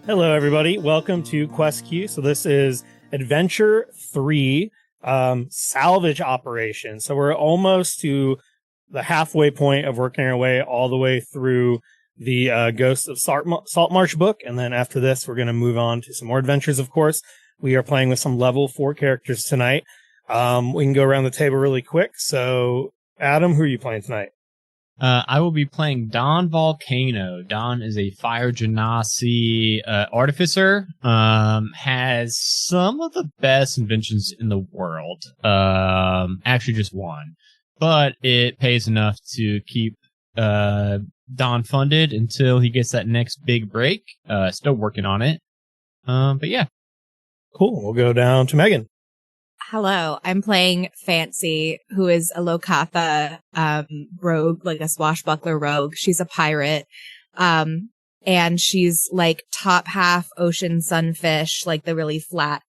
Hello, everybody. Welcome to Quest Queue. So this is Adventure 3, Salvage Operation. So we're almost to the halfway point of working our way all the way through the Ghost of Saltmarsh book. And then after this, we're going to move on to some more adventures, of course. We are playing with some level 4 characters tonight. We can go around the table really quick. So, Adam, who are you playing tonight? I will be playing Don Volcano. Don is a fire genasi artificer. Has some of the best inventions in the world. Actually just one. But it pays enough to keep Don funded until he gets that next big break. Still working on it. But yeah. Cool. We'll go down to Megan. Hello, I'm playing Fancy, who is a Lokatha rogue, like a swashbuckler rogue. She's a pirate. And she's like top half ocean sunfish, like the really flat,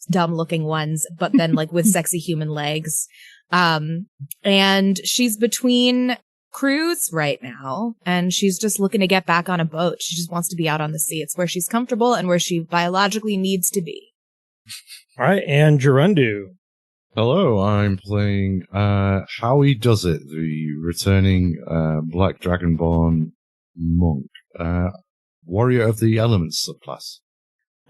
dumb looking ones, but then like with sexy human legs. And she's between crews right now, and she's just looking to get back on a boat. She just wants to be out on the sea. It's where she's comfortable and where she biologically needs to be. All right, and Gerundu. Hello, I'm playing Howie Does It, the returning Black Dragonborn monk, warrior of the elements subclass.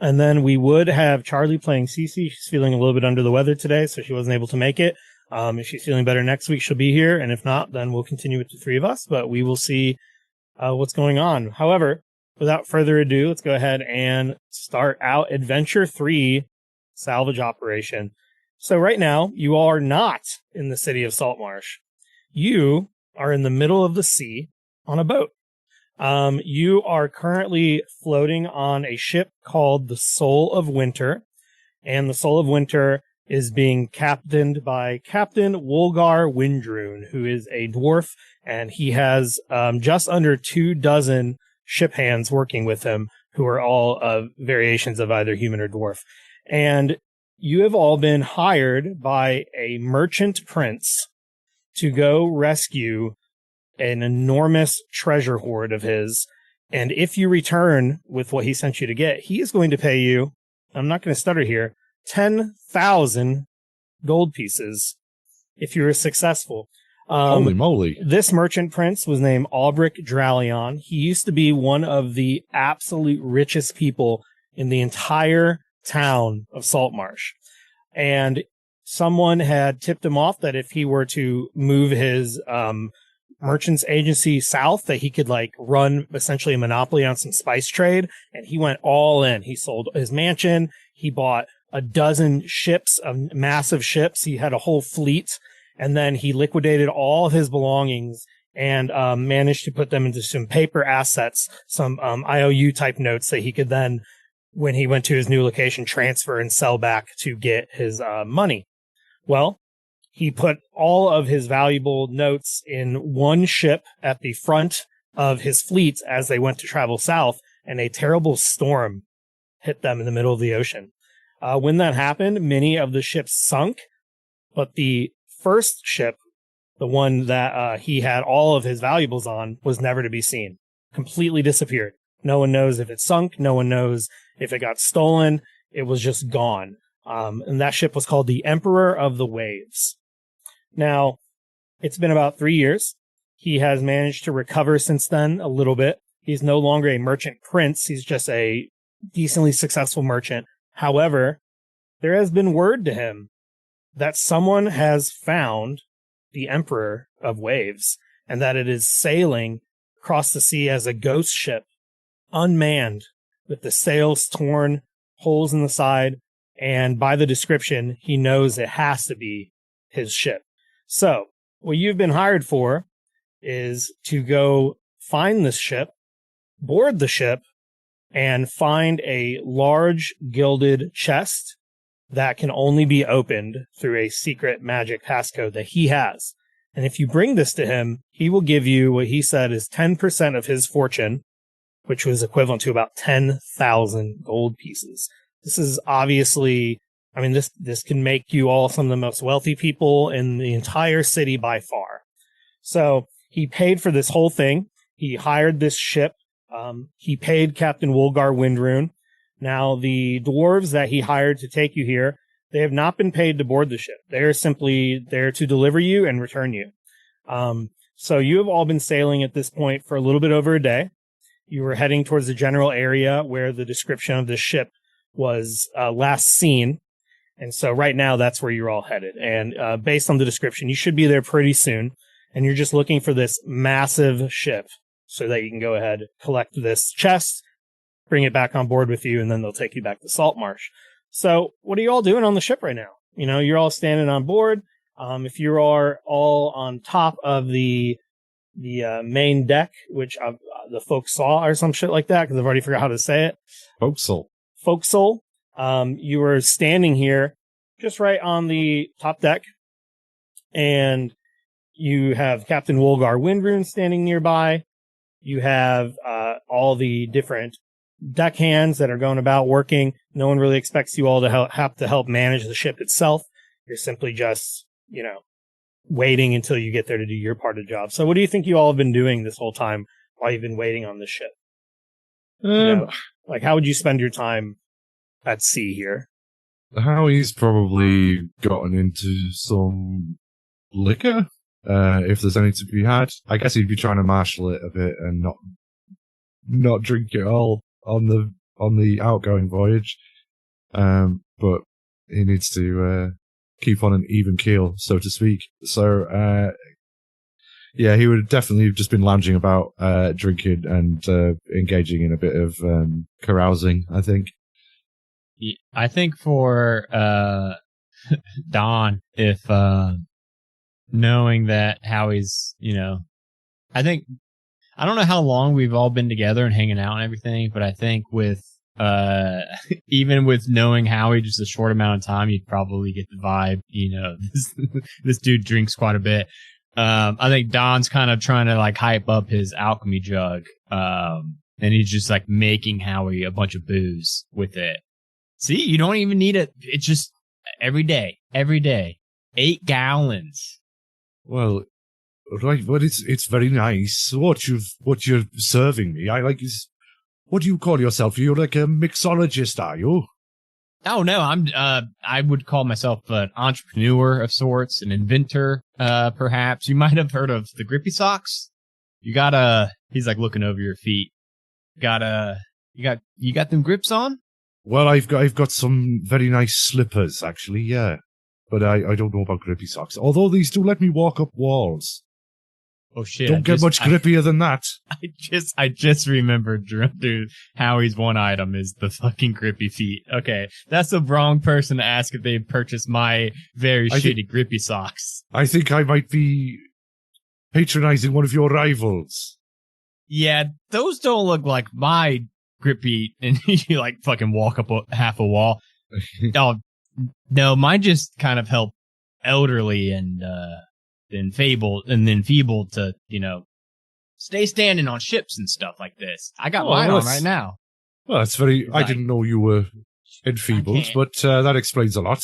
And then we would have Charlie playing Cece. She's feeling a little bit under the weather today, so she wasn't able to make it. If she's feeling better next week, she'll be here, and if not, then we'll continue with the three of us, but we will see what's going on. However, without further ado, let's go ahead and start out Adventure 3, Salvage Operation. So right now, you are not in the city of Saltmarsh. You are in the middle of the sea on a boat. You are currently floating on a ship called the Soul of Winter, and the Soul of Winter is being captained by Captain Wolgar Windrune, who is a dwarf, and he has just under 24 ship hands working with him, who are all variations of either human or dwarf. And you have all been hired by a merchant prince to go rescue an enormous treasure hoard of his. And if you return with what he sent you to get, he is going to pay you, I'm not going to stutter here, 10,000 gold pieces if you were successful. Holy moly. This merchant prince was named Albric Dralion. He used to be one of the absolute richest people in the entire town of Saltmarsh. And someone had tipped him off that if he were to move his merchant's agency south, that he could like run essentially a monopoly on some spice trade. And he went all in. He sold his mansion. He bought a dozen ships, massive ships. He had a whole fleet. And then he liquidated all of his belongings and managed to put them into some paper assets, some IOU type notes that he could then, when he went to his new location, transfer and sell back to get his money. Well, he put all of his valuable notes in one ship at the front of his fleet as they went to travel south, and a terrible storm hit them in the middle of the ocean. When that happened, many of the ships sunk, but the first ship, the one that he had all of his valuables on, was never to be seen. Completely disappeared. No one knows if it sunk. No one knows if it got stolen. It was just gone. And that ship was called the Emperor of the Waves. Now, it's been about 3 years. He has managed to recover since then a little bit. He's no longer a merchant prince. He's just a decently successful merchant. However, there has been word to him that someone has found the Emperor of Waves and that it is sailing across the sea as a ghost ship, unmanned, with the sails torn, holes in the side, and by the description, he knows it has to be his ship. So, what you've been hired for is to go find this ship, board the ship, and find a large gilded chest that can only be opened through a secret magic passcode that he has. And if you bring this to him, he will give you what he said is 10% of his fortune, which was equivalent to about 10,000 gold pieces. This is obviously, I mean, this can make you all some of the most wealthy people in the entire city by far. So he paid for this whole thing. He hired this ship. He paid Captain Wolgar Windrune. Now, the dwarves that he hired to take you here, they have not been paid to board the ship. They are simply there to deliver you and return you. So you have all been sailing at this point for a little bit over a day. You were heading towards the general area where the description of the ship was last seen. And so right now, that's where you're all headed. And based on the description, you should be there pretty soon. And you're just looking for this massive ship so that you can go ahead, collect this chest, bring it back on board with you, and then they'll take you back to Saltmarsh. So what are you all doing on the ship right now? You know, you're all standing on board. If you are all on top of the main deck, which the forecastle or some shit like that, because I've already forgot how to say it. Forecastle. You are standing here just right on the top deck, and you have Captain Wolgar Windrune standing nearby. You have all the different deckhands that are going about working. No one really expects you all to have to help manage the ship itself. You're simply just, waiting until you get there to do your part of the job. So what do you think you all have been doing this whole time while you've been waiting on the ship? How would you spend your time at sea here? Howie's probably gotten into some liquor, if there's any to be had. I guess he'd be trying to marshal it a bit and not drink it all on the outgoing voyage. But he needs to keep on an even keel, so to speak. So, yeah, he would definitely have just been lounging about, drinking and engaging in a bit of carousing, I think. I think for Don, if knowing that Howie's, I don't know how long we've all been together and hanging out and everything, but I think with even with knowing Howie just a short amount of time, you'd probably get the vibe, this dude drinks quite a bit. I think Don's kind of trying to like hype up his alchemy jug. And he's just like making Howie a bunch of booze with it. See, you don't even need it. It's just every day, 8 gallons. Well, right, but it's very nice. What you're serving me, I like is, what do you call yourself? You're like a mixologist, are you? Oh no, I would call myself an entrepreneur of sorts, an inventor, perhaps. You might have heard of the grippy socks. He's like looking over your feet. You got them grips on? Well, I've got some very nice slippers, actually, yeah. But I don't know about grippy socks. Although these do let me walk up walls. Oh shit! Don't get much grippier than that. I just remembered, dude. Howie's one item is the fucking grippy feet. Okay, that's the wrong person to ask if they've purchased my very shitty grippy socks. I think I might be patronizing one of your rivals. Yeah, those don't look like my grippy, and you like fucking walk up half a wall. Oh no, mine just kind of help elderly and feeble to, stay standing on ships and stuff like this. I got mine on right now. Well, that's very... I didn't know you were enfeebled, but that explains a lot.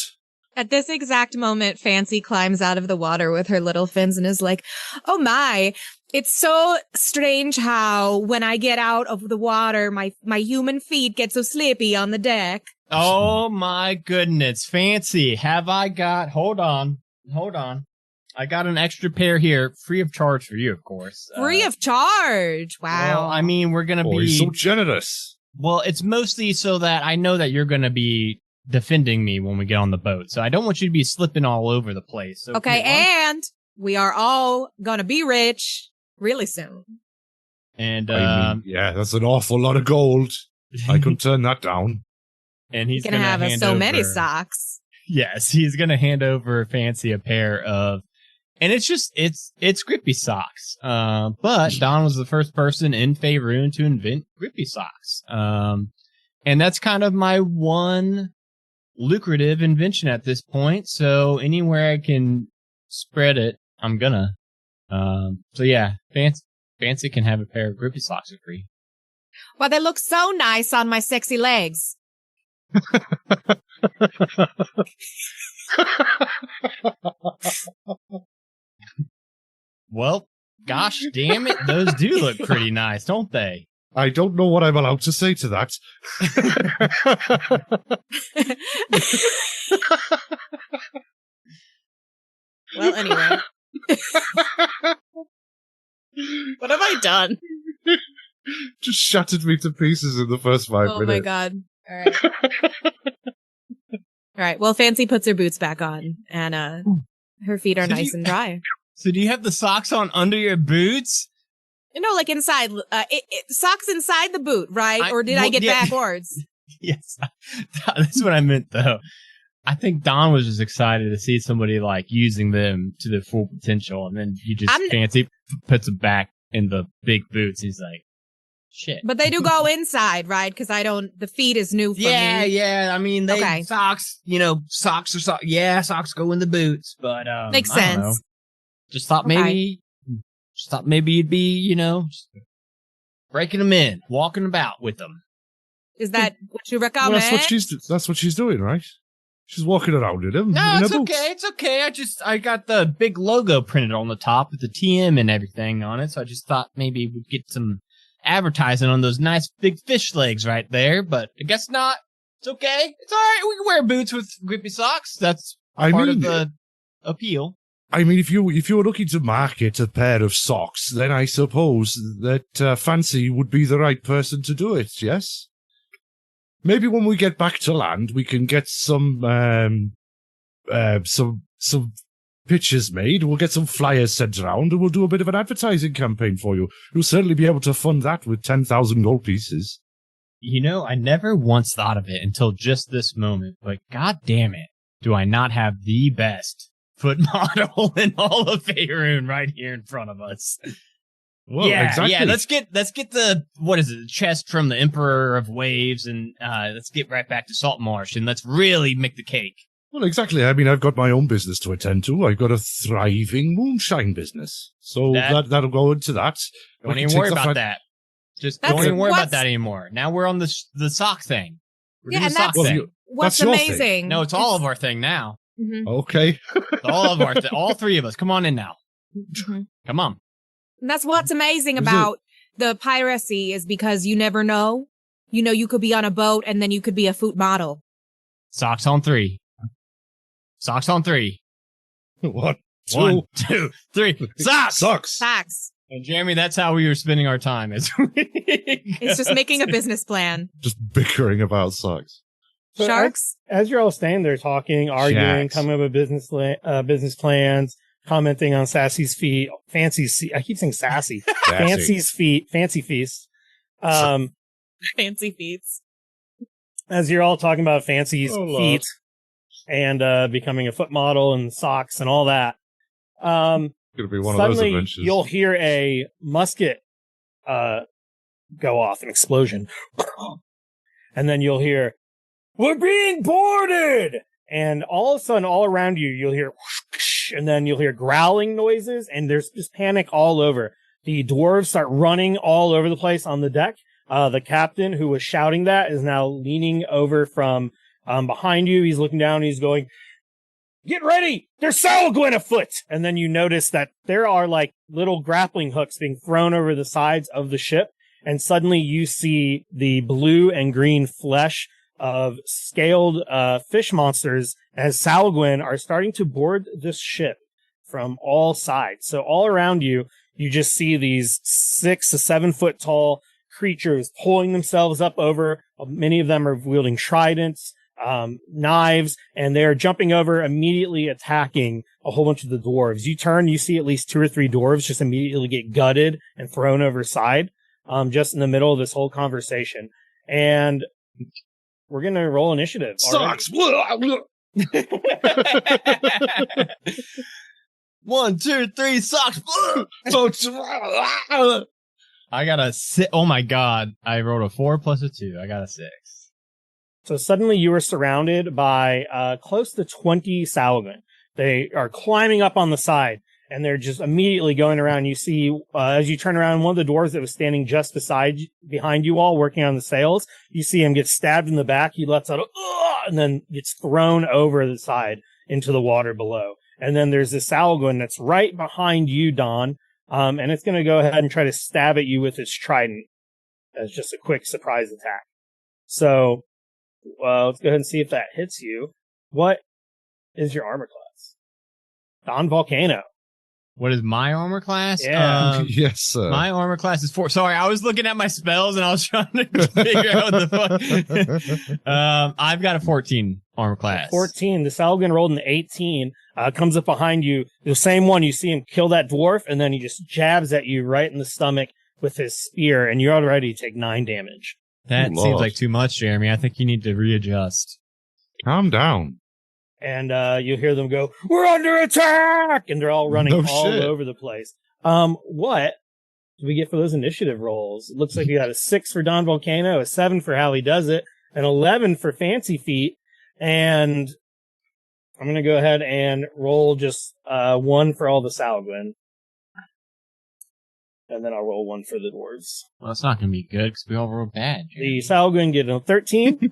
At this exact moment, Fancy climbs out of the water with her little fins and is like, oh my, it's so strange how when I get out of the water, my human feet get so slippy on the deck. Oh my goodness, Fancy, hold on. I got an extra pair here, free of charge for you, of course. Free of charge? Wow. Well, I mean, we're going to be... He's so generous. Well, it's mostly so that I know that you're going to be defending me when we get on the boat. So I don't want you to be slipping all over the place. So okay, and we are all going to be rich really soon. And, yeah, that's an awful lot of gold. I couldn't turn that down. And he's going to have so many socks. Yes, he's going to hand over Fancy a pair of... And it's grippy socks. But Don was the first person in Faerun to invent grippy socks. And that's kind of my one lucrative invention at this point. So anywhere I can spread it, I'm gonna. So yeah, Fancy can have a pair of grippy socks for free. Well, they look so nice on my sexy legs. Well, gosh damn it, those do look pretty nice, don't they? I don't know what I'm allowed to say to that. Well, anyway. What have I done? Just shattered me to pieces in the first 5 minutes. Oh my god. All right. All right. Well, Fancy puts her boots back on, and her feet are nice and dry. So do you have the socks on under your boots? No, like inside. Socks inside the boot, right? Or did I get backwards? Yes. That's what I meant, though. I think Don was just excited to see somebody like using them to their full potential, and then he just Fancy puts them back in the big boots. He's like, shit. But they do go inside, right? Because the feet is new for me. Yeah. I mean, socks, socks are socks. Yeah, socks go in the boots, but makes I don't know. sense. Just thought maybe you'd be, breaking them in, walking about with them. Is that what you recommend? Well, that's what she's doing, right? She's walking around in them. No, it's okay. It's okay. I got the big logo printed on the top with the TM and everything on it. So I just thought maybe we'd get some advertising on those nice big fish legs right there. But I guess not. It's okay. It's all right. We can wear boots with grippy socks. That's part of the appeal. I mean, if you were looking to market a pair of socks, then I suppose that Fancy would be the right person to do it. Yes. Maybe when we get back to land, we can get some pictures made. We'll get some flyers sent around, and we'll do a bit of an advertising campaign for you. You'll certainly be able to fund that with 10,000 gold pieces. I never once thought of it until just this moment. But god damn it, do I not have the best foot model in all of Faerun right here in front of us? Well, exactly. Yeah. Let's get the chest from the Emperor of Waves, and let's get right back to Saltmarsh, and let's really make the cake. Well, exactly. I mean, I've got my own business to attend to. I've got a thriving moonshine business, so that'll go into that. Don't even worry about that. Just don't even worry about that anymore. Now we're on the sock thing. We're doing the sock thing. What's amazing? No, it's all of our thing now. Mm-hmm. Okay. All of our all three of us. Come on in now. Mm-hmm. Come on. And that's what's amazing about the piracy is because you never know. You could be on a boat and then you could be a foot model. Socks on 3. Socks on 3. 1, 2, 3. Socks. And Jeremy, that's how we were spending our time. It's just making a business plan. Just bickering about socks. So Sharks. As you're all standing there talking, arguing, coming up with business plans, commenting on Fancy's feet. I keep saying sassy. Fancy's feet. Fancy feast. Fancy feats. As you're all talking about Fancy's feet and becoming a foot model and socks and all that. Gonna be one suddenly of those adventures. You'll hear a musket go off, an explosion. And then you'll hear, "We're being boarded!" And all of a sudden, all around you, you'll hear whoosh, and then you'll hear growling noises, and there's just panic all over. The dwarves start running all over the place on the deck. The captain who was shouting that is now leaning over from behind you. He's looking down, and he's going, "Get ready! There's Salvage afoot!" And then you notice that there are like little grappling hooks being thrown over the sides of the ship, and suddenly you see the blue and green flesh of scaled fish monsters as Salvage are starting to board this ship from all sides. So all around you, you just see these 6 to 7 foot tall creatures pulling themselves up over. Many of them are wielding tridents, knives, and they're jumping over, immediately attacking a whole bunch of the dwarves. You turn, you see at least 2 or 3 dwarves just immediately get gutted and thrown over side, just in the middle of this whole conversation. And we're going to roll initiative. Sucks. 1, 2, 3, socks. I got a 6. Oh my god. I rolled a 4 plus a 2. I got a 6. So suddenly you are surrounded by close to 20 Salvage. They are climbing up on the side, and they're just immediately going around. You see, as you turn around, one of the dwarves that was standing just behind you all, working on the sails, you see him get stabbed in the back. He lets out and then gets thrown over the side into the water below. And then there's this Salvage that's right behind you, Don, and it's going to go ahead and try to stab at you with its trident. as just a quick surprise attack. So, let's go ahead and see if that hits you. What is your armor class? Don Volcano. What is my armor class? Yeah. Yes, sir. My armor class is 4. Sorry, I was looking at my spells and I was trying to figure out what the fuck. I've got a 14 armor class. 14. The Salgan rolled an 18. Comes up behind you. The same one. You see him kill that dwarf, and then he just jabs at you right in the stomach with his spear, and you already take 9 damage. That Ooh, seems Lord. like too much, Jeremy. I think you need to readjust. Calm down. And you'll hear them go, "We're under attack!" And they're all running No all shit. over the place. What do we get for those initiative rolls? It looks like you got a 6 for Don Volcano, a 7 for How He Does It, an 11 for Fancy Feet, and I'm going to go ahead and roll just 1 for all the Salguin. And then I'll roll 1 for the dwarves. Well, it's not going to be good because we all rolled bad, Jeremy. The Salguin get a 13,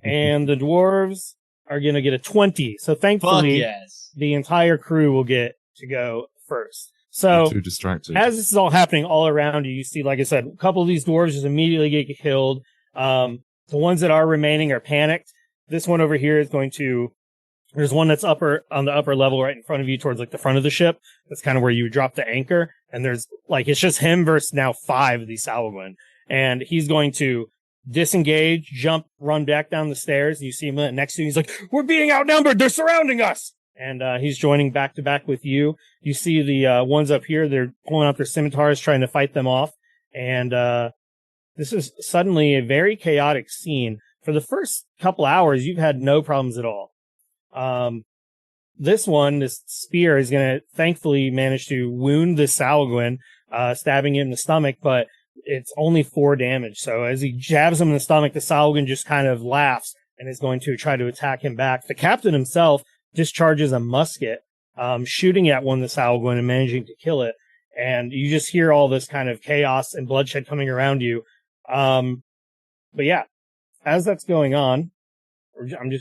and the dwarves are going to get a 20. So Fuck thankfully, yes. the entire crew will get to go first. So Too distracted. as this is all happening all around you, you see, like I said, a couple of these dwarves just immediately get killed. The ones that are remaining are panicked. This one over here is going to... There's one that's on the upper level right in front of you towards like the front of the ship. That's kind of where you would drop the anchor. And there's like, it's just him versus now 5 of these Salguin. And he's going to disengage, jump, run back down the stairs. And you see him next to you. He's like, "We're being outnumbered. They're surrounding us." And he's joining back to back with you. You see the ones up here. They're pulling out their scimitars, trying to fight them off. And this is suddenly a very chaotic scene. For the first couple hours, you've had no problems at all. This spear is going to thankfully manage to wound the Salguin, stabbing him in the stomach, but it's only 4 damage. So as he jabs him in the stomach, the Salguin just kind of laughs and is going to try to attack him back. The captain himself discharges a musket, shooting at one of the Salguin and managing to kill it. And you just hear all this kind of chaos and bloodshed coming around you. But yeah, as that's going on,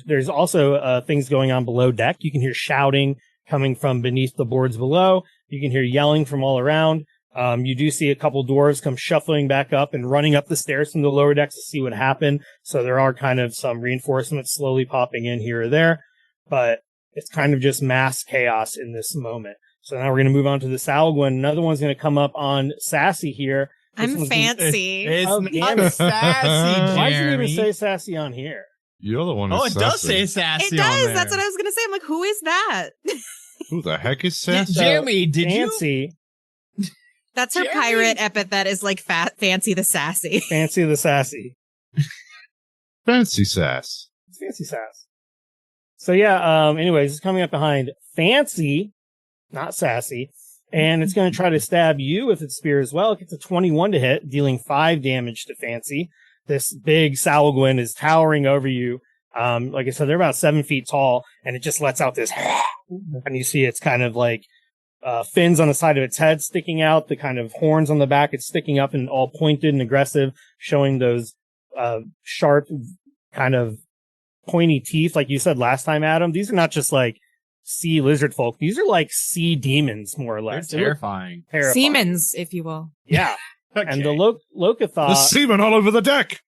there's also things going on below deck. You can hear shouting coming from beneath the boards below. You can hear yelling from all around. You do see a couple dwarves come shuffling back up and running up the stairs from the lower decks to see what happened. So there are kind of some reinforcements slowly popping in here or there, but it's kind of just mass chaos in this moment. So now we're going to move on to the Salguin. Another one's going to come up on Sassy here. I'm fancy. It's Oh, not damn it. sassy, Jeremy. Why does it even say Sassy on here? You're the one Oh, who's it does sassy. say sassy. It does. On there. That's what I was going to say. I'm like, who is that? Who the heck is Yeah, sassy? Jeremy, did Fancy, That's her Jeremy. pirate epithet is like Fancy the Sassy. Fancy the Sassy. Fancy sass. It's Fancy Sass. So yeah, anyways, it's coming up behind Fancy, not Sassy, and it's going to try to stab you with its spear as well. It gets a 21 to hit, dealing 5 damage to Fancy. This big Salguin is towering over you. Like I said, they're about 7 feet tall, and it just lets out this, and you see it's kind of like fins on the side of its head sticking out, the kind of horns on the back, it's sticking up and all pointed and aggressive, showing those sharp, kind of pointy teeth, like you said last time, Adam. These are not just like sea lizard folk. These are like sea demons, more or They're less. terrifying. Terrifying. Seamans, if you will. Yeah. Okay. And the Locathah, The semen all over the deck!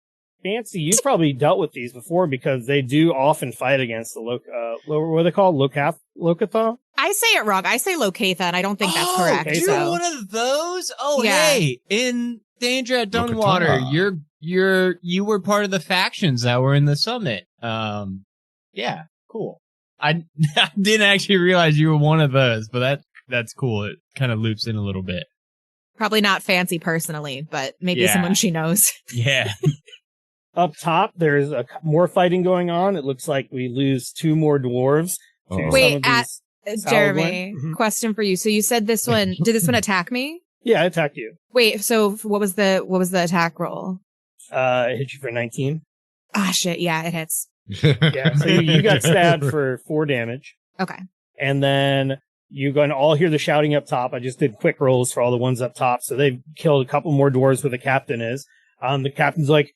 Fancy, you've probably dealt with these before because they do often fight against the what are they called? Locathah? I say it wrong. I say Locatha, and I don't think that's correct. okay, You're so- one of those? Oh, Yeah. hey, in Danger at Dunwater, Locathah. you were part of the factions that were in the summit. Yeah, cool. I didn't actually realize you were one of those, but that's cool. It kind of loops in a little bit. Probably not Fancy personally, but maybe Yeah. someone she knows. Yeah. Up top, there's more fighting going on. It looks like we lose 2 more dwarves to Uh-oh. some Wait, of these. Jeremy, Mhm. question for you. So you said this one, did this one attack me? Yeah, I attacked you. Wait, so what was the attack roll? It hit you for 19. Ah, shit. Yeah, it hits. Yeah, so you got stabbed for 4 damage. Okay. And then you're going to all hear the shouting up top. I just did quick rolls for all the ones up top. So they've killed a couple more dwarves where the captain is. The captain's like,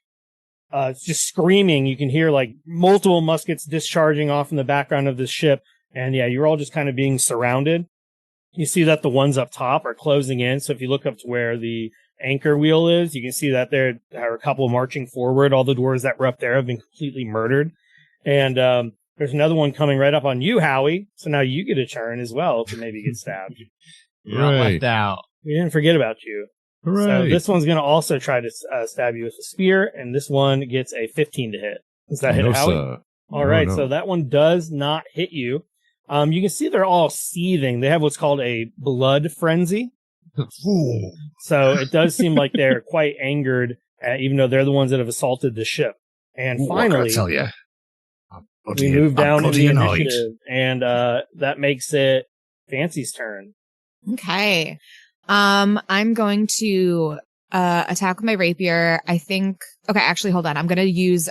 just screaming. You can hear like multiple muskets discharging off in the background of this ship. And yeah, you're all just kind of being surrounded. You see that the ones up top are closing in. So if you look up to where the anchor wheel is. You can see that there are a couple marching forward. All the dwarves that were up there have been completely murdered. And there's another one coming right up on you, Howie. So now you get a turn as well to maybe get stabbed. You're not left out. We didn't forget about you. Hooray. So this one's going to also try to stab you with a spear, and this one gets a 15 to hit. Does that hit Howie? Sir. All right, so that one does not hit you. You can see they're all seething. They have what's called a blood frenzy. So it does seem like they're quite angered, even though they're the ones that have assaulted the ship. And finally, what can I tell you? we move down in the initiative, and that makes it Fancy's turn. Okay. I'm going to attack with my rapier. I think. Okay, actually, hold on. I'm going to use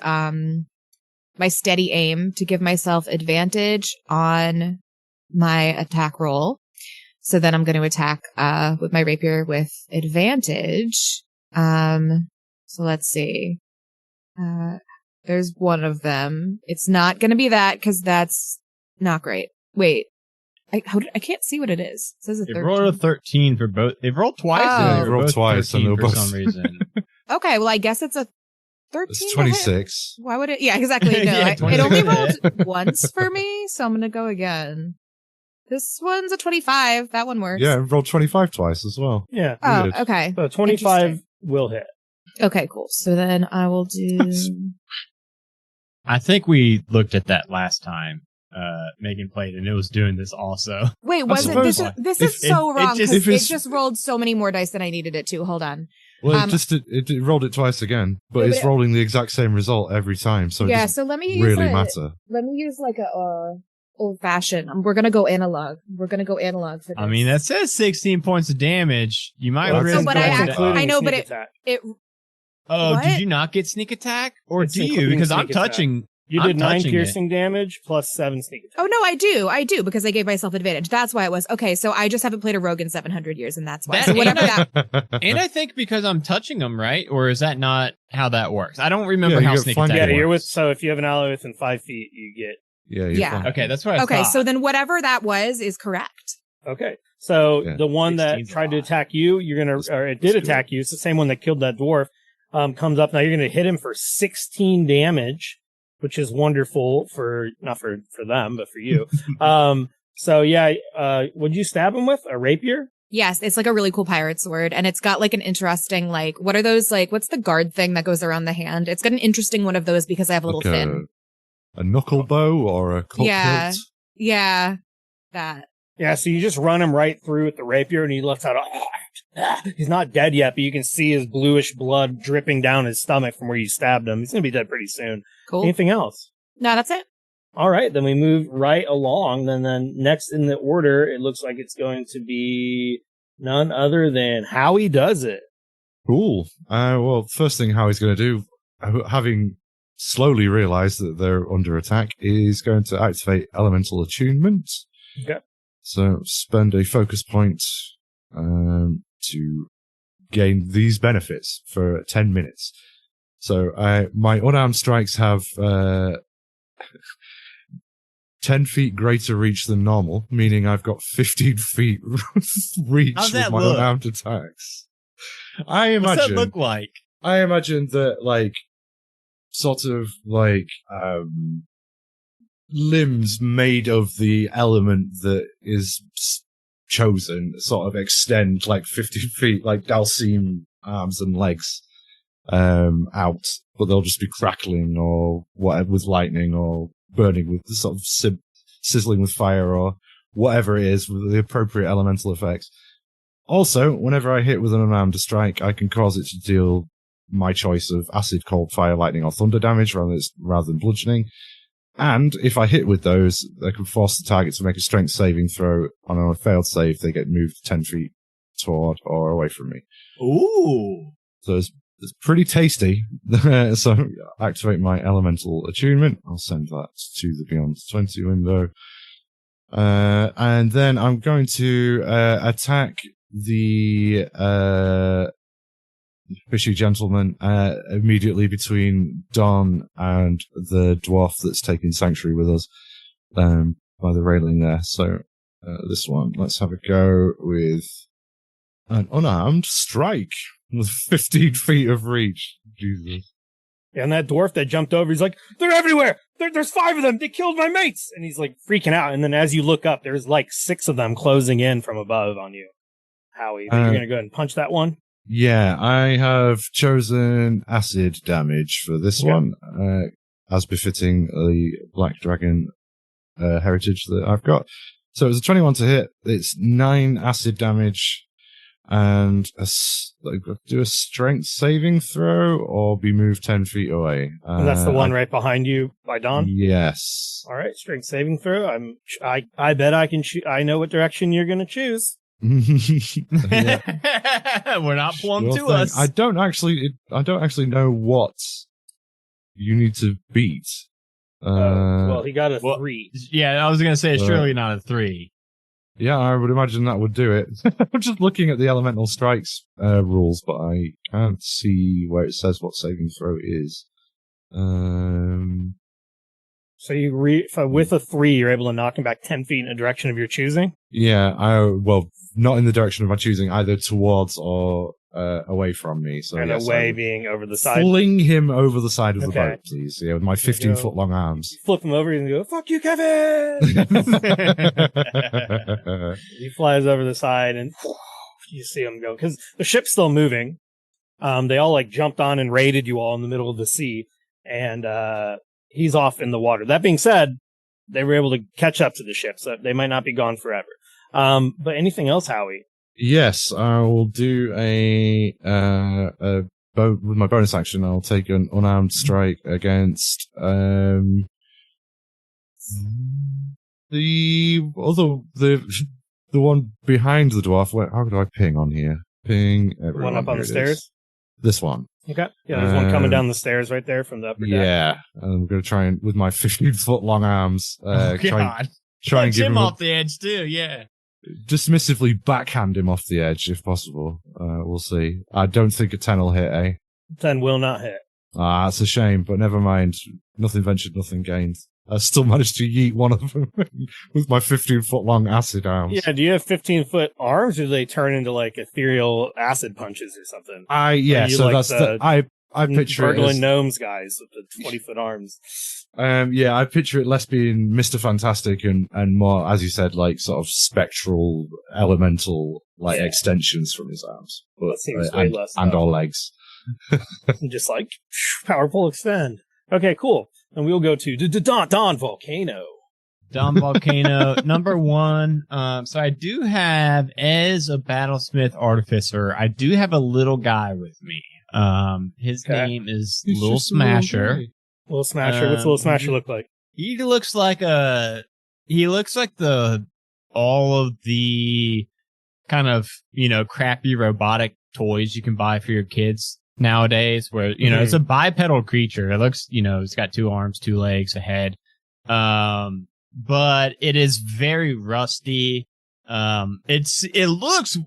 my steady aim to give myself advantage on my attack roll. So then I'm going to attack with my rapier with advantage. So let's see. There's one of them. It's not going to be that because that's not great. Wait. I can't see what it is. It says a 13. They rolled a 13 for both. They've rolled twice. Oh. They rolled twice and for some reason. Okay, well, I guess it's a 13. It's 26. Why would it? Yeah, exactly. No, Yeah, it only rolled once for me, so I'm going to go again. This one's a 25. That one works. Yeah, rolled 25 twice as well. Yeah. Oh, Weird. okay. So 25 will hit. Okay, cool. So then I will do... I think we looked at that last time. Megan played, and it was doing this also. Wait, was it? suppose- This is so wrong because if it it's- just rolled so many more dice than I needed it to. Hold on. Well, it rolled it twice again, but No, it's but rolling the exact same result every time, so it Yeah, doesn't so let me use really a- matter. Let me use like a old fashioned. We're gonna go analog. We're gonna go analog for this. I mean, that says 16 points of damage. You might Well, risk. No, but I going actually- to- I know, but Sneak it- attack. Oh, What? did you not get sneak attack, or It's do you? including Because I'm sneak attack. touching. You I'm did 9 touching piercing damage plus 7 sneak attack. Oh no, I do because I gave myself advantage. That's why it was okay. So I just haven't played a rogue in 700 years, and that's why. That So whatever ain't that. And I think because I'm touching them, right? Or is that not how that works? I don't remember Yeah, you how get sneak flank attack Yeah, you're works. with. So if you have an ally within 5 feet, you get. Yeah, you're Yeah. fine. Okay, that's what I Okay, thought. so then whatever that was is correct. Okay, so Yeah. the one that 16's a tried to lot. attack you, you're gonna, or it did That's attack you. It's the same one that killed that dwarf. Comes up now. You're gonna hit him for 16 damage, which is wonderful for not for them, but for you. So yeah, would you stab him with a rapier? Yes, it's like a really cool pirate sword, and it's got like an interesting like what are those like? What's the guard thing that goes around the hand? It's got an interesting one of those because I have a little Like fin. a knuckle bow or a colt Yeah. hilt. Yeah, that. Yeah, so you just run him right through with the rapier, and he lets out he's not dead yet, but you can see his bluish blood dripping down his stomach from where you stabbed him. He's gonna be dead pretty soon. Cool. Anything else? No, that's it. All right, then we move right along. Then next in the order, it looks like it's going to be none other than Howie Does It. Cool. Well, first thing Howie's going to do, having slowly realized that they're under attack, is going to activate Elemental Attunement. Okay. So spend a focus point to gain these benefits for 10 minutes. So my unarmed strikes have 10 feet greater reach than normal, meaning I've got 15 feet reach How's with that my look? unarmed attacks. I What's that imagine look like? I imagine that, like, sort of, like, limbs made of the element that is chosen sort of extend, like, 15 feet, like Dalcine arms and legs, out, but they'll just be crackling or whatever with lightning or burning with sort of sizzling with fire or whatever it is with the appropriate elemental effects. Also, whenever I hit with an unarmed strike, I can cause it to deal my choice of acid, cold, fire, lightning, or thunder damage rather than bludgeoning. And if I hit with those, I can force the target to make a strength saving throw. On a failed save, they get moved 10 feet toward or away from me. Ooh. So it's pretty tasty. So activate my elemental attunement. I'll send that to the Beyond 20 window. And then I'm going to attack the fishy gentleman immediately between Don and the dwarf that's taking sanctuary with us by the railing there. So this one, let's have a go with An unarmed strike with 15 feet of reach. Jesus. And that dwarf that jumped over, he's like, they're everywhere. There's 5 of them. They killed my mates. And he's like freaking out. And then as you look up, there's like 6 of them closing in from above on you. Howie, you're going to go ahead and punch that one? Yeah, I have chosen acid damage for this one, as befitting the Black Dragon heritage that I've got. So it's a 21 to hit. It's 9 acid damage. And do a strength saving throw or be moved 10 feet away. And that's the one right behind you by Dawn? Yes. All right, strength saving throw. I bet I can I know what direction you're going to choose. We're not plumb to us. I don't actually know what you need to beat. Well, he got a 3. Yeah, I was going to say surely not a 3. Yeah, I would imagine that would do it. I'm just looking at the elemental strikes rules, but I can't see where it says what saving throw is. So you with a 3, you're able to knock him back 10 feet in a direction of your choosing? Yeah, well, not in the direction of my choosing, either towards or away from me. So and away being over the side. Fling him over the side of the boat, please. Yeah, with my 15-foot long arms. You flip him over and go, fuck you, Kevin! He flies over the side and you see him go. Because the ship's still moving. They all like jumped on and raided you all in the middle of the sea. And he's off in the water. That being said, they were able to catch up to the ship, so they might not be gone forever. But anything else, Howie? Yes, I will do with my bonus action. I'll take an unarmed strike against the one behind the dwarf. How do I ping on here? Ping everyone. One up on the stairs. This one. Okay. Yeah, there's one coming down the stairs right there from the upper deck. Yeah, and I'm going to try and with my 15-foot long arms. Try and give him off the edge too. Yeah. Dismissively backhand him off the edge if possible. We'll see. I don't think a 10 will hit, eh? 10 will not hit. That's a shame, but never mind. Nothing ventured, nothing gained. I still managed to yeet one of them with my 15-foot long acid arms. Yeah, do you have 15-foot arms, or do they turn into like ethereal acid punches or something? So like I picture it as gnomes guys with the 20-foot arms. I picture it less being Mr. Fantastic and more, as you said, like sort of spectral, elemental, extensions from his arms. But, that seems way less. And all legs. Just like, powerful extend. Okay, cool. And we'll go to Dawn Volcano. Dawn Volcano, number 1. So I do have, as a Battlesmith Artificer, I do have a little guy with me. His name is Little Smasher. Little Smasher. What's Little Smasher look like? He looks like all of the kind of, crappy robotic toys you can buy for your kids nowadays, where, it's a bipedal creature. It looks, it's got 2 arms, 2 legs, a head. But it is very rusty. It looks,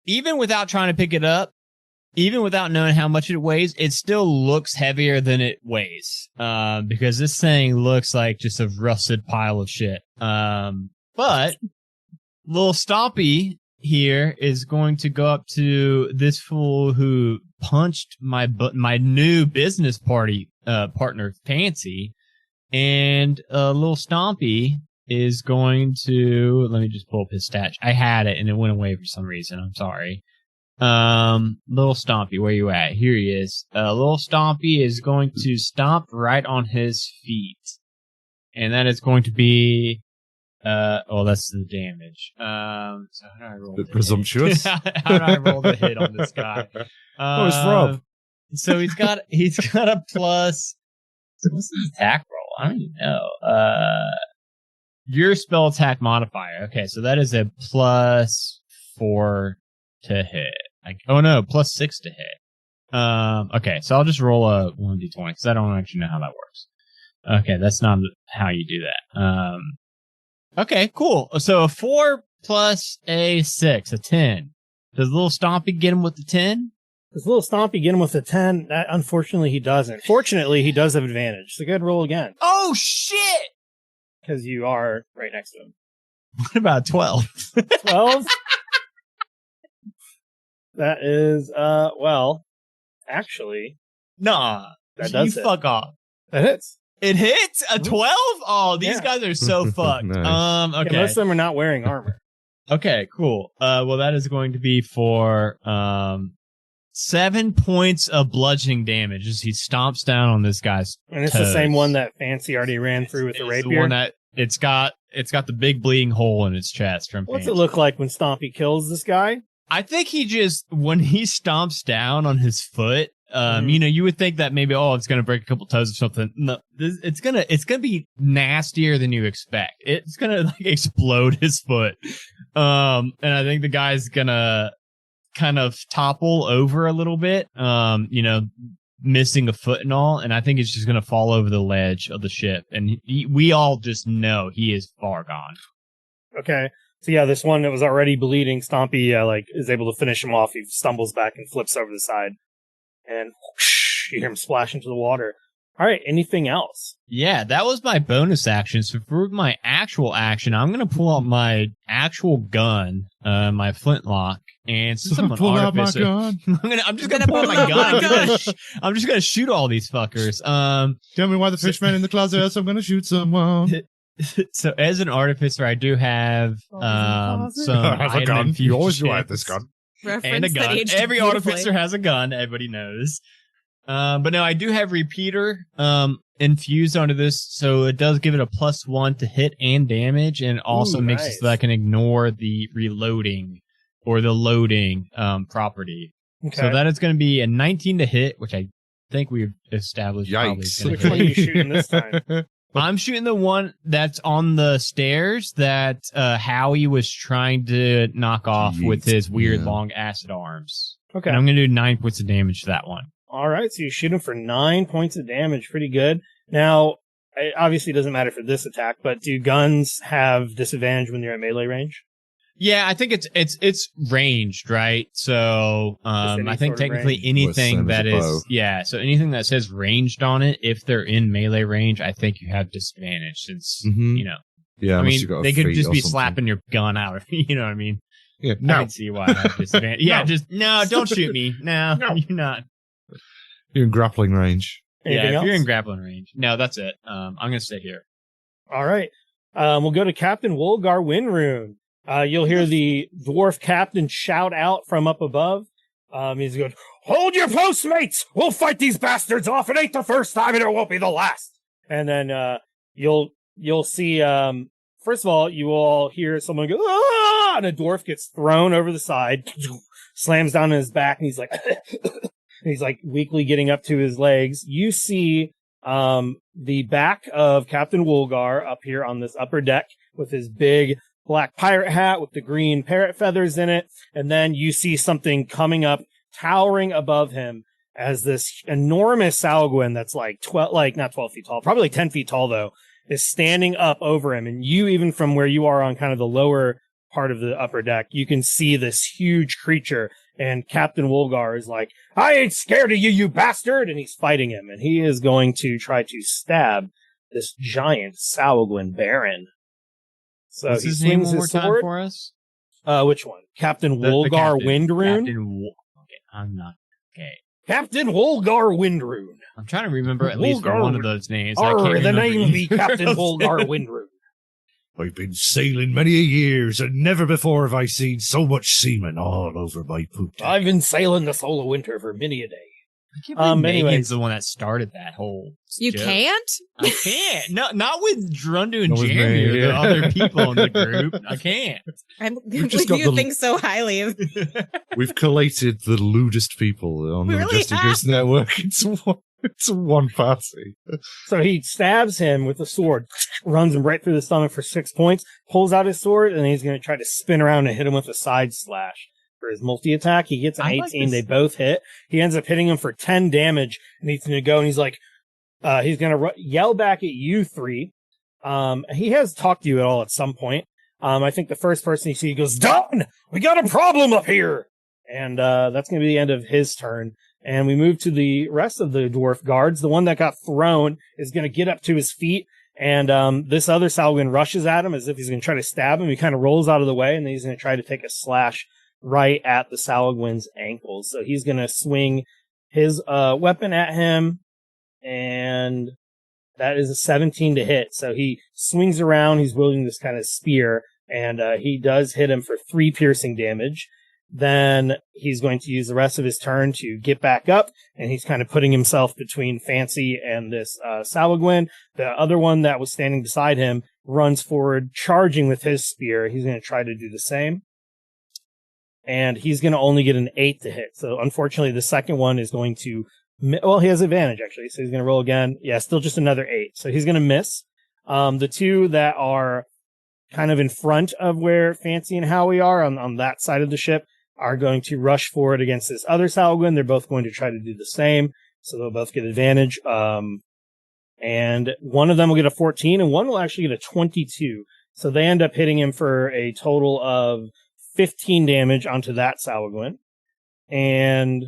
even without trying to pick it up, even without knowing how much it weighs, it still looks heavier than it weighs. Because this thing looks like just a rusted pile of shit. But little Stompy here is going to go up to this fool who punched my new business partner, Fancy. And Little Stompy is going to, let me just pull up his stats. I had it and it went away for some reason. I'm sorry. Little Stompy, where you at? Here he is. Little Stompy is going to stomp right on his feet. And that is going to be, that's the damage. So how do I roll? Bit presumptuous. How do I roll the hit on this guy? It's Rob. So he's got a plus. So what's his attack roll? I don't even know. Your spell attack modifier. Okay, so that is a +4 to hit. +6 to hit. Okay, so I'll just roll a 1d20 because I don't actually know how that works. Okay, that's not how you do that. Okay, cool. So a 4 plus a 6, a 10. Does Little Stompy get him with the 10? Does Little Stompy get him with a 10? Unfortunately, he doesn't. Fortunately, he does have advantage. So go ahead and roll again. Oh, shit! Because you are right next to him. What about 12? 12? That is, well, actually, Nah, that you does hit. fuck off. That hits. It hits a 12. Oh, these Yeah. guys are so fucked. Nice. Okay. Yeah, most of them are not wearing armor. Okay, cool. Well, that is going to be for 7 points of bludgeoning damage as he stomps down on this guy's And it's toes. the same one that Fancy already ran through with the It's rapier. one that it's got the big bleeding hole in its chest from What's Fancy. it look like when Stompy kills this guy? I think he just, when he stomps down on his foot, you would think that maybe, it's going to break a couple toes or something. No, it's going to be nastier than you expect. It's going to like explode his foot. And I think the guy's going to kind of topple over a little bit, missing a foot and all. And I think it's just going to fall over the ledge of the ship. And we all just know he is far gone. Okay. So yeah, this one that was already bleeding, Stompy, is able to finish him off. He stumbles back and flips over the side. And whoosh, you hear him splash into the water. All right, anything else? Yeah, that was my bonus action. So for my actual action, I'm going to pull out my actual gun, my flintlock. And since I'm an pull out my artificer, gun. I'm just going to pull out my gun. I'm just going to shoot all these fuckers. Tell me why the fishman in the closet else I'm going to shoot someone. So as an artificer, I do have some I have a item gun. You always do infusions have this gun. and a gun. Every artificer has a gun. Everybody knows. But no, I do have repeater infused onto this, so it does give it a +1 to hit and damage, and also makes it so that I can ignore the reloading or the loading property. Okay. So that is going to be a 19 to hit, which I think we've established. Yikes. Probably Which one are you shooting this time? I'm shooting the one that's on the stairs that Howie was trying to knock off with his weird long acid arms. Okay. And I'm going to do 9 points of damage to that one. All right, so you shoot him for 9 points of damage. Pretty good. Now, it obviously doesn't matter for this attack, but do guns have disadvantage when they're at melee range? Yeah, I think it's ranged, right? So I think technically anything that is so anything that says ranged on it, if they're in melee range, I think you have disadvantage since Yeah, I mean they could just be slapping your gun out. You know what I mean? Yeah, I can see why I have disadvantage. Yeah, don't shoot me. No, you're not. You're in grappling range. Anything If else? you're in grappling range. No, that's it. I'm gonna stay here. All right. We'll go to Captain Wolgar Windrune. You'll hear the dwarf captain shout out from up above. He's going, "Hold your posts, mates! We'll fight these bastards off. It ain't the first time and it won't be the last." And then you'll see, first of all, you all hear someone go, "Ah!" And a dwarf gets thrown over the side, slams down on his back, and he's like, he's like weakly getting up to his legs. You see the back of Captain Wolgar up here on this upper deck with his big black pirate hat with the green parrot feathers in it. And then you see something coming up, towering above him as this enormous Salguin that's like not 12 feet tall, probably like 10 feet tall though, is standing up over him. And you, even from where you are on kind of the lower part of the upper deck, you can see this huge creature. And Captain Wolgar is like, "I ain't scared of you, you bastard!" And he's fighting him. And he is going to try to stab this giant Salguin Baron. So What's he his name swings one more his time sword. for us? Which one? Captain The Wolgar captain. Windrune? Okay, I'm not. Okay. Captain Wolgar Windrune. I'm trying to remember at least Wolgar one of those names. I can't The remember name be either. Captain Wolgar Windrune. I've been sailing many a years, and never before have I seen so much seamen all over my poop deck. I've been sailing the solar winter for many a day. I can't believe anyways. Megan's the one that started that whole You joke. can't? I can't. No, not with Drundu and Not with Jeremy me, or the yeah. other people in the group. I can't. I We've believe just got you the- think so highly of. We've collated the lewdest people on We the really Majestic Goose Network into one party. So he stabs him with the sword, runs him right through the stomach for 6 points, pulls out his sword, and he's going to try to spin around and hit him with a side slash. For his multi-attack, he gets an I like 18. this. They both hit. He ends up hitting him for 10 damage, and he's going to go, and he's like, he's going to yell back at you three. He has talked to you at all at some point. I think the first person you see, he goes, "Done! We got a problem up here!" And that's going to be the end of his turn. And we move to the rest of the dwarf guards. The one that got thrown is going to get up to his feet, and this other Salguin rushes at him as if he's going to try to stab him. He kind of rolls out of the way, and then he's going to try to take a slash right at the Sahuagin's ankles. So he's going to swing his weapon at him, and that is a 17 to hit. So he swings around. He's wielding this kind of spear, and he does hit him for 3 piercing damage. Then he's going to use the rest of his turn to get back up, and he's kind of putting himself between Fancy and this Salvage. The other one that was standing beside him runs forward, charging with his spear. He's going to try to do the same. And he's going to only get an 8 to hit. So unfortunately, the second one is going to... Well, he has advantage, actually. So he's going to roll again. Yeah, still just another 8. So he's going to miss. The two that are kind of in front of where Fancy and Howie are on that side of the ship are going to rush forward against this other Salguin. They're both going to try to do the same. So they'll both get advantage. And one of them will get a 14, and one will actually get a 22. So they end up hitting him for a total of 15 damage onto that Salguin. And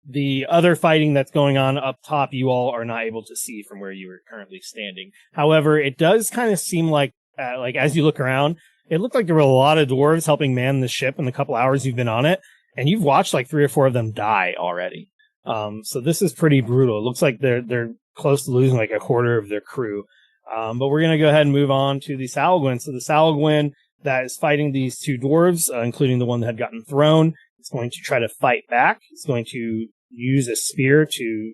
the other fighting that's going on up top, you all are not able to see from where you are currently standing. However, it does kind of seem like as you look around, it looked like there were a lot of dwarves helping man the ship in the couple hours you've been on it, and you've watched like 3 or 4 of them die already. So this is pretty brutal. It looks like they're close to losing like a quarter of their crew. But we're going to go ahead and move on to the Salguin. So the Salguin that is fighting these 2 dwarves, including the one that had gotten thrown, is going to try to fight back. He's going to use a spear to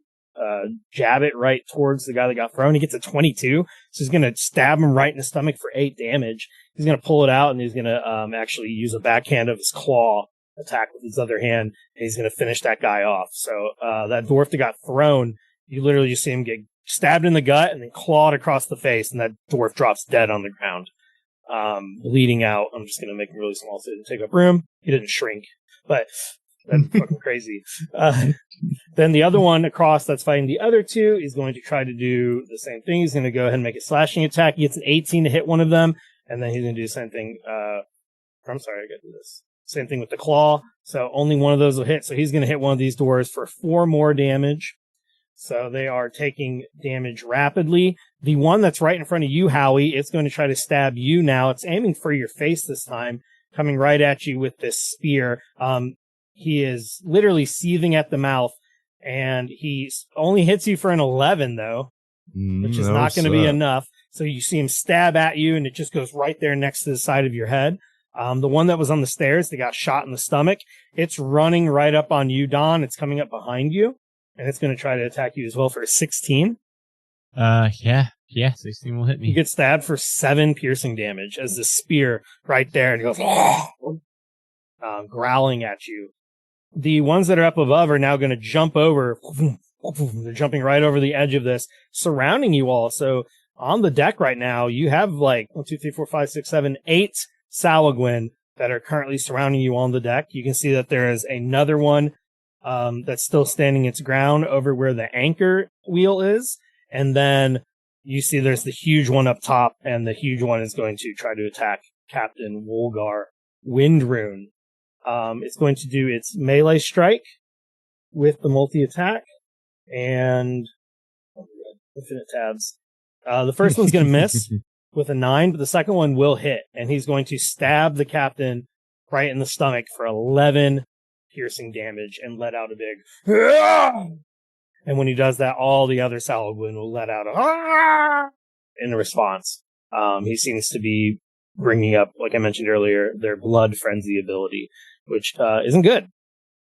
jab it right towards the guy that got thrown. He gets a 22, so he's going to stab him right in the stomach for 8 damage. He's going to pull it out, and he's going to actually use a backhand of his claw attack with his other hand, and he's going to finish that guy off. So that dwarf that got thrown, you literally just see him get stabbed in the gut and then clawed across the face, and that dwarf drops dead on the ground, bleeding out. I'm just going to make him really small so he didn't take up room. He didn't shrink, but that's fucking crazy. Then the other one across that's fighting the other 2 is going to try to do the same thing. He's going to go ahead and make a slashing attack. He gets an 18 to hit one of them, and then he's going to do the same thing. I'm sorry, I got to do this. Same thing with the claw. So only one of those will hit. So he's going to hit one of these dwarves for 4 more damage. So they are taking damage rapidly. The one that's right in front of you, Howie, it's going to try to stab you now. It's aiming for your face this time, coming right at you with this spear. He is literally seething at the mouth, and he only hits you for an 11, though, which is not going to be enough. So you see him stab at you, and it just goes right there next to the side of your head. The one that was on the stairs, that got shot in the stomach, it's running right up on you, Don. It's coming up behind you, and it's going to try to attack you as well for a 16. Yeah, 16 will hit me. You get stabbed for 7 piercing damage as the spear right there, and it goes growling at you. The ones that are up above are now going to jump over. They're jumping right over the edge of this, surrounding you all. So on the deck right now, you have like 1, 2, 3, 4, 5, 6, 7, 8 Salguin that are currently surrounding you on the deck. You can see that there is another one that's still standing its ground over where the anchor wheel is. And then you see there's the huge one up top, and the huge one is going to try to attack Captain Wolgar Windrune. It's going to do its melee strike with the multi-attack, and infinite tabs. The first one's going to miss with a 9, but the second one will hit, and he's going to stab the captain right in the stomach for 11 piercing damage and let out a big "Aah!" And when he does that, all the other Salguin will let out a "Aah!" in response. He seems to be bringing up, like I mentioned earlier, their blood frenzy ability, which isn't good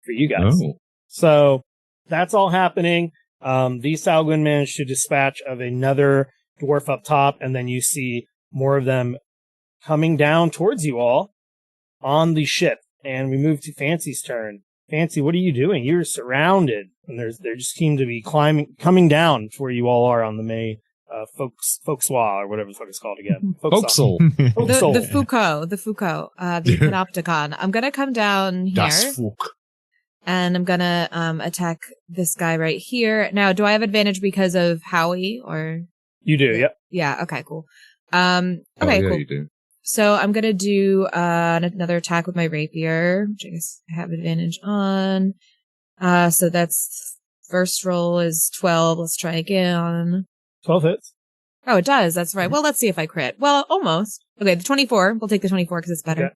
for you guys. Oh. So that's all happening. These Salguin managed to dispatch of another dwarf up top, and then you see more of them coming down towards you all on the ship. And we move to Fancy's turn. Fancy, what are you doing? You're surrounded, and they just seem to be coming down to where you all are on the May Folksoir, or whatever the fuck it's called again. Forecastle. The Foucault, the Panopticon. I'm gonna come down here. Das Fouc. And I'm gonna attack this guy right here. Now, do I have advantage because of Howie, or? You do, yep. Yeah, okay, cool. Okay, cool. You do. So I'm gonna do another attack with my rapier, which I guess I have advantage on. So that's first roll is 12. Let's try again. 12 hits. Oh, it does. That's right. Well, let's see if I crit. Well, almost. Okay, the 24. We'll take the 24 because it's better.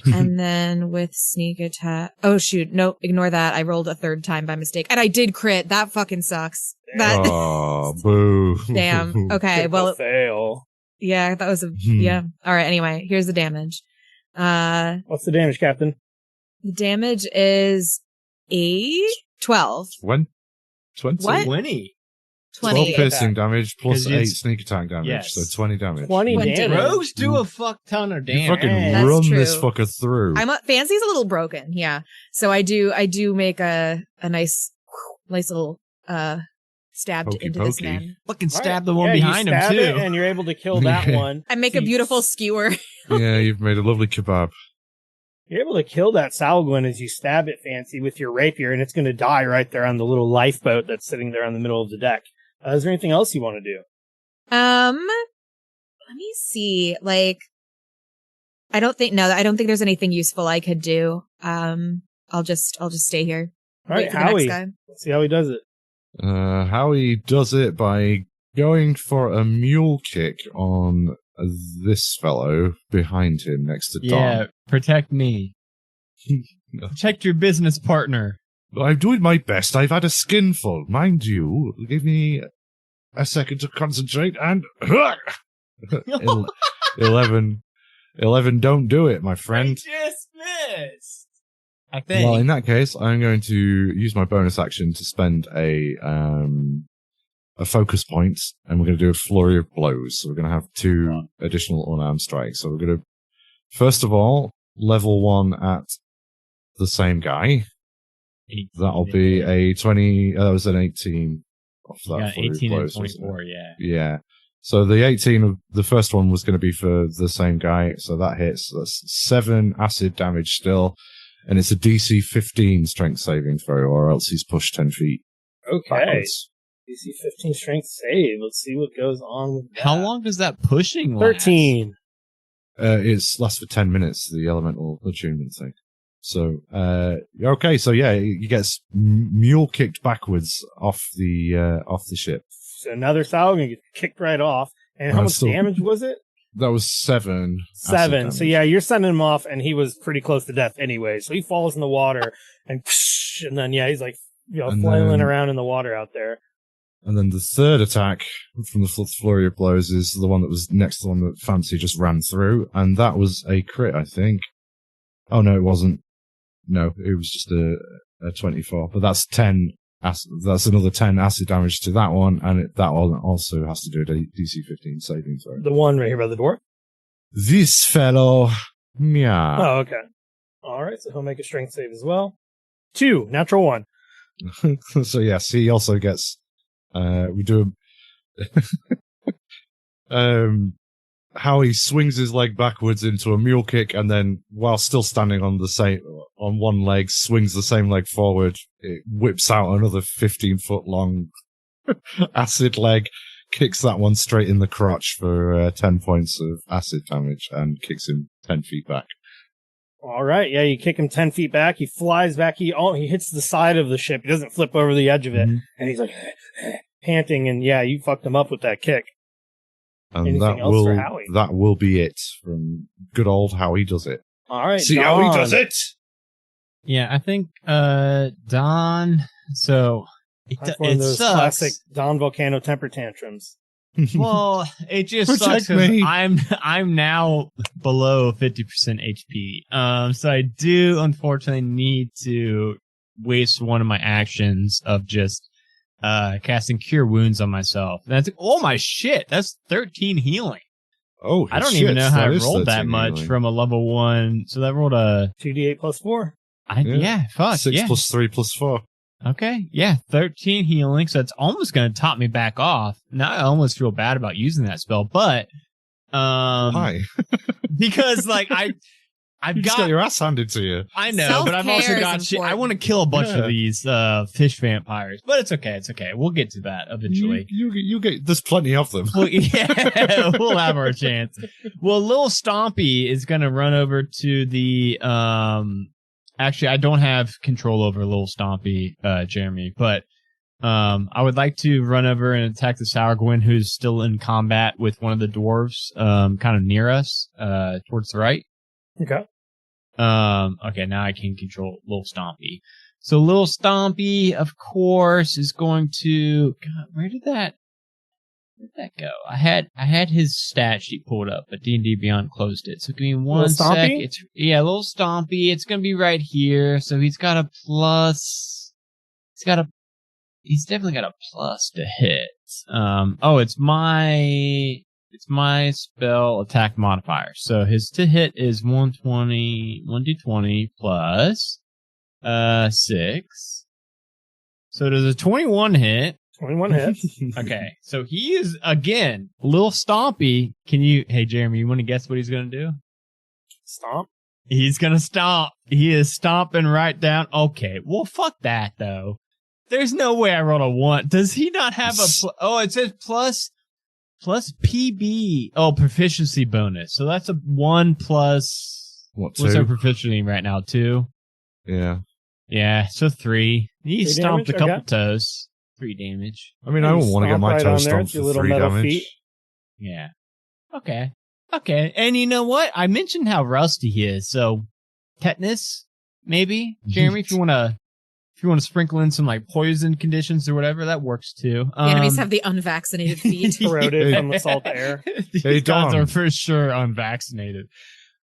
And then with sneak attack. Oh, shoot. Nope. Ignore that. I rolled a third time by mistake. And I did crit. That fucking sucks. That. Oh, boo. Damn. Okay. Well, fail. yeah, that was yeah. All right. Anyway, here's the damage. What's the damage, Captain? The damage is 12. When? 20? What? 20. 20. 12 piercing damage plus 'Cause 8 it's- sneak attack damage, yes. so 20 damage. 20 20 damage. Rogues do a fuck ton of You damage. fucking That's run true. this fucker through. Fancy's a little broken. Yeah. So I do make a nice little, stab Pokey into this pokey. man. Fucking All stab right. the one Yeah, behind you him stab too. it, and you're able to kill that Yeah. one. I make a beautiful skewer. Yeah, you've made a lovely kebab. You're able to kill that Salguin as you stab it, Fancy, with your rapier, and it's going to die right there on the little lifeboat that's sitting there in the middle of the deck. Is there anything else you want to do? Let me see. Like, I don't think there's anything useful I could do. I'll just stay here. All right, Wait for the next Howie. guy. Let's see how he does it. Howie does it by going for a mule kick on this fellow behind him next to Don. Yeah, protect me. Protect your business partner. I'm doing my best. I've had a skinful. Mind you, give me a second to concentrate and... 11 don't do it, my friend. just missed. I think. Well, in that case, I'm going to use my bonus action to spend a focus point, and we're going to do a flurry of blows. So we're going to have 2 additional unarmed strikes. So we're going to, first of all, level 1 at the same guy. 18. That'll be a 20. That was an 18 off that. Yeah, flurry of 18 and blows, wasn't it? 24, yeah. Yeah. So the 18 of the first one was going to be for the same guy. So that hits. That's 7 acid damage still. And it's a DC 15 strength saving throw, or else he's pushed 10 feet Okay. backwards. DC 15 strength save. Let's see what goes on with that. How long does that pushing last? 13. It's lasts for 10 minutes, the elemental attunement thing. So, okay. So yeah, he gets mule kicked backwards off the ship. So another Salguin gets kicked right off. And how much still- damage was it? That was 7. acid 7. So damage. yeah, you're sending him off, and he was pretty close to death anyway. So he falls in the water, and then yeah, he's like, And flailing then- around in the water out there. And then the third attack from the flurry of blows is the one that was next to the one that Fancy just ran through, and that was a crit, I think. Oh no, it wasn't. No, it was just a 24. But that's 10. That's another 10 acid damage to that one, and that one also has to do a DC 15 saving throw. The one right here by the door. This fellow, meow. Oh, okay. All right, so he'll make a strength save as well. 2, natural 1. So yes, he also gets. We do. How he swings his leg backwards into a mule kick, and then, while still standing on one leg, swings the same leg forward. It whips out another 15-foot long acid leg, kicks that one straight in the crotch for 10 points of acid damage, and kicks him 10 feet back. All right, yeah, you kick him 10 feet back. He flies back. He hits the side of the ship. He doesn't flip over the edge of it, and he's like panting. And yeah, you fucked him up with that kick. And Anything else for Howie? that will be it from good old Howie does it. All right, See how he Don. does it. Yeah, I think Don. So That's one of it those sucks. classic Don Volcano temper tantrums. Well, it just Protect sucks 'cause me. I'm now below 50% HP. So I do unfortunately need to waste one of my actions of just casting Cure Wounds on myself. That's oh my shit. That's 13 healing. Oh, I don't shit, even know how I is rolled that 13 much healing. from a level 1. So that rolled a 2d8 plus 4. yeah, fuck 6 yeah. plus 3 plus 4. Okay, yeah, 13 healing, so it's almost going to top me back off. Now I almost feel bad about using that spell, but Why? because like I've You just got your ass handed to you. I know, but I've also Self-care got is shit. I important. want to kill a bunch Yeah. of these fish vampires, but it's okay. It's okay. We'll get to that eventually. You get. There's plenty of them. Well, yeah, we'll have our chance. Well, Lil Stompy is going to run over to the actually, I don't have control over Lil Stompy, Jeremy, but I would like to run over and attack the Sourgwyn, who's still in combat with one of the dwarves, kind of near us, towards the right. Okay. Okay, now I can control Little Stompy. So Little Stompy, of course, is going to. God, where'd that go? I had his stat sheet pulled up, but D&D Beyond closed it. So give me one sec. Little Stompy. It's gonna be right here. So he's got a plus. He's definitely got a plus to hit. It's my spell attack modifier. So his to hit is 1d20 plus 6. So does a 21 hit? 21 hits. Okay. So he is again Little Stompy. Hey Jeremy, you want to guess what he's gonna do? Stomp. He's gonna stomp. He is stomping right down. Okay. Well, fuck that though. There's no way I rolled a 1. Does he not have a it says plus PB. Oh, proficiency bonus. So that's a 1 plus. What, 2? What's our proficiency right now? 2? Yeah. Yeah, so 3. He 3 stomped damage? a couple Okay. toes. 3 damage. I mean, I don't want to get my toes stomped for 3 damage. Feet. Yeah. Okay. And you know what? I mentioned how rusty he is, so tetanus, maybe? Jeremy, if you want to sprinkle in some like poison conditions or whatever, that works too. The enemies have the unvaccinated feet. Corroded from the salt air. These guys Don. are for sure unvaccinated.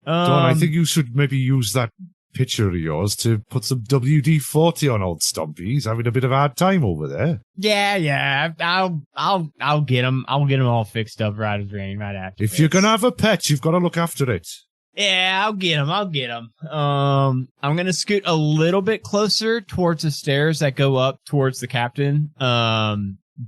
Don, I think you should maybe use that picture of yours to put some WD-40 on old Stompy. He's having a bit of a hard time over there. Yeah. I'll get him. I'll get him all fixed up right as rain right after. If you're gonna have a pet, you've got to look after it. Yeah, I'll get him. I'm gonna scoot a little bit closer towards the stairs that go up towards the captain.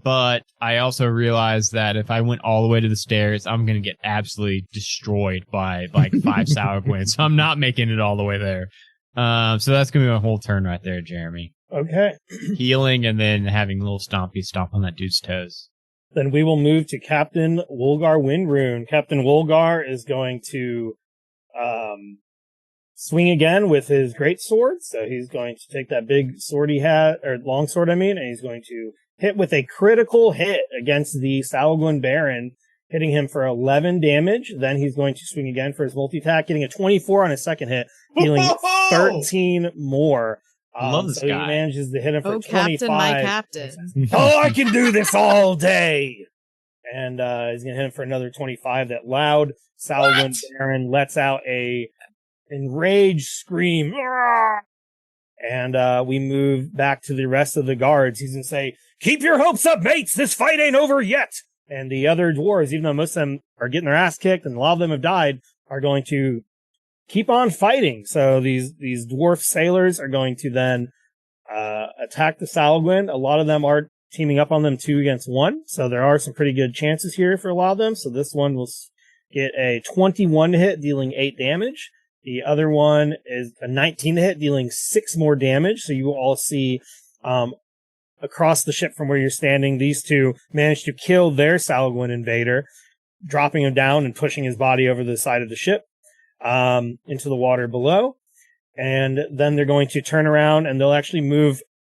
But I also realized that if I went all the way to the stairs, I'm gonna get absolutely destroyed by like 5 sour gwins. So I'm not making it all the way there. So that's gonna be my whole turn right there, Jeremy. Okay. Healing and then having Little Stompy stomp on that dude's toes. Then we will move to Captain Wolgar Windrune. Captain Wolgar is going to swing again with his great sword. So he's going to take that big sword he had, or long sword, and he's going to hit with a critical hit against the Salgwin Baron, hitting him for 11 damage. Then he's going to swing again for his multi-attack, getting a 24 on his second hit, dealing 13 more. I love this so guy. He manages to hit him for 25. Captain, my captain. Oh, I can do this all day. And he's going to hit him for another 25. That loud Salwin Baron lets out a enraged scream. And we move back to the rest of the guards. He's going to say, "Keep your hopes up, mates. This fight ain't over yet." And the other dwarves, even though most of them are getting their ass kicked and a lot of them have died, are going to keep on fighting. So these dwarf sailors are going to then attack the Salgwin. A lot of them are teaming up on them 2 against 1. So there are some pretty good chances here for a lot of them. So this one will get a 21 to hit, dealing 8 damage. The other one is a 19 to hit, dealing 6 more damage. So you will all see across the ship from where you're standing, these two manage to kill their Salgwin invader, dropping him down and pushing his body over the side of the ship into the water below. And then they're going to turn around and they'll actually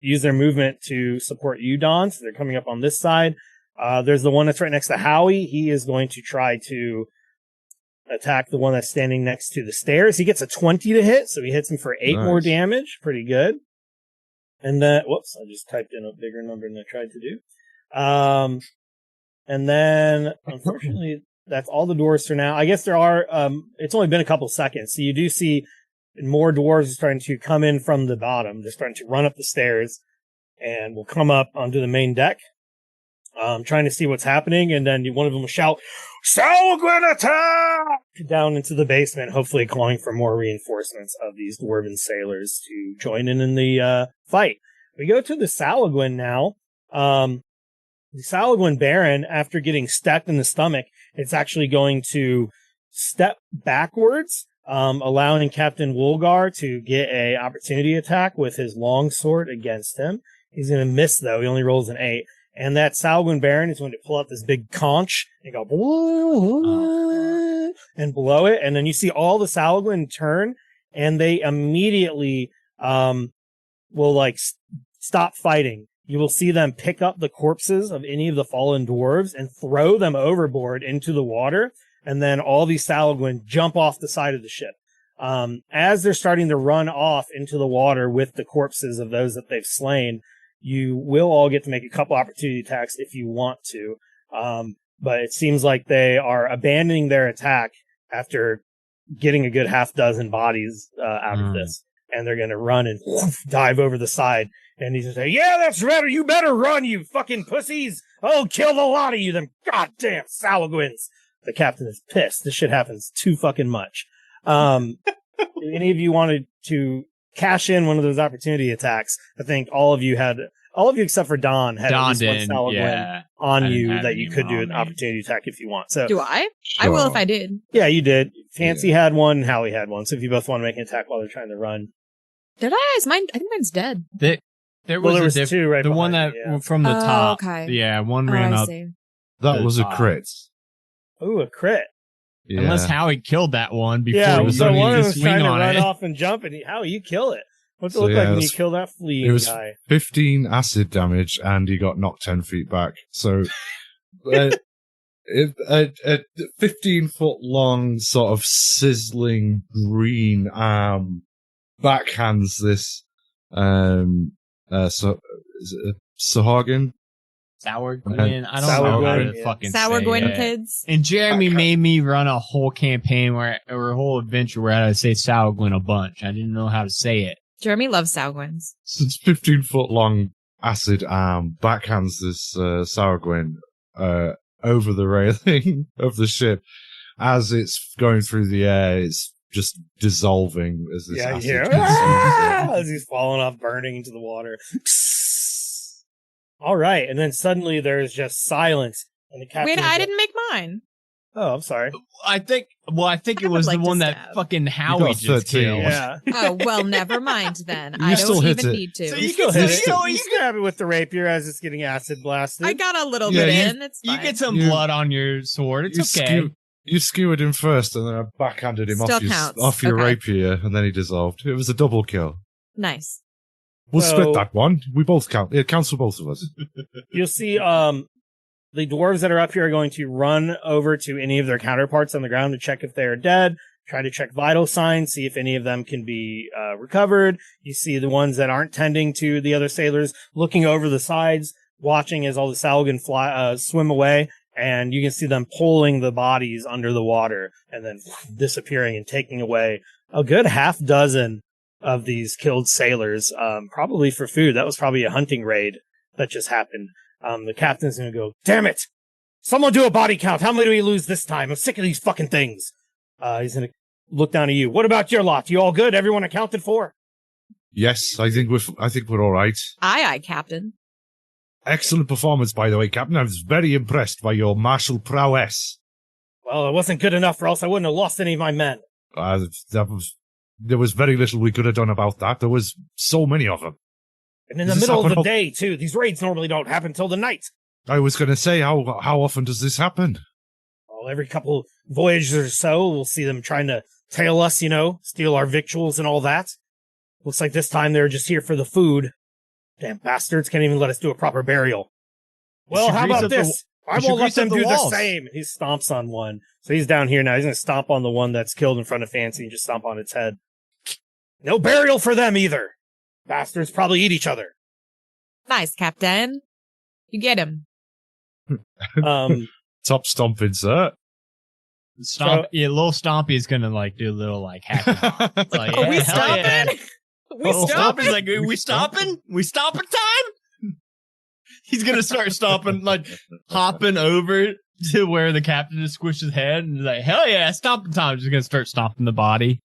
use their movement to support you, Don. So they're coming up on this side. There's the one that's right next to Howie. He is going to try to attack the one that's standing next to the stairs. He gets a 20 to hit, so he hits him for 8 more damage. Pretty good. And then, whoops, I just typed in a bigger number than I tried to do. And then, unfortunately, that's all the dwarves for now. I guess there are, it's only been a couple seconds, so you do see more dwarves are starting to come in from the bottom. They're starting to run up the stairs and will come up onto the main deck, trying to see what's happening. And then one of them will shout, "Salgwin attack!" down into the basement, hopefully calling for more reinforcements of these dwarven sailors to join in the fight. We go to the Salgwin now. The Salgwin Baron, after getting stacked in the stomach, it's actually going to step backwards, allowing Captain Wolgar to get a opportunity attack with his long sword against him. He's going to miss, though. He only rolls an 8. And that Salgwin Baron is going to pull out this big conch and go and blow it. And then you see all the Salgwin turn, and they immediately will stop fighting. You will see them pick up the corpses of any of the fallen dwarves and throw them overboard into the water. And then all these Salgwin jump off the side of the ship. As they're starting to run off into the water with the corpses of those that they've slain, you will all get to make a couple opportunity attacks if you want to. But it seems like they are abandoning their attack after getting a good half dozen bodies out of this. And they're going to run and dive over the side. And he's going to say, yeah, that's better. You better run, you fucking pussies. I'll kill the lot of you, them goddamn Salagwins. The captain is pissed. This shit happens too fucking much. Any of you wanted to cash in one of those opportunity attacks? I think all of you except for Don had at least one Salagwin on you that you could do an opportunity attack if you want. So do I? Sure. I will if I did. Yeah, you did. Fancy had one, and Howie had one. So if you both want to make an attack while they're trying to run. Did I? Is mine? I think mine's dead. There was two right the one behind that you, from the top. Okay. Yeah, one ran I up. see. That was a crit. Ooh, a crit. Yeah. Unless Howie killed that one before Yeah, he so was one of to them's swing trying to on run it. off and jump, and Howie, you kill it. What's it So, look like yeah, when it you was- kill that fleeing It was guy? 15 acid damage, and he got knocked 10 feet back. So, a 15-foot long, sort of sizzling green arm backhands this. So is it Sahagin? Sour Gwen. I don't Sour know how Gwen, to yeah. fucking Sour say Gwen it. kids. And Jeremy made me run a whole campaign or a whole adventure where I had to say Sour Gwen a bunch. I didn't know how to say it. Jeremy loves Salgwins. So it's 15-foot long acid arm backhands this Saragwin over the railing of the ship. As it's going through the air, it's just dissolving as this Yeah, acid you hear consumes it. as he's falling off, burning into the water. All right, and then suddenly there's just silence, and the captain. Wait, I didn't make mine. Oh, I'm sorry. I think it I was would the like one to that stab. fucking Howie got just 13. killed. Yeah, Oh, well, never mind then. You I still don't hit even it. need to. So you you still can hit still- it. You stab it with the rapier as it's getting acid blasted. I got a little Yeah, bit you- in. It's You fine. get some You- blood on your sword. It's You okay. You skewered him first, and then I backhanded him Still off counts. your Okay. rapier, and then he dissolved. It was a double kill. Nice. We'll So- split that one. We both count. It counts for both of us. You'll see the dwarves that are up here are going to run over to any of their counterparts on the ground to check if they are dead, try to check vital signs, see if any of them can be recovered. You see the ones that aren't tending to the other sailors looking over the sides, watching as all the Salgan swim away, and you can see them pulling the bodies under the water and then disappearing and taking away a good half dozen of these killed sailors, probably for food. That was probably a hunting raid that just happened. The captain's gonna go, damn it! Someone do a body count! How many do we lose this time? I'm sick of these fucking things! He's gonna look down at you. What about your lot? You all good? Everyone accounted for? Yes, I think we're all right. Aye, Captain. Excellent performance, by the way, Captain. I was very impressed by your martial prowess. Well, it wasn't good enough or else I wouldn't have lost any of my men. There was very little we could have done about that. There was so many of them. And in Does the this middle of happen the all- day, too. These raids normally don't happen till the night. I was going to say, how often does this happen? Well, every couple voyages or so, we'll see them trying to tail us, steal our victuals and all that. Looks like this time they're just here for the food. Damn bastards can't even let us do a proper burial. Well, should how grease about up the- this? I should won't let grease up them the do the walls. same. He stomps on one. So he's down here now. He's going to stomp on the one that's killed in front of Fancy and just stomp on its head. No burial for them either. Bastards probably eat each other. Nice, Captain. You get him. Top stomp insert. Little Stompy is gonna do a little hack. It's like, Are we yeah, hell yeah. stopping? We Little stopping? Stompy's like, are we stopping? We stopping time? He's gonna start stomping, hopping over to where the captain just squished his head and he's like, hell yeah, stomping time. Just gonna start stomping the body.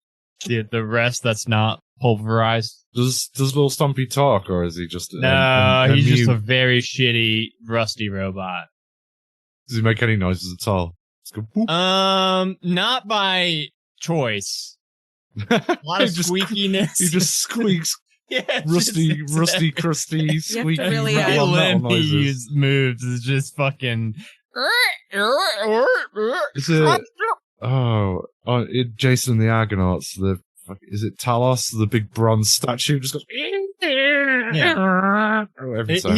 The rest that's not pulverized. Does little Stumpy talk, or is he just No, a he's just a mute? very shitty, rusty robot. Does he make any noises at all? Let's go. Boop. Not by choice. A lot of He just- squeakiness. He just squeaks yeah, rusty, crusty, to squeaky really, metal on metal Limp he noises. moves is just fucking. Is it? Jason and the Argonauts. Is it Talos, the big bronze statue? Just goes. Yeah. Every time.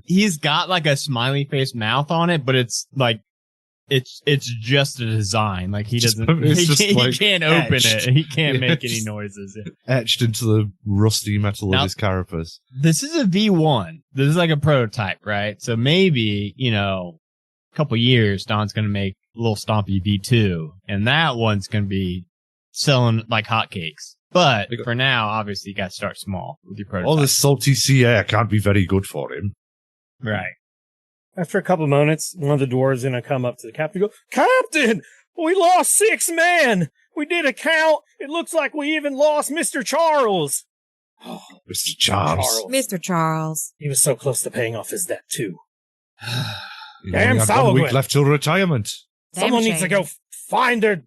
He's got a smiley face mouth on it, but it's it's just a design. Like he doesn't, he can't open it. He can't make any noises. Etched into the rusty metal of his carapace. This is a V1. This is like a prototype, right? So maybe, a couple years, Don's going to make a little stompy V2, and that one's going to be selling like hotcakes. But for now, obviously, you got to start small with your prototype. All this salty sea air can't be very good for him. Right. After a couple of moments, one of the dwarves is going to come up to the captain and go, Captain, we lost 6 men. We did a count. It looks like we even lost Mr. Charles. Oh, Mr. Charles. Mr. Charles. He was so close to paying off his debt, too. Damn, Salvage. 1 week left till retirement. Someone needs to go find their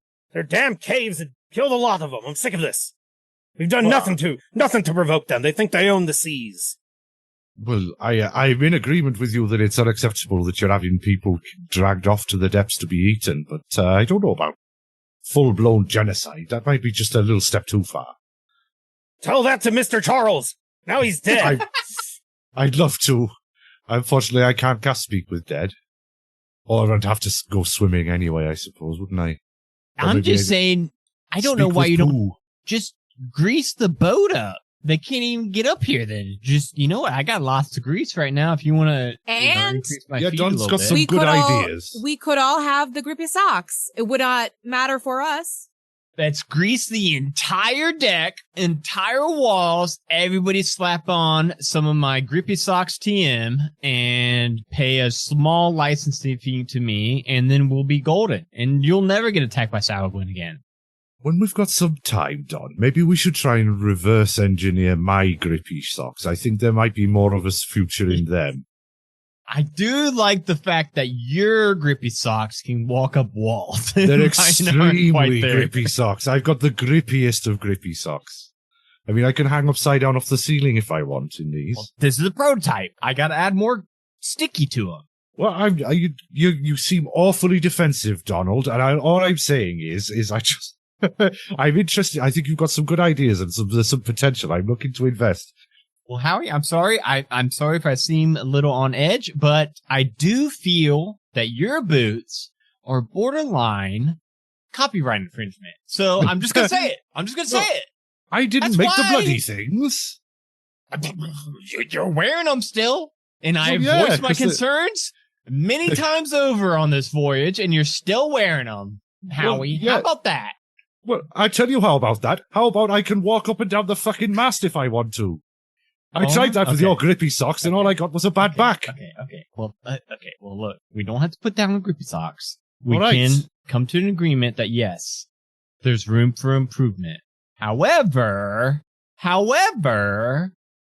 damn caves and kill the lot of them. I'm sick of this. We've done nothing to provoke them. They think they own the seas. Well, I'm in agreement with you that it's unacceptable that you're having people dragged off to the depths to be eaten, but I don't know about full-blown genocide. That might be just a little step too far. Tell that to Mr. Charles. Now he's dead. I'd love to. Unfortunately, I can't cast Speak with Dead. Or I'd have to go swimming anyway, I suppose, wouldn't I? I'm just saying, I don't know why you don't just grease the boat up. They can't even get up here then. Just, you know what? I got lots of grease right now if you want to increase my feet Don's got some good ideas. We could all have the grippy socks. It would not matter for us. Let's grease the entire deck, entire walls. Everybody slap on some of my Grippy Socks TM and pay a small licensing fee to me, and then we'll be golden. And you'll never get attacked by Salvage again. When we've got some time, Don, maybe we should try and reverse engineer my Grippy Socks. I think there might be more of a future in them. I do like the fact that your Grippy Socks can walk up walls. They're extremely grippy socks. I've got the grippiest of Grippy Socks. I mean, I can hang upside down off the ceiling if I want in these. Well, this is a prototype. I got to add more sticky to them. Well, you seem awfully defensive, Donald, and all I'm saying is I just I'm interested. I think you've got some good ideas and some potential. I'm looking to invest. Well, Howie, I'm sorry. I'm sorry if I seem a little on edge, but I do feel that your boots are borderline copyright infringement. So I'm just going to say it. I didn't make the bloody things. You're wearing them still. And I've voiced my concerns many times over on this voyage, and you're still wearing them, Howie. Well, how about that? Well, I tell you how about that. How about I can walk up and down the fucking mast if I want to? I tried that with your Grippy Socks, and all I got was a bad back. Okay. Well, look, we don't have to put down the Grippy Socks. We can come to an agreement that, yes, there's room for improvement. However,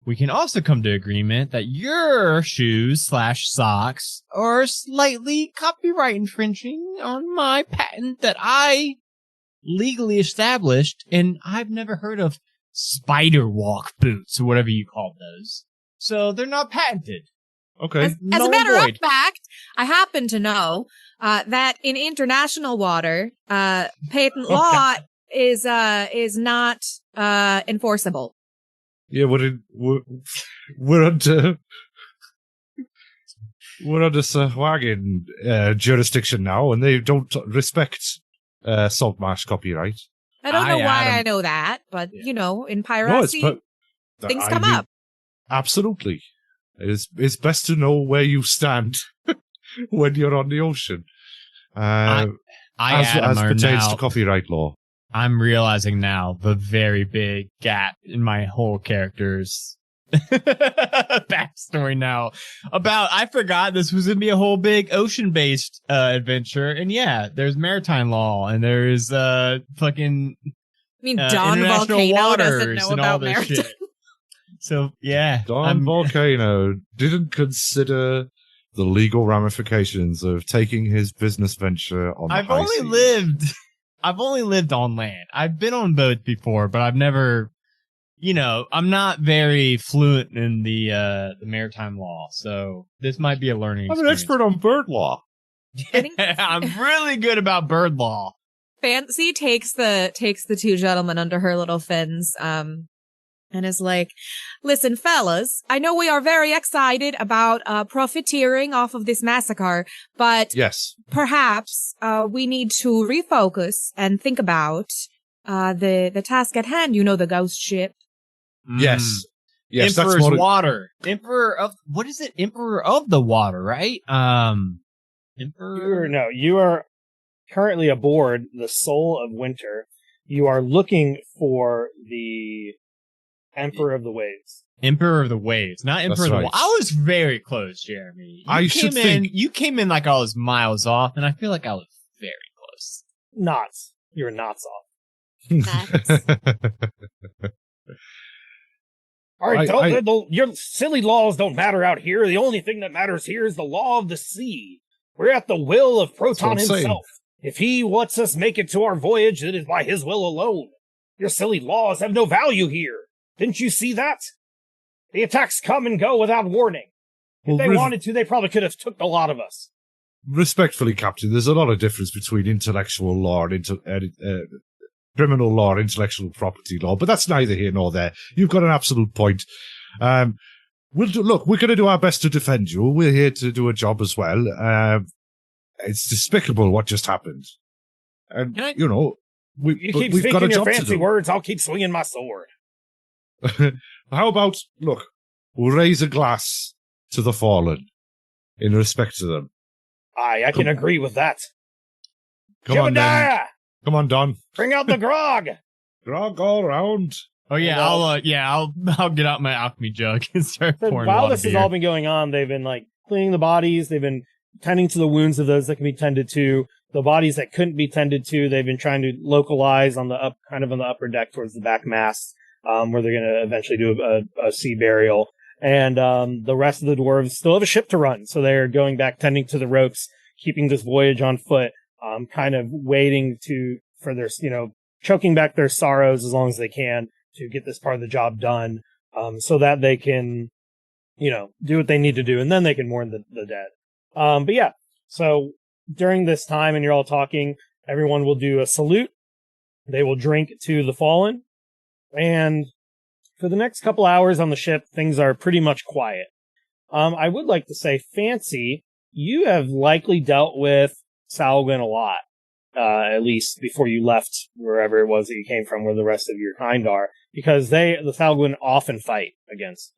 we can also come to agreement that your shoes/socks are slightly copyright infringing on my patent that I legally established, and I've never heard of spider walk boots or whatever you call those. So they're not patented. Okay. As a matter of fact, I happen to know that in international water, patent law is not enforceable. Yeah, we're under Sahuagin jurisdiction now, and they don't respect Saltmarsh copyright. I don't know why I know that, but, in piracy, things come up. Absolutely. It's best to know where you stand when you're on the ocean. As pertains to copyright law. I'm realizing now the very big gap in my whole character's backstory now. I forgot this was going to be a whole big ocean-based adventure. And yeah, there's maritime law and there's fucking Don Volcano doesn't know about maritime. Shit. So, yeah. Don Volcano didn't consider the legal ramifications of taking his business venture on the high seas. I've only lived on land. I've been on boats before, but I've never, I'm not very fluent in the maritime law. So this might be a learning experience. I'm an expert on bird law. I'm really good about bird law. Fancy takes the 2 gentlemen under her little fins, and and is like, listen, fellas, I know we are very excited about profiteering off of this massacre, but Yes. perhaps we need to refocus and think about the task at hand. You know, the ghost ship. Yes. Yes, Emperor's that's more water. Emperor of what is it? Emperor of the water, right? Emperor. You are currently aboard the Soul of Winter. You are looking for the Emperor of the Waves. Emperor of the Waves, not Emperor of the right. I was very close, Jeremy. You came in like I was miles off, and I feel like I was very close. Knots. You're knots off. All right, your silly laws don't matter out here. The only thing that matters here is the law of the sea. We're at the will of Proton himself. If he lets us make it to our voyage, it is by his will alone. Your silly laws have no value here. Didn't you see that? The attacks come and go without warning. If they wanted to, they probably could have took a lot of us. Respectfully, Captain, there's a lot of difference between intellectual law and criminal law and intellectual property law, but that's neither here nor there. You've got an absolute point. We're going to do our best to defend you. We're here to do a job as well. It's despicable what just happened. And, you keep we've got a speaking job your to fancy do. words, I'll keep swinging my sword. How about, we'll raise a glass to the fallen in respect to them. I can agree with that. Come on, then. Come on, Don. Bring out the grog. Grog all around. Oh yeah, I'll get out my alchemy jug and start pouring while water this has all been going on, they've been cleaning the bodies. They've been tending to the wounds of those that can be tended to. The bodies that couldn't be tended to, they've been trying to localize on the upper deck towards the back mast, where they're going to eventually do a sea burial. And the rest of the dwarves still have a ship to run, so they're going back, tending to the ropes, keeping this voyage on foot, kind of waiting for their, choking back their sorrows as long as they can to get this part of the job done, so that they can, do what they need to do, and then they can mourn the dead. But yeah, so during this time, and you're all talking, everyone will do a salute. They will drink to the fallen, and for the next couple hours on the ship, things are pretty much quiet. I would like to say, Fancy, you have likely dealt with Salwin a lot, at least before you left wherever it was that you came from, where the rest of your kind are, because the Salwin often fight against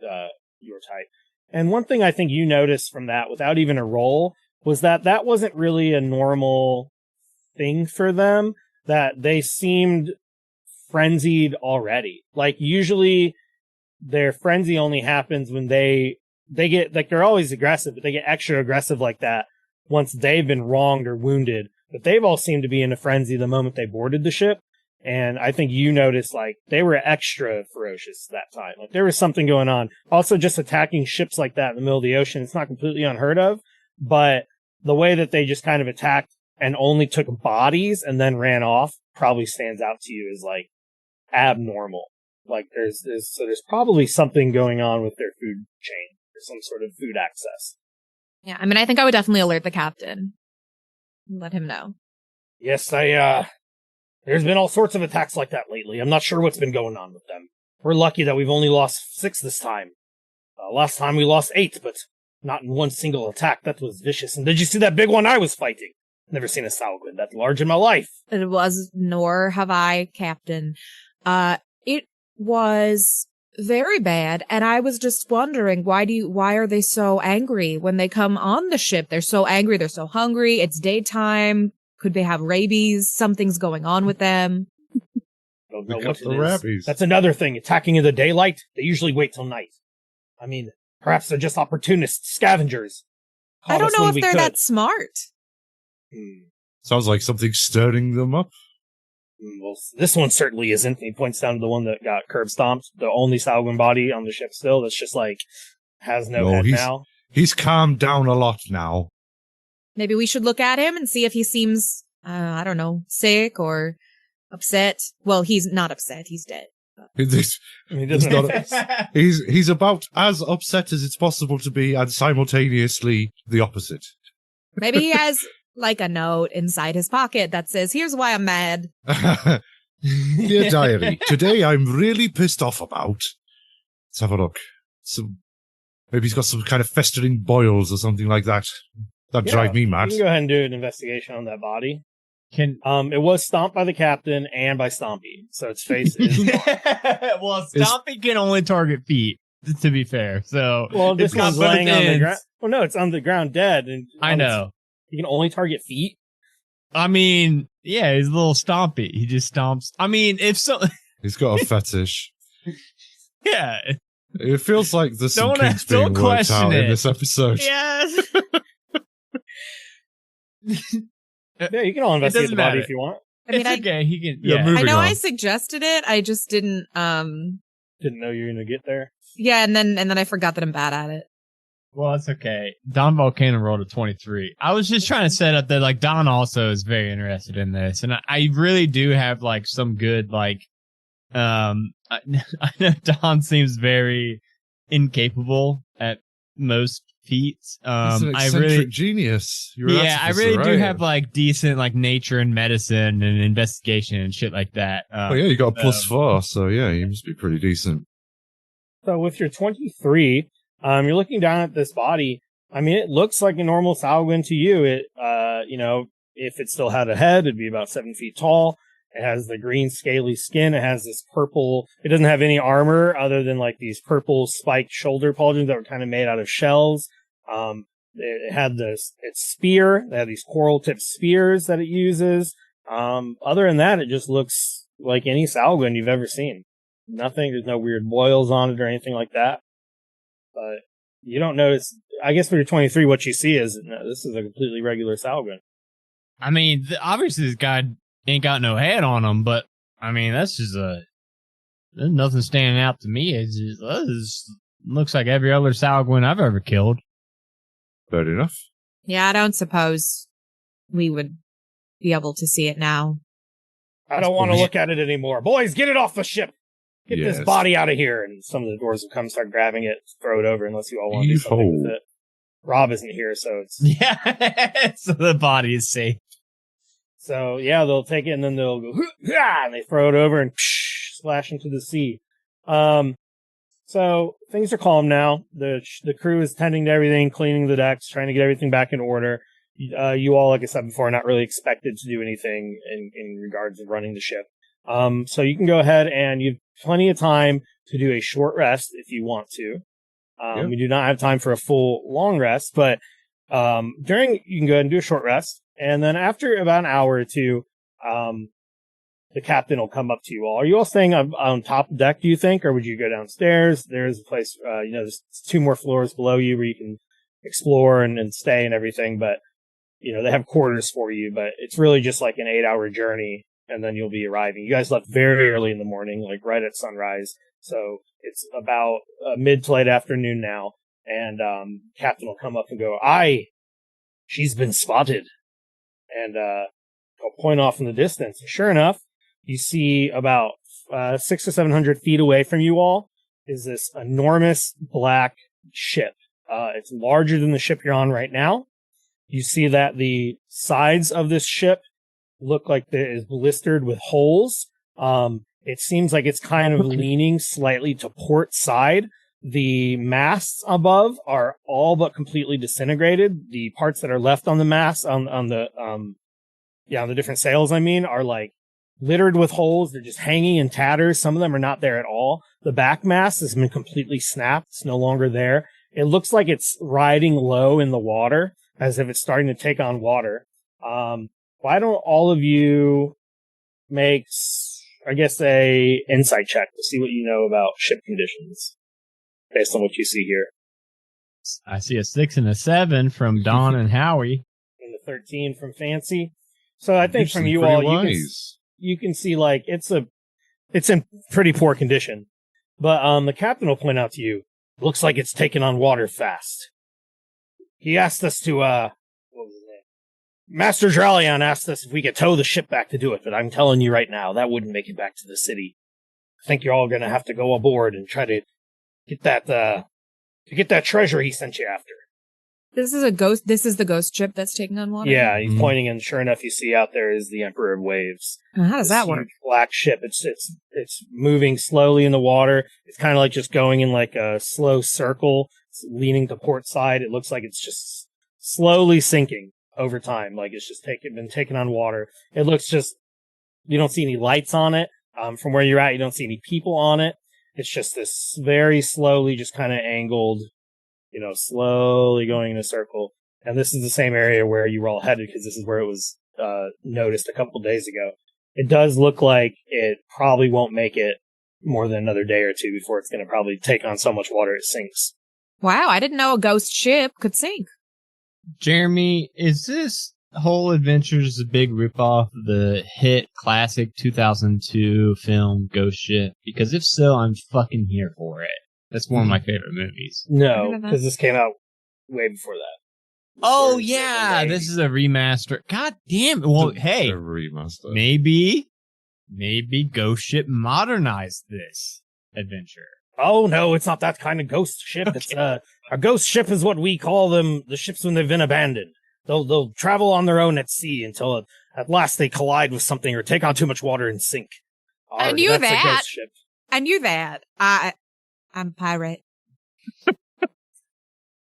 your type. And one thing I think you noticed from that, without even a roll, was that wasn't really a normal thing for them, that they seemed frenzied already. Usually their frenzy only happens when they get, they're always aggressive, but they get extra aggressive like that once they've been wronged or wounded. But they've all seemed to be in a frenzy the moment they boarded the ship. And I think you noticed, they were extra ferocious that time. There was something going on. Also, just attacking ships like that in the middle of the ocean, it's not completely unheard of, but the way that they just kind of attacked and only took bodies and then ran off probably stands out to you as, abnormal. There's probably something going on with their food chain, or some sort of food access. Yeah, I think I would definitely alert the captain. Let him know. Yes, there's been all sorts of attacks like that lately. I'm not sure what's been going on with them. We're lucky that we've only lost 6 this time. Last time we lost 8, but not in one single attack. That was vicious. And did you see that big one I was fighting? Never seen a Salwin that large in my life. It was, nor have I, Captain. It was very bad, and I was just wondering, why are they so angry when they come on the ship? They're so angry, they're so hungry, it's daytime. Could they have rabies? Something's going on with them. Don't know We what got the it is. rabies. That's another thing. Attacking in the daylight, they usually wait till night. Perhaps they're just opportunist scavengers. I don't know if they're that smart. Sounds like something stirring them up. Well, this one certainly isn't. He points down to the one that got curb stomped. The only Salwin body on the ship still. That's just has no head now. He's calmed down a lot now. Maybe we should look at him and see if he seems, sick or upset. Well, he's not upset. He's dead. He's about as upset as it's possible to be, and simultaneously the opposite. Maybe he has a note inside his pocket that says, "Here's why I'm mad." Dear diary, today I'm really pissed off about. Let's have a look. Maybe he's got some kind of festering boils or something like that. That'd drive me mad. You can go ahead and do an investigation on that body. Can it was stomped by the captain and by Stompy, so its face is well, Stompy can only target feet, to be fair. So this got one's both laying on the ends. ground. Well, no, it's on the ground dead. And I know. You can only target feet. I mean, yeah, he's a little Stompy. He just stomps. I mean, if so, he's got a fetish. Yeah. It feels like there's some kinks don't being worked out question in this episode. Yes. Yeah, you can all investigate the body if you want. I mean, it's okay. He can. Yeah, Yeah. moving I know on. I suggested it. I just didn't. Didn't know you were going to get there. Yeah, and then I forgot that I'm bad at it. Well, it's okay. Don Volcano rolled a 23. I was just trying to set up that, like, Don also is very interested in this. And I really do have, like, some good, like, I know Don seems very incapable at most feats. He's an eccentric genius. I really do have, like, decent, like, nature and medicine and investigation and shit like that. Oh, yeah, you got a +4, so yeah, you must be pretty decent. So with your 23, you're looking down at this body. I mean, it looks like a normal Salguin to you. It, if it still had a head, it'd be about 7 feet tall. It has the green scaly skin. It has this purple, it doesn't have any armor other than like these purple spiked shoulder pauldrons that were kind of made out of shells. It had its spear. They had these coral tipped spears that it uses. Other than that, it just looks like any Salguin you've ever seen. Nothing, there's no weird boils on it or anything like that. But you don't notice, I guess for your 23, what you see is, no, this is a completely regular Salguin. I mean, obviously this guy ain't got no head on him, but I mean, that's just there's nothing standing out to me. It's just, this looks like every other Salguin I've ever killed. Fair enough. Yeah, I don't suppose we would be able to see it now. I don't want to look at it anymore. Boys, get it off the ship! Get this body out of here! And some of the doors will come start grabbing it, throw it over, unless you all want to do something with it. Rob isn't here, so it's... Yeah, so the body is safe. So, yeah, they'll take it and then they'll go, and they throw it over and splash into the sea. So things are calm now. The crew is tending to everything, cleaning the decks, trying to get everything back in order. You all, like I said before, are not really expected to do anything in regards of running the ship. So you can go ahead and you've plenty of time to do a short rest if you want to. We do not have time for a full long rest, but you can go ahead and do a short rest. And then after about an hour or two, the captain will come up to you all. Are you all staying on top of the deck, do you think? Or would you go downstairs? There's a place, there's 2 more floors below you where you can explore and stay and everything. But, they have quarters for you, but it's really just like an 8-hour journey. And then you'll be arriving. You guys left very early in the morning, like right at sunrise. So it's about mid to late afternoon now. And captain will come up and go, "Aye, she's been spotted." And he'll point off in the distance. Sure enough, you see about 600 or 700 feet away from you all is this enormous black ship. It's larger than the ship you're on right now. You see that the sides of this ship look like it is blistered with holes. It seems like it's kind of leaning slightly to port side. The masts above are all but completely disintegrated. The parts that are left on the mast, on the different sails, are like littered with holes. They're just hanging in tatters. Some of them are not there at all. The back mast has been completely snapped. It's no longer there. It looks like it's riding low in the water, as if it's starting to take on water. Why don't all of you make, I guess, a insight check to see what you know about ship conditions, based on what you see here. I see a 6 and a 7 from Don and Howie. And a 13 from Fancy. So I think from you all, you can see, like, it's in pretty poor condition. But the captain will point out to you, looks like it's taking on water fast. He asked us to, what was his name? Master Dralion asked us if we could tow the ship back to do it, but I'm telling you right now, that wouldn't make it back to the city. I think you're all gonna have to go aboard and try to get that treasure he sent you after. This is a ghost. This is the ghost ship that's taking on water. Yeah, he's pointing, and sure enough, you see out there is the Emperor of Waves. How does that This work? huge black ship. It's moving slowly in the water. It's kind of like just going in like a slow circle, leaning to port side. It looks like it's just slowly sinking over time. Like it's just been taken on water. It looks just, you don't see any lights on it. From where you're at, you don't see any people on it. It's just this very slowly, just kind of angled, slowly going in a circle. And this is the same area where you were all headed, because this is where it was noticed a couple days ago. It does look like it probably won't make it more than another day or two before it's going to probably take on so much water it sinks. Wow, I didn't know a ghost ship could sink. Jeremy, is this whole adventure is a big ripoff of the hit classic 2002 film Ghost Ship? Because if so, I'm fucking here for it. That's one of my favorite movies. No, because this came out way before that. Oh, yeah, this is a remaster. God damn it. Well, hey, A remaster. maybe Ghost Ship modernized this adventure. Oh, no, it's not that kind of ghost ship. Okay. It's a ghost ship is what we call them, the ships when they've been abandoned. They'll travel on their own at sea until at last they collide with something or take on too much water and sink. I knew That's that. A ghost ship. I knew that. I'm a pirate.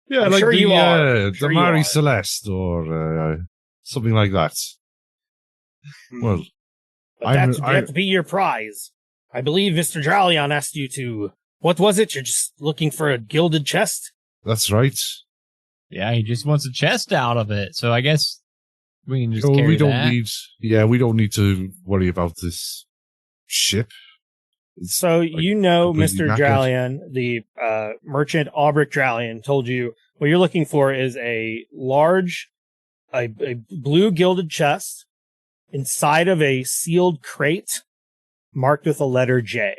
Yeah, I'm like sure you are. the Sure you Marie are. Celeste or something like that. Well, But that's that to be your prize. I believe Mr. Dralion asked you to. What was it? You're just looking for a gilded chest? that's right. Yeah, he just wants a chest out of it. So I guess we can just Oh, carry we don't that. we don't need to worry about this ship. It's So Mr. completely knackered. Dralion, the merchant Aubric Dralion, told you what you're looking for is a large, a blue gilded chest inside of a sealed crate marked with a letter J.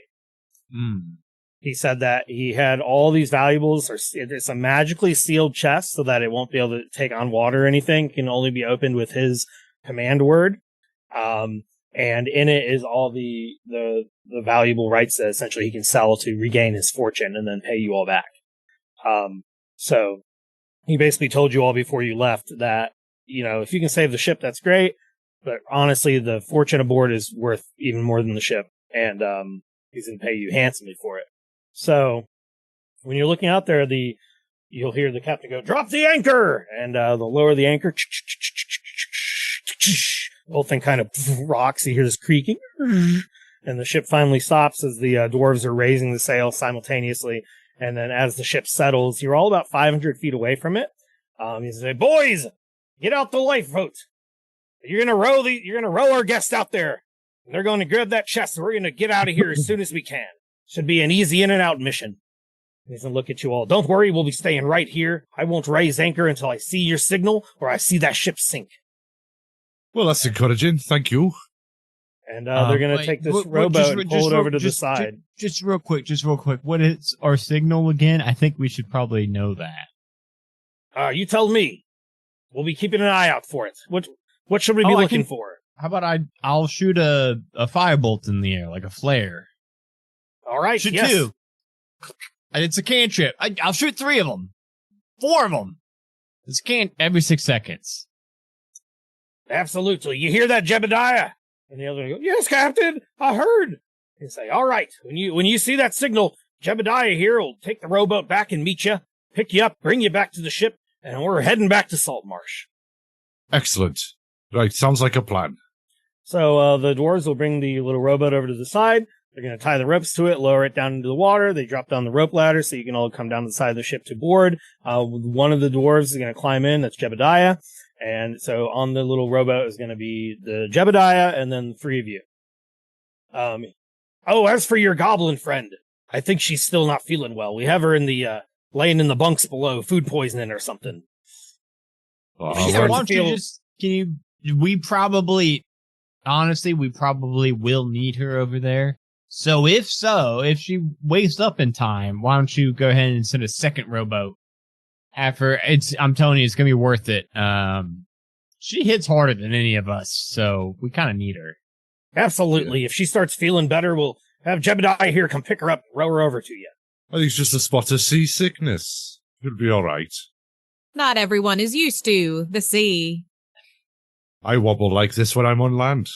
He said that he had all these valuables, or it's a magically sealed chest so that it won't be able to take on water or anything. It can only be opened with his command word. And in it is all the valuable rights that essentially he can sell to regain his fortune and then pay you all back. So he basically told you all before you left that, if you can save the ship, that's great. But honestly, the fortune aboard is worth even more than the ship. And, he's going to pay you handsomely for it. So when you're looking out there, you'll hear the captain go, "Drop the anchor!" And, they'll lower the anchor. The whole thing kind of rocks. You hear this creaking. And the ship finally stops as the dwarves are raising the sail simultaneously. And then as the ship settles, you're all about 500 feet away from it. You say, "Boys, get out the lifeboat. You're gonna row our guests out there. And they're going to grab that chest, and we're gonna get out of here as soon as we can. Should be an easy in and out mission." He's gonna look at you all. "Don't worry, we'll be staying right here. I won't raise anchor until I see your signal or I see that ship sink." Well, that's encouraging. Thank you. And they're gonna take this rowboat and pull it over to the side. Just real quick. What is our signal again? I think we should probably know that. You tell me. We'll be keeping an eye out for it. What should we be looking for? How about I'll shoot a firebolt in the air, like a flare. All right, Shoot yes. 2. And it's a cantrip. I'll shoot 3 of them. 4 of them. It's every 6 seconds. Absolutely. You hear that, Jebediah? And the other one goes, "Yes, Captain, I heard." And say, "All right, when you see that signal, Jebediah here will take the rowboat back and meet you, pick you up, bring you back to the ship, and we're heading back to Saltmarsh." Excellent. Right, sounds like a plan. So the dwarves will bring the little rowboat over to the side. They're going to tie the ropes to it, lower it down into the water. They drop down the rope ladder so you can all come down the side of the ship to board. One of the dwarves is going to climb in. That's Jebediah. And so on the little rowboat is going to be the Jebediah and then the 3 of you. As for your goblin friend, I think she's still not feeling well. We have her in the laying in the bunks below, food poisoning or something. We probably will need her over there. So if she wakes up in time, why don't you go ahead and send a second rowboat after? I'm telling you, it's gonna be worth it. She hits harder than any of us, so we kind of need her. Absolutely. Yeah. If she starts feeling better, we'll have Jebediah here come pick her up and row her over to you. I think it's just a spot of seasickness. It'll be all right. Not everyone is used to the sea. I wobble like this when I'm on land.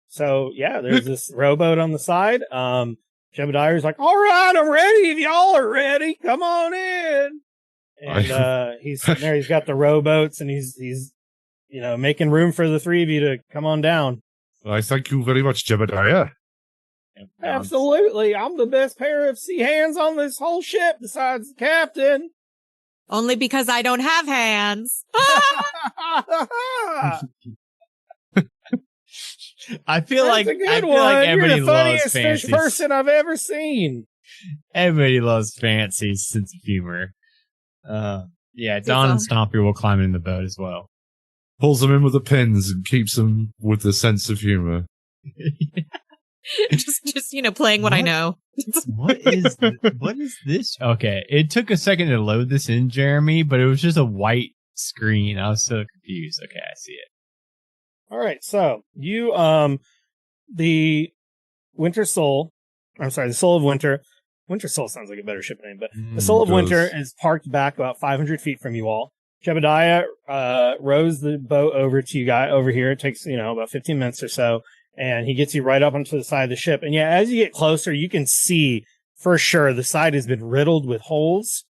So yeah, there's this rowboat on the side. Jebediah's like, all right, I'm ready. If y'all are ready, come on in. And he's sitting there. He's got the rowboats, and he's making room for the three of you to come on down. I thank you very much, Jebediah. Absolutely, I'm the best pair of sea hands on this whole ship, besides the captain. Only because I don't have hands. I feel like You're everybody the loves funniest fish Fancy's. person I've ever seen. Everybody loves Fancy's sense of humor. Yeah, It's Don and all- Stompy will climb in the boat as well. Pulls them in with the pins and keeps them with the sense of humor. just playing what I know. What is this? Okay, it took a second to load this in, Jeremy, but it was just a white screen. I was so confused. Okay, I see it. All right, so you, the Winter Soul, I'm sorry, the Soul of Winter. Winter Soul sounds like a better ship name, but the Soul of Winter is parked back about 500 feet from you all. Jebediah rows the boat over to you guys over here. It takes, about 15 minutes or so, and he gets you right up onto the side of the ship. And yeah, as you get closer, you can see for sure the side has been riddled with holes.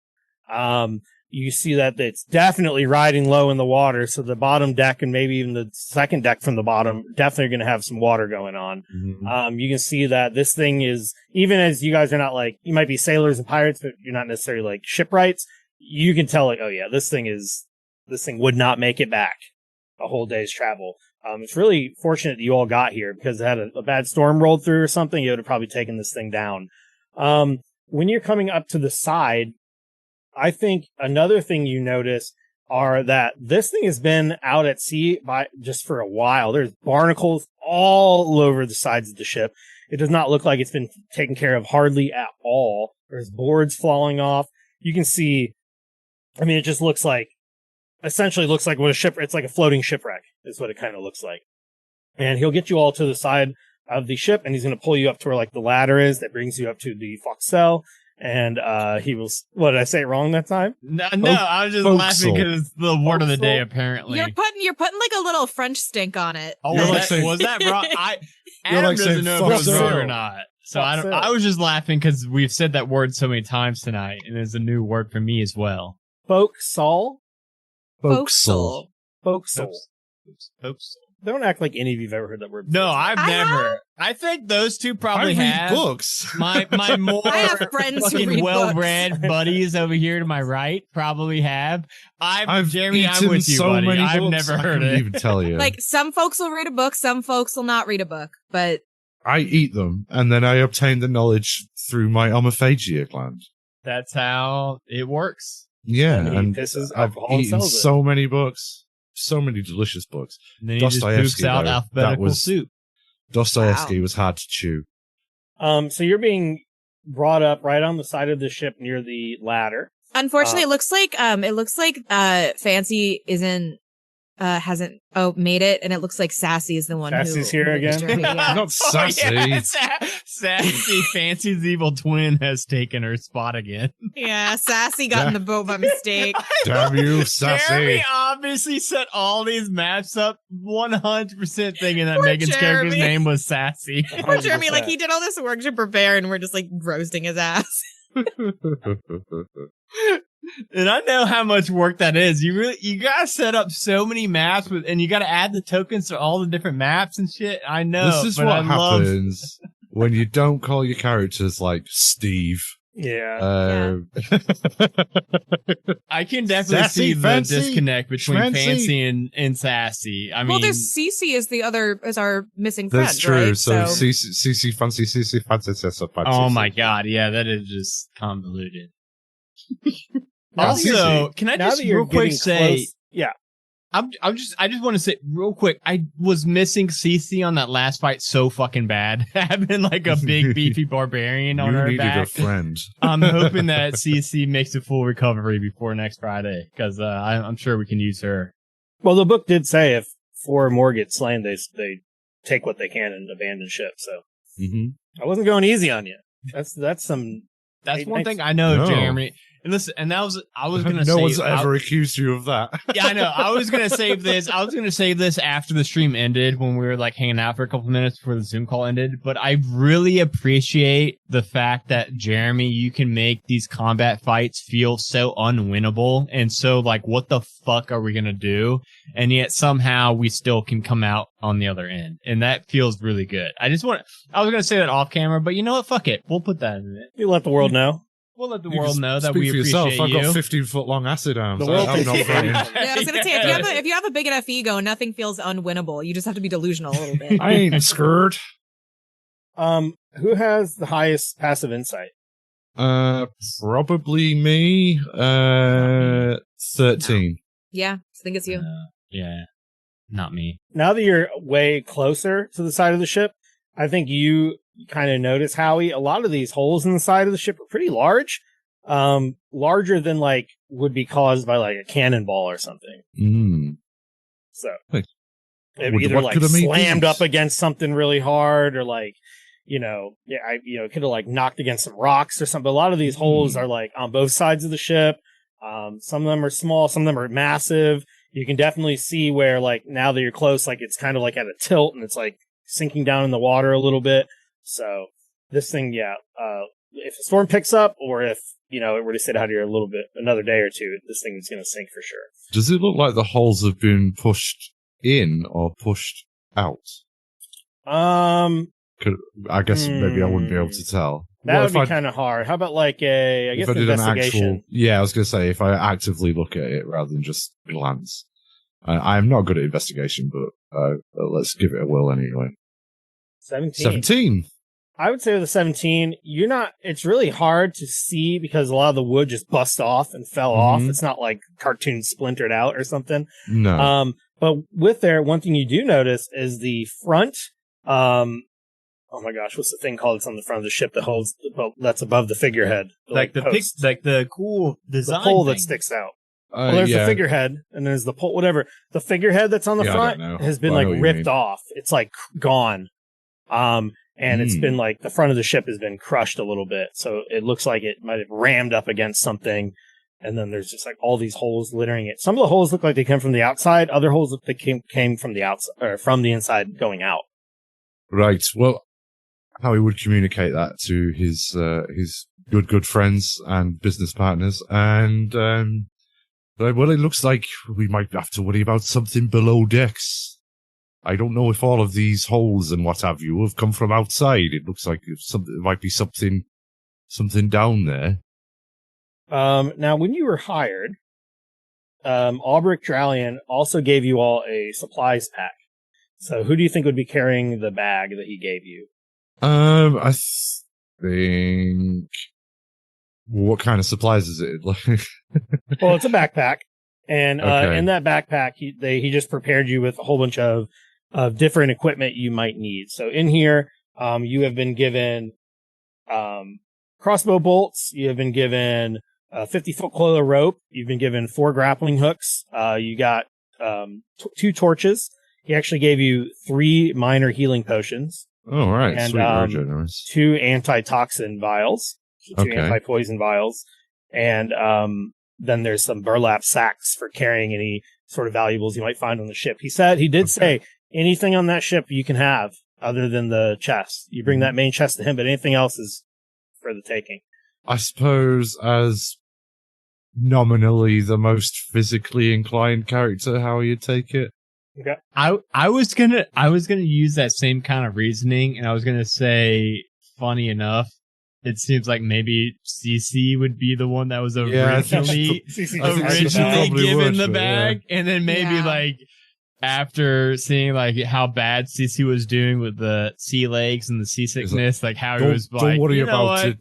You see that it's definitely riding low in the water, so the bottom deck and maybe even the second deck from the bottom definitely going to have some water going on. Mm-hmm. You can see that this thing is, even as you guys are not you might be sailors and pirates, but you're not necessarily like shipwrights. You can tell oh yeah, this thing would not make it back a whole day's travel. It's really fortunate that you all got here, because it had a bad storm rolled through or something. It would have probably taken this thing down. When you're coming up to the side, I think another thing you notice are that this thing has been out at sea just for a while. There's barnacles all over the sides of the ship. It does not look like it's been taken care of hardly at all. There's boards falling off. You can see, it just essentially looks like it's like a floating shipwreck is what it kind of looks like. And he'll get you all to the side of the ship, and he's going to pull you up to where the ladder is that brings you up to the forecastle. And he will. What did I say wrong that time? No, I was just laughing because it's the word of the day. Forecastle. Apparently, You're putting like a little French stink on it. Oh, You're was that wrong? Adam like doesn't saying know if it was fuck wrong so. or not. So Fuck so. I was just laughing because we've said that word so many times tonight, and it's a new word for me as well. Forecastle. Forecastle. Forecastle. Oops. Don't act like any of you've ever heard that word No, before. I've I never. I think those two probably I read have. books. My more I have friends who fucking read well-read books. buddies over here to my right probably have. Jeremy, I'm eaten with you, so buddy. many I've books, never I heard couldn't it. even tell you. Like, some folks will read a book, some folks will not read a book, but I eat them, and then I obtain the knowledge through my omophagia gland. That's how it works. Yeah, And he and pisses I've alcohol and eaten sells it. so many books, so many delicious books. And then he just poops out though, alphabetical soup. Dostoevsky Wow. was hard to chew. So you're being brought up right on the side of the ship near the ladder. unfortunately, it looks like Fancy hasn't made it, and it looks like Sassy is the one Sassy's who here moved again? Jeremy, yeah. Not sassy. Sassy Fancy's evil twin has taken her spot again. Yeah, Sassy got in the boat by mistake. Damn you, sassy. Jeremy obviously set all these maps up 100% thinking that Poor Megan's character's Jeremy. name was Sassy. Poor Jeremy, 100%. he did all this work to prepare, and we're just roasting his ass. And I know how much work that is. You gotta set up so many maps and you gotta add the tokens to all the different maps and shit. I know. This is but what I love- happens when you don't call your characters like Steve. Yeah. I can definitely Sassy, see the fancy, disconnect between schmancy. Fancy and Sassy. I mean, Well, there's Cece is our missing That's friend, true. right? So CC fancy, CC fancy, fancy. oh my god, yeah, that is just convoluted. Now Also, Cece. can I Now just that you're real quick getting say, close- yeah. I just want to say real quick, I was missing Cece on that last fight so fucking bad. Having like a big beefy barbarian on You her needed back. a friend. I'm hoping that Cece makes a full recovery before next Friday because I'm sure we can use her. Well, the book did say if 4 or more get slain, they take what they can and abandon ship. So Mm-hmm. I wasn't going easy on you. That's some. That's Hey, one thanks. thing I know, No. Jeremy. And listen, and I was gonna no say, one's ever accused you of that. yeah, I know. I was gonna save this. I was gonna save this after the stream ended when we were like hanging out for a couple minutes before the Zoom call ended. But I really appreciate the fact that Jeremy, you can make these combat fights feel so unwinnable and so like, what the fuck are we gonna do? And yet somehow we still can come out on the other end, and that feels really good. I was gonna say that off camera, but you know what? Fuck it. We'll put that in it. You let the world know. We'll let the You world can know that speak we for appreciate yourself. you. I've got 15-foot long acid arms. The world I'm not frightened. Yeah, I was gonna say if you have a big enough ego, nothing feels unwinnable. You just have to be delusional a little bit. I ain't scared. Who has the highest passive insight? Probably me. 13. Yeah, I think it's you. Yeah, not me. Now that you're way closer to the side of the ship, I think you kind of notice, Howie, a lot of these holes in the side of the ship are pretty large. Larger than like would be caused by like a cannonball or something. So Like, it either what like could have made slammed these? up against something really hard, or like, it could have like knocked against some rocks or something. But a lot of these holes are like on both sides of the ship. Some of them are small, some of them are massive. You can definitely see where like now that you're close, like it's kind of like at a tilt and it's like sinking down in the water a little bit. So this thing, if a storm picks up or if, it were to sit out here another day or two, this thing is going to sink for sure. Does it look like the holes have been pushed in or pushed out? I guess maybe I wouldn't be able to tell. That Well, would be if kind of hard. How about like I guess I did investigation? I was going to say if I actively look at it rather than just glance. I'm not good at investigation, but let's give it a whirl anyway. 17. I would say with a 17, it's really hard to see because a lot of the wood just bust off and fell off. It's not like cartoon splintered out or something. No. But one thing you do notice is the front, oh my gosh, what's the thing called that's on the front of the ship that holds, that's above the figurehead? The cool design. The pole thing. that sticks out. Well, there's the figurehead, and there's the pole, whatever. The figurehead that's on the front has been like ripped off. It's like gone. And it's been like the front of the ship has been crushed a little bit. So it looks like it might have rammed up against something. And then there's just like all these holes littering it. Some of the holes look like they come from the outside. Other holes look like they came from the outside or from the inside going out. Right. Well, how he would communicate that to his good friends and business partners. And, well, it looks like we might have to worry about something below decks. I don't know if all of these holes and what have you have come from outside. It looks like it might be something down there. Now, when you were hired, Albrecht Dralian also gave you all a supplies pack. So who do you think would be carrying the bag that he gave you? I think... What kind of supplies is it? Well, it's a backpack. And in that backpack, he just prepared you with a whole bunch of different equipment you might need. So in here, you have been given crossbow bolts. You have been given a 50-foot coil of rope. You've been given 4 grappling hooks. You got 2 torches. He actually gave you 3 minor healing potions. Oh, right. And sweet, very generous. 2 antitoxin vials. So 2 anti-poison vials. And then there's some burlap sacks for carrying any sort of valuables you might find on the ship. He did say anything on that ship you can have other than the chest. You bring that main chest to him, but anything else is for the taking. I suppose as nominally the most physically inclined character, how you take it. Okay. I was gonna use that same kind of reasoning, and I was gonna say, funny enough, it seems like maybe CC would be the one that was originally given the bag, and then maybe like after seeing like how bad CC was doing with the sea legs and the seasickness, like how he was like, don't worry about it.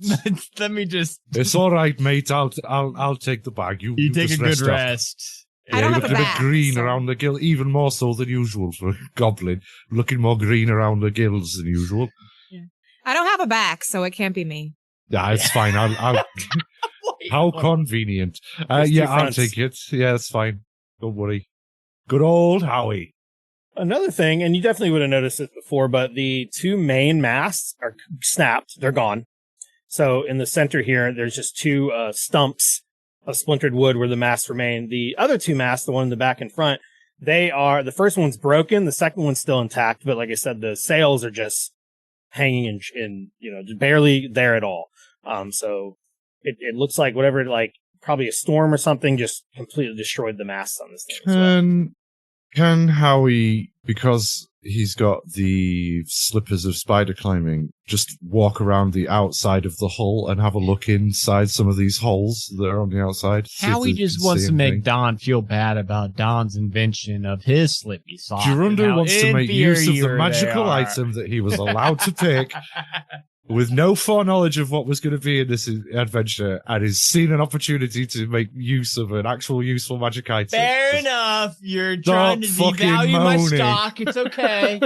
Let me just. It's all right, mate. I'll take the bag. You take a good rest. I don't have a bag, green around the gill, even more so than usual for a goblin. Looking more green around the gills than usual. Yeah. I don't have a back, so it can't be me. Yeah, it's fine. I'll how convenient. I'll take it. Yeah, it's fine. Don't worry. Good old Howie. Another thing, and you definitely would have noticed this before, but the 2 main masts are snapped. They're gone. So in the center here, there's just 2 stumps of splintered wood where the masts remain. The other two masts, the one in the back and front, the first one's broken, the second one's still intact, but like I said, the sails are just hanging in barely there at all. So it looks like whatever, like probably a storm or something just completely destroyed the masts on this thing. Can Howie, because he's got the slippers of spider climbing, just walk around the outside of the hull and have a look inside some of these holes that are on the outside? Howie just wants to make Don feel bad about Don's invention of his slippy sock. Gerundo wants to make use of the magical item that he was allowed to pick with no foreknowledge of what was going to be in this adventure, and has seen an opportunity to make use of an actual useful magic item. Fair enough. You're trying to devalue my stock. It's okay.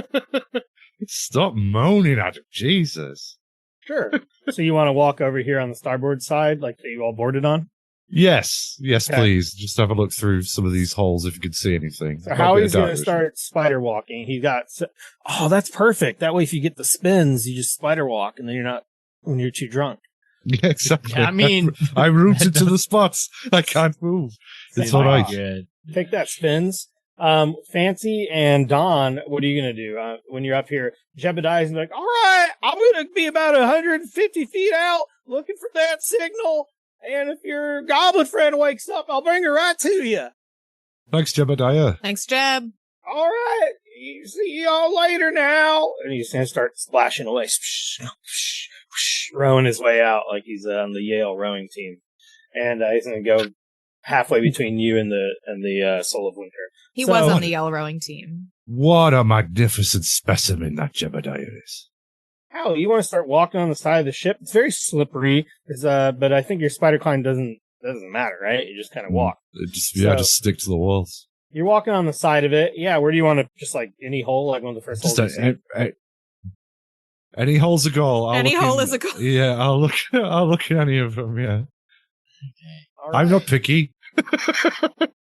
Stop moaning at him. Jesus. Sure. So you want to walk over here on the starboard side, like that you all boarded on? Yes, Okay. please. Just have a look through some of these holes if you could see anything. So Howie's going to start spider walking. That's perfect. That way, if you get the spins, you just spider walk, and then you're not when you're too drunk. Yeah, exactly. I mean, I'm rooted to the spots. I can't move. It's all right. Good. Take that spins. Fancy and Don, what are you going to do when you're up here? Jebediah's like, all right, I'm going to be about 150 feet out looking for that signal. And if your goblin friend wakes up, I'll bring her right to you. Thanks, Jebediah. Thanks, Jeb. All right. See y'all later now. And he's going to start splashing away, rowing his way out like he's on the Yale rowing team. And he's going to go halfway between you and the Soul of Winter. He was on the Yale rowing team. What a magnificent specimen that Jebediah is. Hal, you want to start walking on the side of the ship? It's very slippery, but I think your spider climb doesn't matter, right? You just kind of walk. Just stick to the walls. You're walking on the side of it. Yeah, where do you want to, just like any hole, like one of the first holes? Any hole's a goal. Any hole is a goal. Yeah, I'll look at any of them, yeah. Okay. Right. I'm not picky.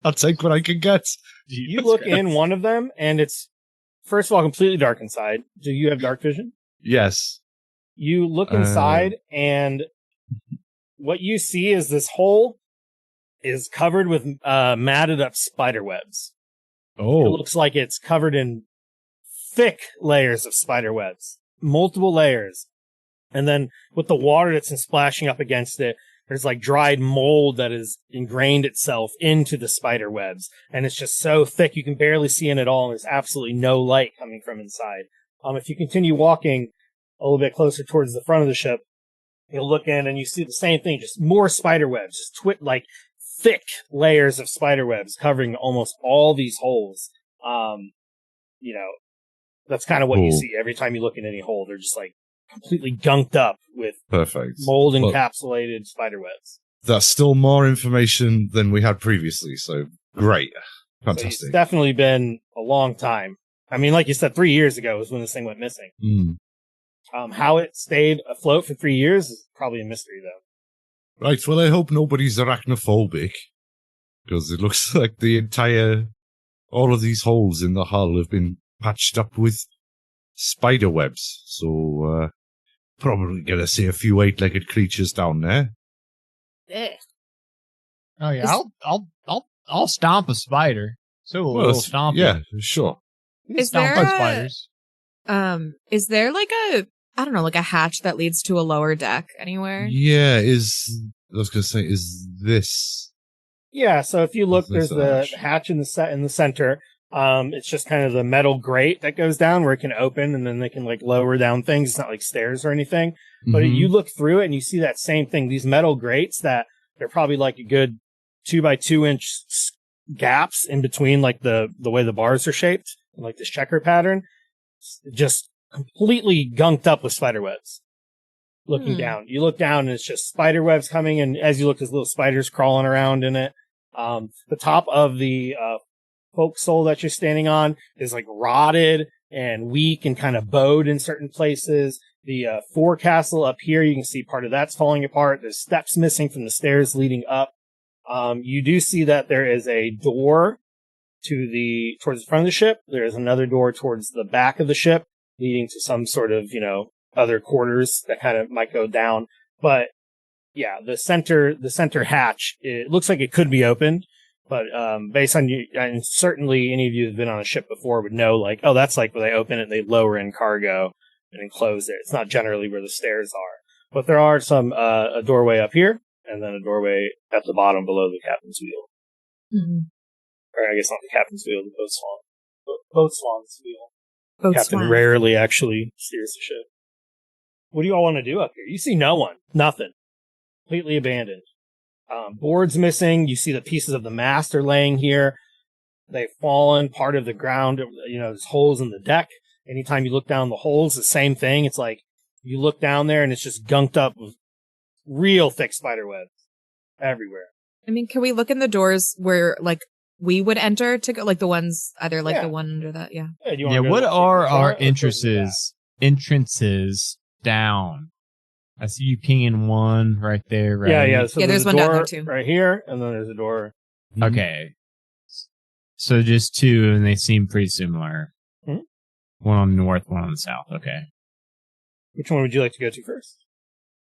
I'll take what I can get. You look in one of them, and it's, first of all, completely dark inside. Do you have dark vision? Yes. You look inside, and what you see is this hole is covered with matted up spider webs. Oh. It looks like it's covered in thick layers of spider webs, multiple layers. And then with the water that's been splashing up against it, there's like dried mold that has ingrained itself into the spider webs. And it's just so thick you can barely see in it all. And there's absolutely no light coming from inside. If you continue walking a little bit closer towards the front of the ship, you'll look in and you see the same thing, just more spider webs, just like thick layers of spider webs covering almost all these holes. That's kind of what you see every time you look in any hole. They're just like completely gunked up with mold encapsulated spider webs. That's still more information than we had previously, so great. Fantastic. So it's definitely been a long time. I mean, like you said, 3 years ago was when this thing went missing. How it stayed afloat for 3 years is probably a mystery, though. Right, well, I hope nobody's arachnophobic, because it looks like all of these holes in the hull have been patched up with spider webs, so probably gonna see a few eight-legged creatures down there. Oh yeah, I'll stomp a spider. So a little stomp. Yeah, sure. Is there spiders? Is there like a hatch that leads to a lower deck anywhere? Yeah, I was gonna say, is this? Yeah, so if you look, there's the hatch in the center. It's just kind of the metal grate that goes down where it can open, and then they can like lower down things. It's not like stairs or anything. But you look through it and you see that same thing. These metal grates that they're probably like a good 2 by 2 inch gaps in between, like the way the bars are shaped, like this checker pattern, just completely gunked up with spider webs. Looking down, you look down and it's just spider webs coming, and as you look, there's little spiders crawling around in it. The top of the folk soul that you're standing on is like rotted and weak and kind of bowed in certain places. The forecastle up here, you can see part of that's falling apart. There's steps missing from the stairs leading up. You do see that there is a door towards the front of the ship. There's another door towards the back of the ship leading to some sort of, other quarters that kind of might go down. But yeah, the center hatch, it looks like it could be opened, but based on you, and certainly any of you who've been on a ship before would know, like, oh, that's like where they open it, they lower in cargo and then close it. It's not generally where the stairs are, but there are some a doorway up here and then a doorway at the bottom below the captain's wheel. Mm-hmm. Or I guess not the captain's wheel, the boatswain's wheel. Boat Captain swan. rarely actually steers the ship. What do you all want to do up here? You see no one. Nothing. Completely abandoned. Boards missing. You see the pieces of the mast are laying here. They've fallen. Part of the ground, there's holes in the deck. Anytime you look down the holes, the same thing. It's like you look down there and it's just gunked up with real thick spider webs everywhere. I mean, can we look in the doors where, like, we would enter to go, like the ones, either like the one under that, yeah. Do you wanna go what to the are front our or towards the back? entrances down? I see you pinging one right there, right? Yeah. So there's a one down door there, too. right here, and then there's a door. Okay. So just two, and they seem pretty similar. Mhm. One on the north, one on the south. Okay. Which one would you like to go to first?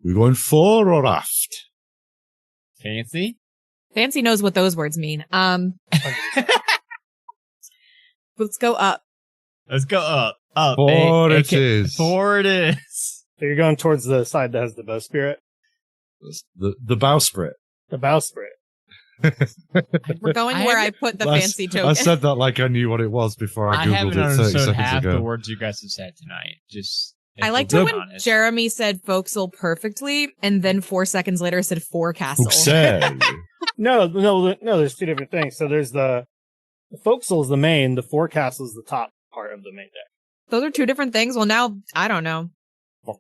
We're going fore or aft? Fancy? Fancy knows what those words mean. Let's go up. Let's go up. Up. Forward it is. Forward it is. So you're going towards the side that has the bowsprit? The bowsprit. The bowsprit. We're going where I put the fancy token. I said that like I knew what it was before I I haven't googled it 30 understood seconds half ago. the words you guys have said tonight. Just. I liked it when Jeremy said forecastle perfectly, and then 4 seconds later said forecastle. No, there's two different things. So there's the forecastle is the main, the forecastle is the top part of the main deck. Those are two different things? Well, now, I don't know.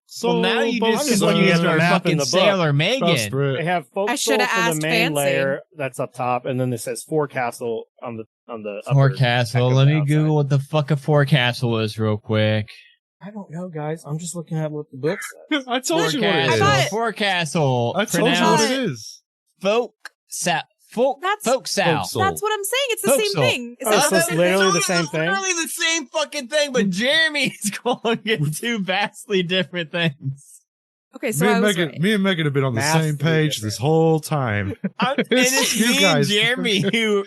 So now you I'm just just looking used at the our map in fucking the book. Sailor Megan. They have forecastle shoulda for the asked main Fancy. layer that's up top, and then it says forecastle on the upper Forecastle. deck Let of the me outside. Google what the fuck a forecastle is real quick. I don't know, guys. I'm just looking at what the book says. I told you what it Forecastle. is. Forecastle. I told you what it is. Forecastle. That's what I'm saying. It's the Forecastle. same thing. Is Oh, that so the it's same literally thing? the same thing? Literally the same fucking thing, but Jeremy's calling it two vastly different things. Okay, so I was right. Me and Megan have been on the Massively same page different. this whole time. And it's You me and guys. Jeremy who.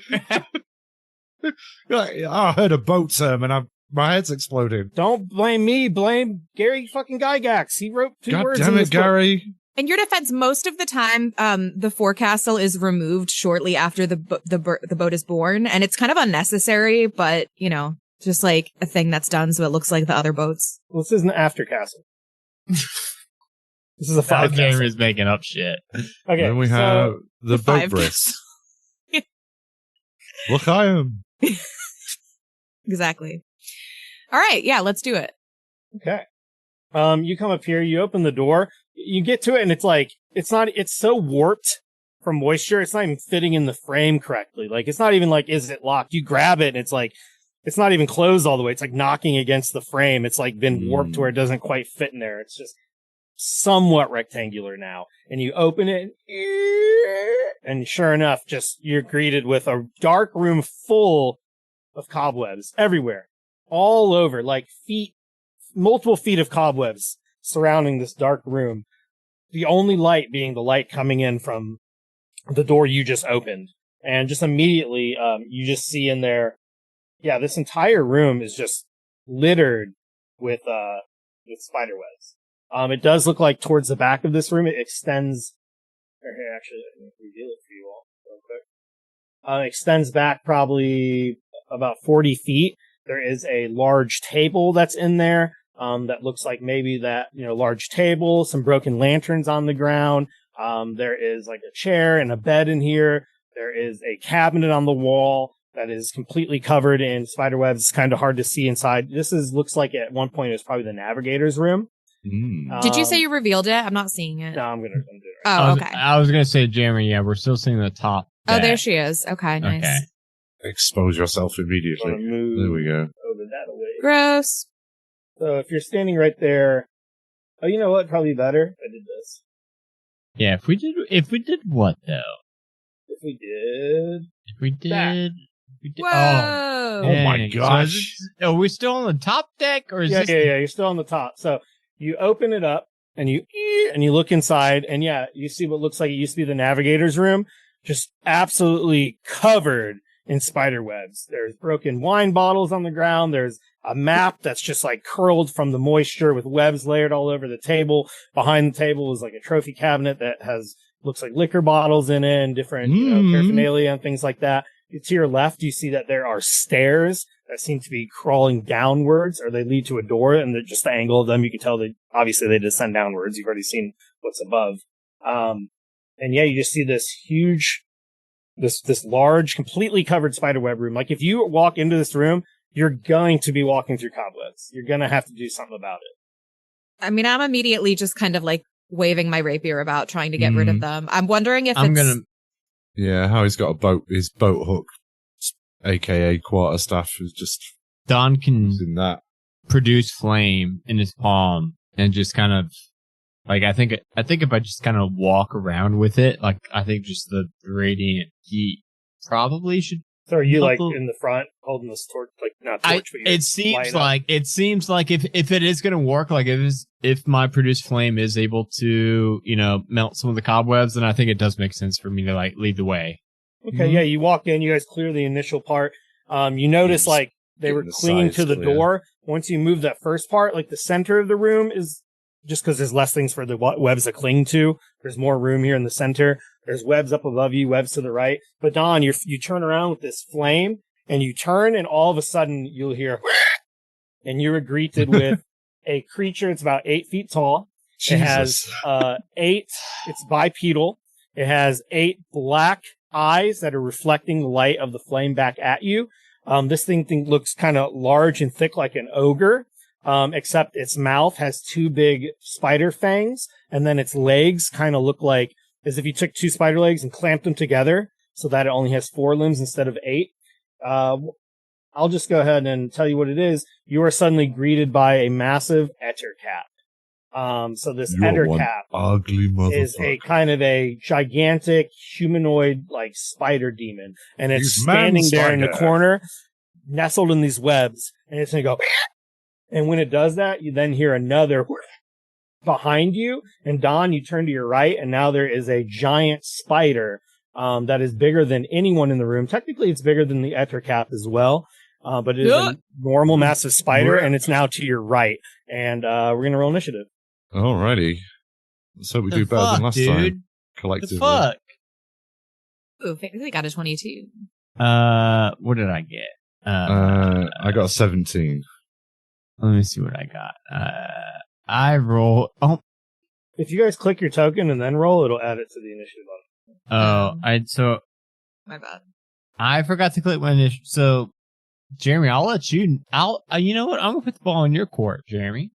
I heard a boat term and my head's exploding. Don't blame me. Blame Gary fucking Gygax. He wrote two God words damn in it, this book. In Gary. your defense, most of the time, the forecastle is removed shortly after the boat is born, and it's kind of unnecessary, but, just like a thing that's done so it looks like the other boats. Well, this isn't an after castle. This is a five castle. Jeremy's making up shit. Okay, Then we have the boat five bris. Look, I am. Exactly. All right, yeah, let's do it. Okay. You come up here, you open the door, you get to it, and it's so warped from moisture, it's not even fitting in the frame correctly. Like, it's not even like, is it locked? You grab it, and it's like, it's not even closed all the way. It's like knocking against the frame. It's like been warped to where it doesn't quite fit in there. It's just somewhat rectangular now. And you open it, and sure enough, just you're greeted with a dark room full of cobwebs everywhere, all over, like multiple feet of cobwebs surrounding this dark room. The only light being the light coming in from the door you just opened. And just immediately, you just see in there, this entire room is just littered with spider webs. It does look like towards the back of this room, it extends. Here, actually, I can reveal it for you all real quick. Extends back probably about 40 feet. There is a large table that's in there. That looks like maybe that, large table, some broken lanterns on the ground. There is like a chair and a bed in here. There is a cabinet on the wall that is completely covered in spider webs. It's kind of hard to see inside. Looks like at one point it was probably the navigator's room. Did you say you revealed it? I'm not seeing it. No, I'm gonna do it. Oh, okay. I was going to say, Jeremy, we're still seeing the top. Oh, there deck. she is. Okay, nice. Okay. Expose yourself immediately. Move There we go. over that away. Gross. So if you're standing right there, oh, you know what? Probably better. I did this. Yeah, if we did what though? If we did. Whoa. Oh my dang. gosh. So are we still on the top deck, or is Yeah, this? you're still on the top. So you open it up, and you look inside, and yeah, you see what looks like it used to be the navigator's room, just absolutely covered in spider webs. There's broken wine bottles on the ground. There's a map that's just like curled from the moisture with webs layered all over the table. Behind the table is like a trophy cabinet that looks like liquor bottles in it and different paraphernalia and things like that. To your left, you see that there are stairs that seem to be crawling downwards, or they lead to a door, and just the angle of them, you can tell that obviously they descend downwards. You've already seen what's above. And yeah, you just see this huge, this large, completely covered spiderweb room. Like if you walk into this room, you're going to be walking through cobwebs. You're going to have to do something about it. I mean, I'm immediately just kind of like waving my rapier about, trying to get rid of them. I'm wondering if Yeah, how he's got his boat hook, aka quarterstaff, is just Don can using that. Produce flame in his palm and just kind of like I think if I just kind of walk around with it, like I think just the radiant heat probably should. So are you like in the front holding this torch, like not torch? But it seems like if it is going to work, like if my produced flame is able to melt some of the cobwebs, then I think it does make sense for me to like lead the way. Okay, yeah, you walk in, you guys clear the initial part. You notice like they were clinging to the door. Once you move that first part, like the center of the room is just because there's less things for the webs to cling to. There's more room here in the center. There's webs up above you, webs to the right. But Don, you turn around with this flame, and you turn, and all of a sudden you'll hear, and you are greeted with a creature. It's about 8 feet tall. Jesus. It has 8. It's bipedal. It has 8 black eyes that are reflecting the light of the flame back at you. This thing looks kind of large and thick, like an ogre. Except its mouth has 2 big spider fangs, and then its legs kind of look like as if you took 2 spider legs and clamped them together so that it only has 4 limbs instead of 8. I'll just go ahead and tell you what it is. You are suddenly greeted by a massive ettercap. So this ettercap is a kind of a gigantic humanoid like spider demon, and it's standing there in the corner, nestled in these webs, and it's gonna go. And when it does that, you then hear another behind you. And Don, you turn to your right, and now there is a giant spider that is bigger than anyone in the room. Technically, it's bigger than the ettercap as well, but it is a normal, massive spider, and it's now to your right. And we're gonna roll initiative. Alrighty. Let's hope we do better than last time. Collectively. The fuck? Ooh, I got a 22. What did I get? I got a 17. Let me see what I got. I roll. Oh, if you guys click your token and then roll, it'll add it to the initiative button. My bad. I forgot to click my initiative. So, Jeremy, I'll let you. You know what? I'm gonna put the ball in your court, Jeremy.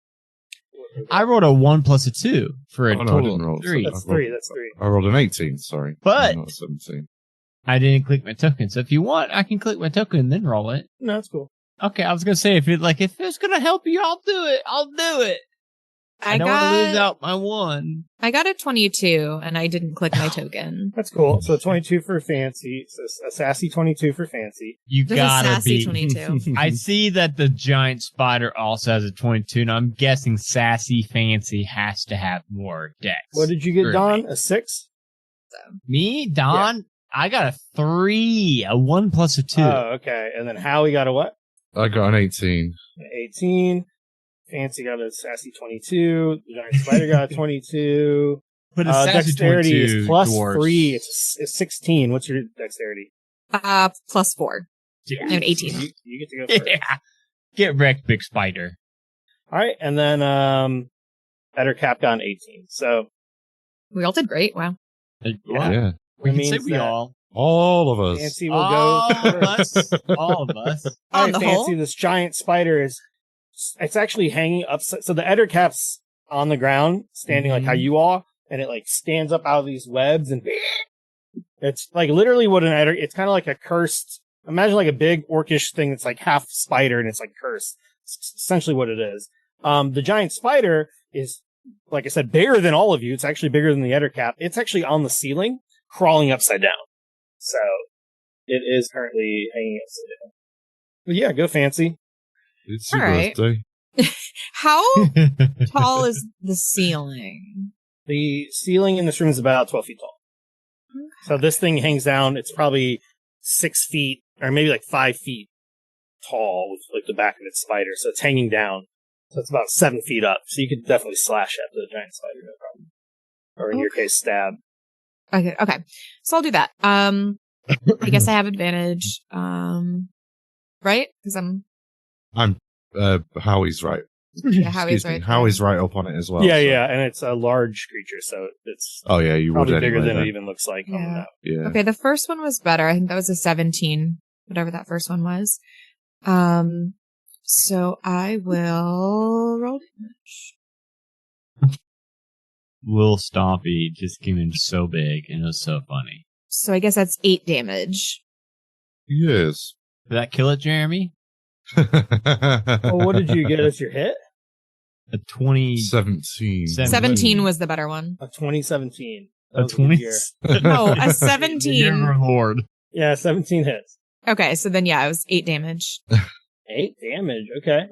I rolled a 1 plus a 2 for a total of 3. That's 3. I rolled an 18. Sorry, but not 17. I didn't click my token. So if you want, I can click my token and then roll it. No, that's cool. Okay, I was gonna say if it's gonna help you, I'll do it. I'll do it. I don't want to lose out my 1. I got a 22, and I didn't click my token. That's cool. So 22 for Fancy. So a sassy 22 for Fancy. You gotta a sassy be 22. I see that the giant spider also has a 22, and I'm guessing Sassy Fancy has to have more decks. What did you get, Don? A 6? Me, Don? Yeah. I got a 3, a 1 plus a 2. Oh, okay. And then Howie got a what? I got an 18. An 18. Fancy got a sassy 22. The giant spider got a 22. But a dexterity is plus dwarfs. 3. It's 16. What's your dexterity? Plus 4. Yeah. I have 18. You get to go first. Yeah. Get wrecked, big spider. All right. And then Ettercap got an 18. So we all did great. Wow. Yeah. We can say we all. All of us. Fancy will go first. All of us. On the Fancy, whole? this giant spider it's actually hanging upside. So the Ettercap's on the ground, standing like how you are, and it like stands up out of these webs, and it's like literally what it's kind of like a cursed, imagine like a big orcish thing that's like half spider and it's like cursed. It's essentially what it is. The giant spider is, like I said, bigger than all of you. It's actually bigger than the Ettercap. It's actually on the ceiling, crawling upside down. So it is currently hanging upside down. But yeah, go Fancy. It's your birthday. How tall is the ceiling? The ceiling in this room is about 12 feet tall. So this thing hangs down. It's probably 6 feet or maybe like 5 feet tall with like the back of its spider. So it's hanging down. So it's about 7 feet up. So you could definitely slash at the giant spider, no problem. Or in your case, stab. Okay. So I'll do that. I guess I have advantage. Right? Because I'm Howie's right. Yeah, Howie's Excuse me. right. Howie's right up on it as well. Yeah, so. yeah, and it's a large creature, so it's Oh yeah, you would probably bigger anyway, than then. it even looks like. Yeah. Yeah. Okay, the first one was better. I think that was a 17, whatever that first one was. So I will roll damage. Little Stompy just came in so big, and it was so funny. So I guess that's 8 damage. Yes. Did that kill it, Jeremy? Oh, what did you get as your hit? A 20... 17. 17 was the better one. A 2017. That A was a 20... good year. No, a The year 17. of our Lord. Yeah, 17 hits. Okay, so then yeah, it was 8 damage. 8 damage. Okay.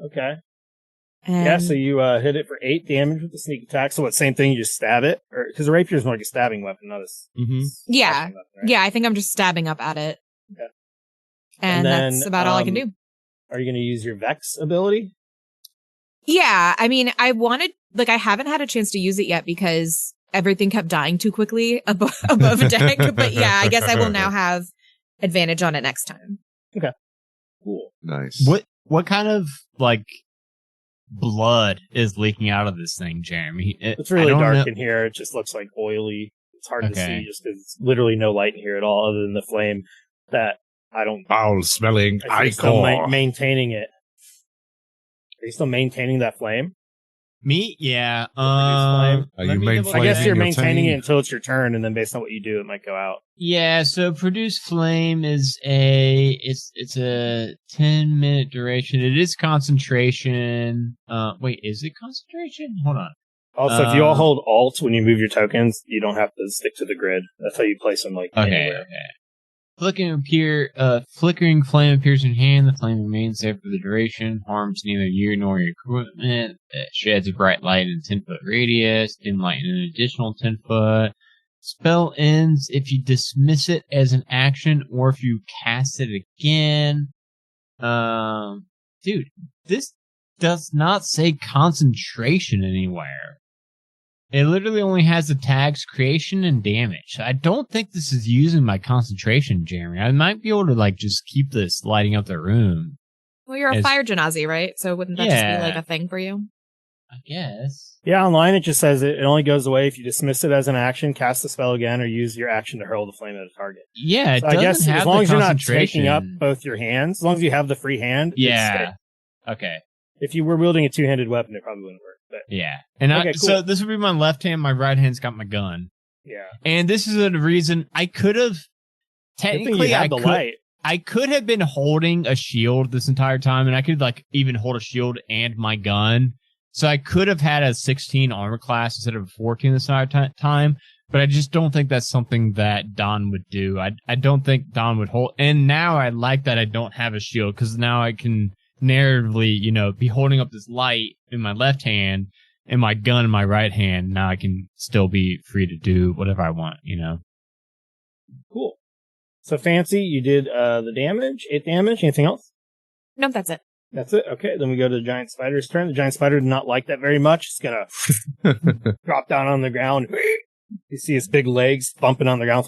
And Yeah, so you hit it for 8 damage with the sneak attack. So what, same thing, you just stab it? Or because a rapier is more like a stabbing weapon, not a Yeah. slashing weapon, right? Yeah, I think I'm just stabbing up at it. Okay. And then, that's about all I can do. Are you going to use your Vex ability? Yeah, I mean, I haven't had a chance to use it yet because everything kept dying too quickly above deck. But yeah, I guess I will now have advantage on it next time. Cool. Nice. What kind of, like, blood is leaking out of this thing, Jeremy? It's really dark in here. It just looks like oily. It's hard to see just because it's literally no light in here at all other than the flame that I don't... Foul-smelling I think still ichor. maintaining it. Are you still maintaining that flame? Me? Yeah. Are you let me main double- I guess Flaming you're your maintaining team? it until it's your turn, and then based on what you do, it might go out. Yeah, so produce flame is it's a 10-minute duration. It is concentration. Wait, is it concentration? Hold on. Also, if you all hold Alt when you move your tokens, you don't have to stick to the grid. That's how you place them, like, anywhere. Flickering flame appears in hand. The flame remains there for the duration. Harms neither you nor your equipment. It sheds a bright light in 10-foot radius. Dim light in an additional 10 foot. Spell ends if you dismiss it as an action or if you cast it again. Dude, this does not say concentration anywhere. It literally only has the tags creation and damage. I don't think this is using my concentration, Jeremy. I might be able to, like, just keep this lighting up the room. Well, you're a fire genasi, right? So wouldn't that just be like a thing for you? I guess. Yeah, online it just says it only goes away if you dismiss it as an action, cast the spell again, or use your action to hurl the flame at a target. Yeah, it So doesn't I guess have as long the as you're not concentration. taking up both your hands, as long as you have the free hand, it's Yeah. safe. Okay. If you were wielding a two-handed weapon, it probably wouldn't work. But Yeah. And Okay, so cool. this would be my left hand. My right hand's got my gun. yeah, And this is a reason I could have. good thing you Technically, have the light. I could have been holding a shield this entire time, and I could, like, even hold a shield and my gun. So I could have had a 16 armor class instead of a 14 this entire time, but I just don't think that's something that Don would do. I don't think Don would hold. And now I like that I don't have a shield, because now I can narratively, be holding up this light in my left hand and my gun in my right hand. Now I can still be free to do whatever I want, Cool. So Fancy, you did the damage, 8 damage. Anything else? Nope, that's it. That's it. Okay, then we go to the giant spider's turn. The giant spider did not like that very much. It's gonna drop down on the ground. You see its big legs bumping on the ground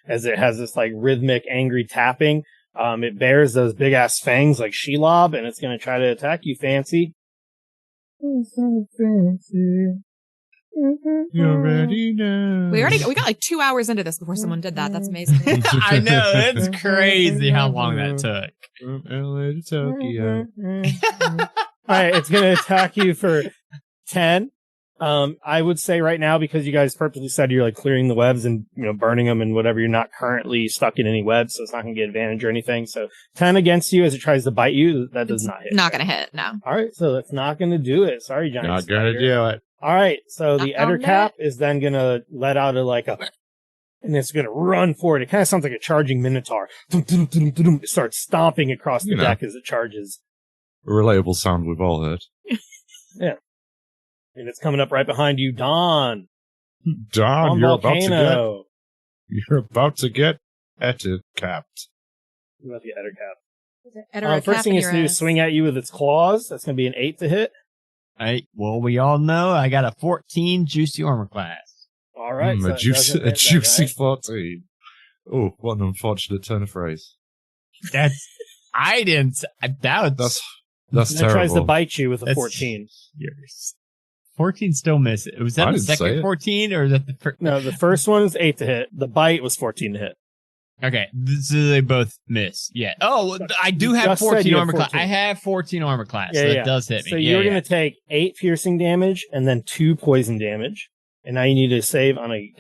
as it has this, like, rhythmic, angry tapping. It bears those big ass fangs like Shelob, and it's gonna try to attack you, Fancy. You already know. We got like 2 hours into this before someone did that. That's amazing. I know, it's crazy how long that took. From LA to Tokyo. Alright, it's gonna attack you for 10. I would say right now, because you guys purposely said you're, like, clearing the webs and, burning them and whatever, you're not currently stuck in any webs, so it's not gonna get advantage or anything. So 10 against you as it tries to bite you, that does not hit. Not gonna hit, no. Alright, so that's not gonna do it. Sorry, giant Not spider. gonna do it. Alright, so the Not gonna Ettercap is then gonna let out and it's gonna run forward. It kind of sounds like a charging minotaur. It starts stomping across the deck as it charges. relatable sound we've all heard. And it's coming up right behind you, Dawn. Don, On you're Volcano. about to get capped. What about the Ettercap? First First thing it's going to do is swing at you with its claws. That's going to be an 8 to hit. Well, we all know I got a 14 juicy armor class. All right. So a juicy that guy. 14. Oh, what an unfortunate turn of phrase. That's I didn't. That's And it terrible. tries to bite you with a That's 14. yours. 14 still miss it. Was that I the didn't say second it. 14 or is that the first? No, the first one is 8 to hit. The bite was 14 to hit. Okay, so they both miss. Yeah. Oh, I do You have just said 14 you have armor class. 14. I have 14 armor class. Yeah, so yeah. that does hit me. So yeah, you're yeah. going to take 8 piercing damage and then 2 poison damage. And now you need to save on a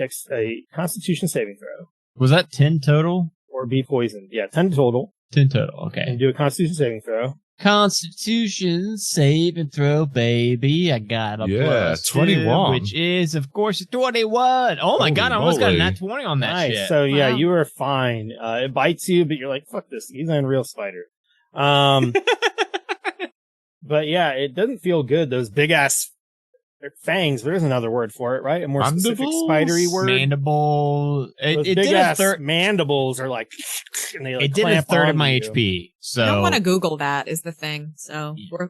Constitution saving throw. Was that 10 total? Or be poisoned. Yeah, 10 total. 10 total. Okay. And do a Constitution saving throw. Constitution save and throw, baby. I got a plus 21. 2, which is, of course, a 21. Oh my Holy God, I almost got a moly. nat 20 on that Nice. shit. So yeah, Wow. you are fine. It bites you, but you're like, fuck this. He's an unreal spider. But yeah, it doesn't feel good. Those big ass fangs. There's another word for it, right? A more specific Mandibles? spidery word. Mandible. Those It big did a ass third. mandibles are like, and they like It did a clamp third of onto my you. HP. So I don't want to Google that is the thing. So we're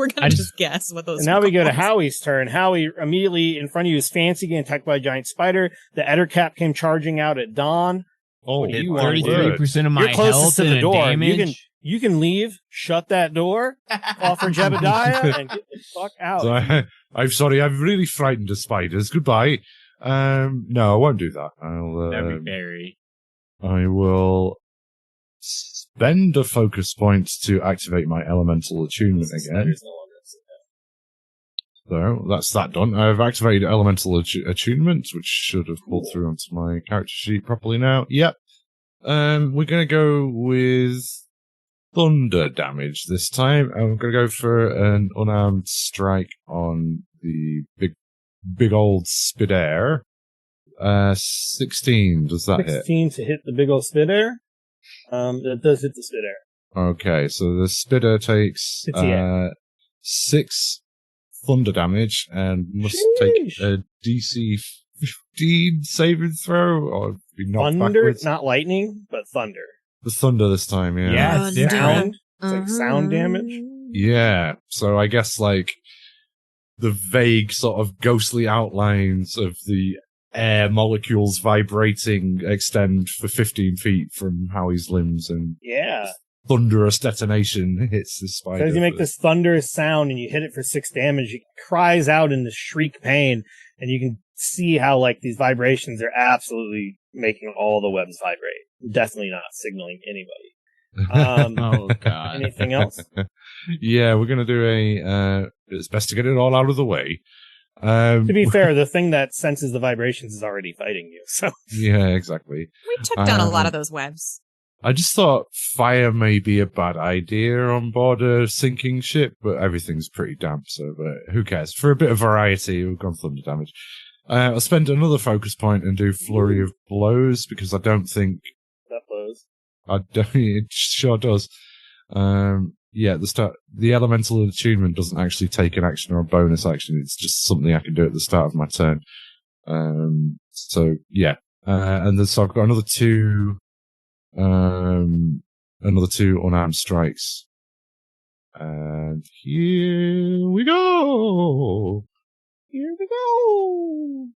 I gonna just- just guess what those. And now we go to are. Howie's turn. Howie immediately in front of you is Fancy getting attacked by a giant spider. The Ettercap came charging out at Dawn. Oh, did you want to do? 33% of my You're closest health to the and door. damage. You can leave, shut that door, call for Jebediah, and get the fuck out. So I'm sorry, I've really frightened the spiders. Goodbye. No, I won't do that. That'd be very. I will spend a focus point to activate my elemental attunement again. Spider's no longer upset. So that's that done. I've activated elemental attunement, which should have pulled through onto my character sheet properly now. Yep. We're gonna go with thunder damage this time. I'm gonna go for an unarmed strike on the big old Spidair. 16. Does that hit? 16 to hit the big old Spidair. That does hit the Spidair. Okay, so the Spidair takes It's the 6 thunder damage and must take a DC 15 saving throw or be knocked Thunder, backwards. not lightning, but thunder. The thunder this time, yeah. Yeah, it's different. Sound. It's like sound damage. Yeah, so I guess like the vague sort of ghostly outlines of the air molecules vibrating extend for 15 feet from Howie's limbs and Yeah. thunderous detonation hits the So spider. as you make this thunderous sound and you hit it for 6 damage, it cries out in this shriek pain, and you can see how like these vibrations are absolutely making all the webs vibrate. Definitely not signaling anybody. Oh God. Anything else? Yeah, we're gonna do it's best to get it all out of the way. To be fair, the thing that senses the vibrations is already fighting you. So Yeah, exactly. We took down a lot of those webs. I just thought fire may be a bad idea on board a sinking ship, but everything's pretty damp, so who cares? For a bit of variety, we've gone thunder damage. I'll spend another focus point and do flurry of blows because I don't think that blows. it sure does. Yeah, at the start, the elemental attunement doesn't actually take an action or a bonus action. It's just something I can do at the start of my turn. So yeah, and then so I've got another two unarmed strikes. And here we go. Here we go.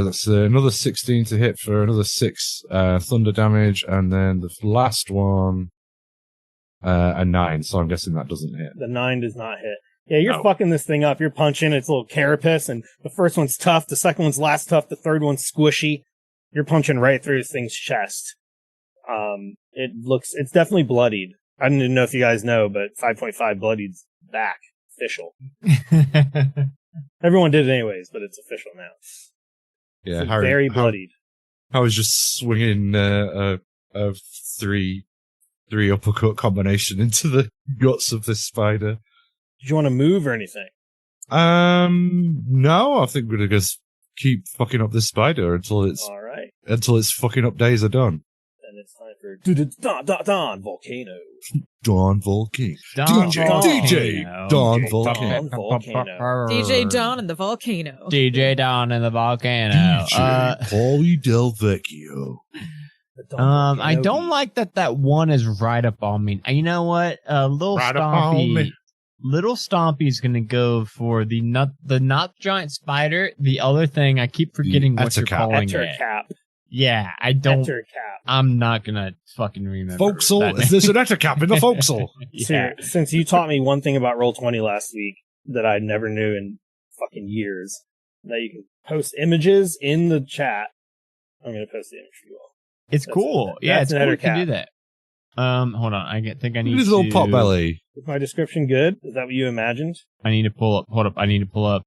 That's another 16 to hit for another 6 thunder damage, and then the last one, a 9. So I'm guessing that doesn't hit. The 9 does not hit. Yeah, you're No. fucking this thing up. You're punching its little carapace, and the first one's tough, the second one's less tough, the third one's squishy. You're punching right through this thing's chest. It's definitely bloodied. I didn't know if you guys know, but 5.5 bloodied's back. Official. Everyone did it anyways, but it's official now. Yeah, It's very bloodied. I was just swinging a 3 uppercut combination into the guts of this spider. Did you want to move or anything? No, I think we're gonna just keep fucking up this spider until All right. its fucking up days are done. Then it's time for Don Volcano. Don Volcano. DJ Don DJ Volcano. Volcano. DJ Don and the Volcano. DJ Don and the Volcano. DJ Paulie Del Vecchio. I don't like that one is right up on me. You know what? Little Right up on Stompy. me. Little Stompy's gonna go for the not giant spider. The other thing, I keep forgetting what you're calling it. Cap. Yeah, I don't. Cap. I'm not gonna fucking remember. Forecastle. that There's an Ettercap in the forecastle. Yeah. Since you taught me one thing about Roll20 last week that I never knew in fucking years, that you can post images in the chat. I'm gonna post the image for you all. It's cool. Yeah, it's an cool. You can Ettercap. do that. Hold on. I think I need His to. little pot belly. Is my description good? Is that what you imagined? I need to pull up. Hold up. I need to pull up.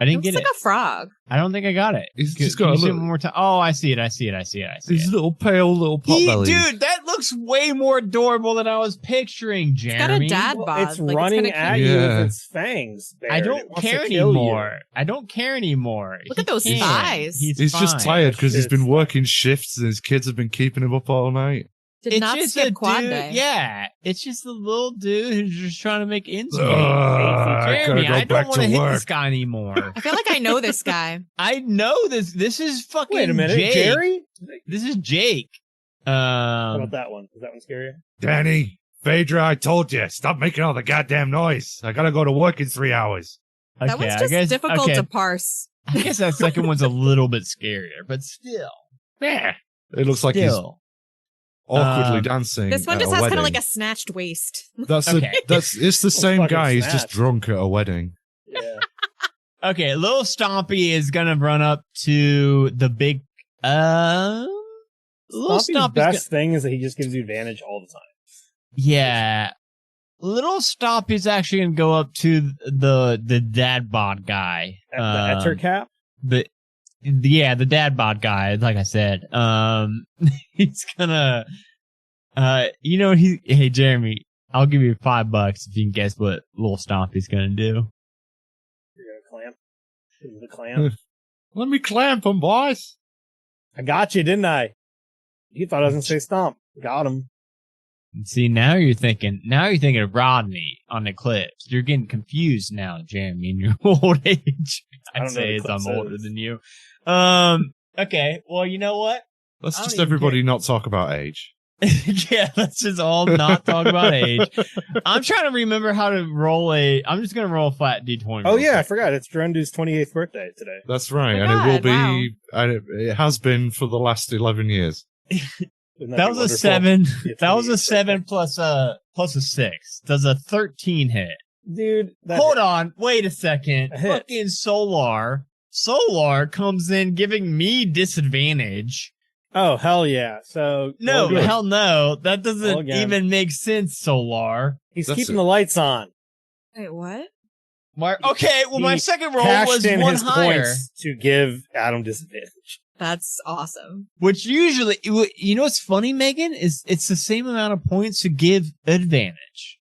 I didn't Looks get like it. a frog. I don't think I got it. He's Can- just can got a you see it little- one more time. Oh, I see it. I see it. His little pale little pot belly. Dude, that looks way more adorable than I was picturing, It's got Jeremy. a dad Well, bod. it's like, running it's gonna at kill you Yeah. with its fangs. Bear. I It don't wants care to kill you. anymore. I don't care anymore. Look He at those can. thighs. He's fine. just tired because he's been It's- working shifts and his kids have been keeping him up all night. Did It's not just skip a quad dude. day. Yeah, it's just a little dude who's just trying to make ends meet. I Jeremy, gotta I go don't back want to to hit work. this guy anymore. I feel like I know this guy. I know this. This is fucking Wait a minute, Jake. Jerry? This is Jake. How about that one? Is that one scarier? Danny, Phaedra, I told you, stop making all the goddamn noise. I gotta go to work in 3 hours. That Okay, one's I just guess, difficult okay. to parse. I guess that second one's a little bit scarier, but still. Yeah. It looks like he's Still. awkwardly dancing. This one at just a has kind wedding. of like a snatched waist. That's Okay. it's the same fucking guy. He's just snatched. drunk at a wedding. Yeah. Okay, Little Stompy is gonna run up to the big. Little Stompy's Stompy's best thing is that he just gives you advantage all the time. Yeah. Little Stompy's actually gonna go up to the dad bod guy. The Etter cap? The dad bod guy, like I said. He's gonna hey Jeremy, I'll give you $5 if you can guess what Little Stompy's gonna do. You're gonna clamp? Give him the clamp? Let me clamp him, boys. I got you, didn't I? You thought I was gonna say stomp. Got him. See, now you're thinking of Rodney on Eclipse. You're getting confused now, Jeremy, in your old age. I I'd don't know say what I'm Eclipse older is. than you. Okay, well, you know what? Let's I don't just even everybody not talk about age. Yeah, let's just all not talk about age. I'm trying to remember how to roll I'm just going to roll a flat D20. Oh real yeah, I quick. forgot. It's Drendu's 28th birthday today. That's right, Oh and my it will God, wow. be. And it has been for the last 11 years. Wouldn't That be was a wonderful? 7. Yeah, That was a 28th 7 plus a 6. Does a 13 hit? Dude, that Hold on. Wait a second. That hits. Fucking Solar comes in giving me disadvantage. Oh, hell yeah. So No, well, good. hell no. That Roll doesn't again. even make sense, Solar. He's That's keeping it. the lights on. Wait, what? Okay, well, my He second roll Cashed was in one his higher. points to give Adam disadvantage. That's awesome. Which usually, you know what's funny, Megan? Is it's the same amount of points to give advantage.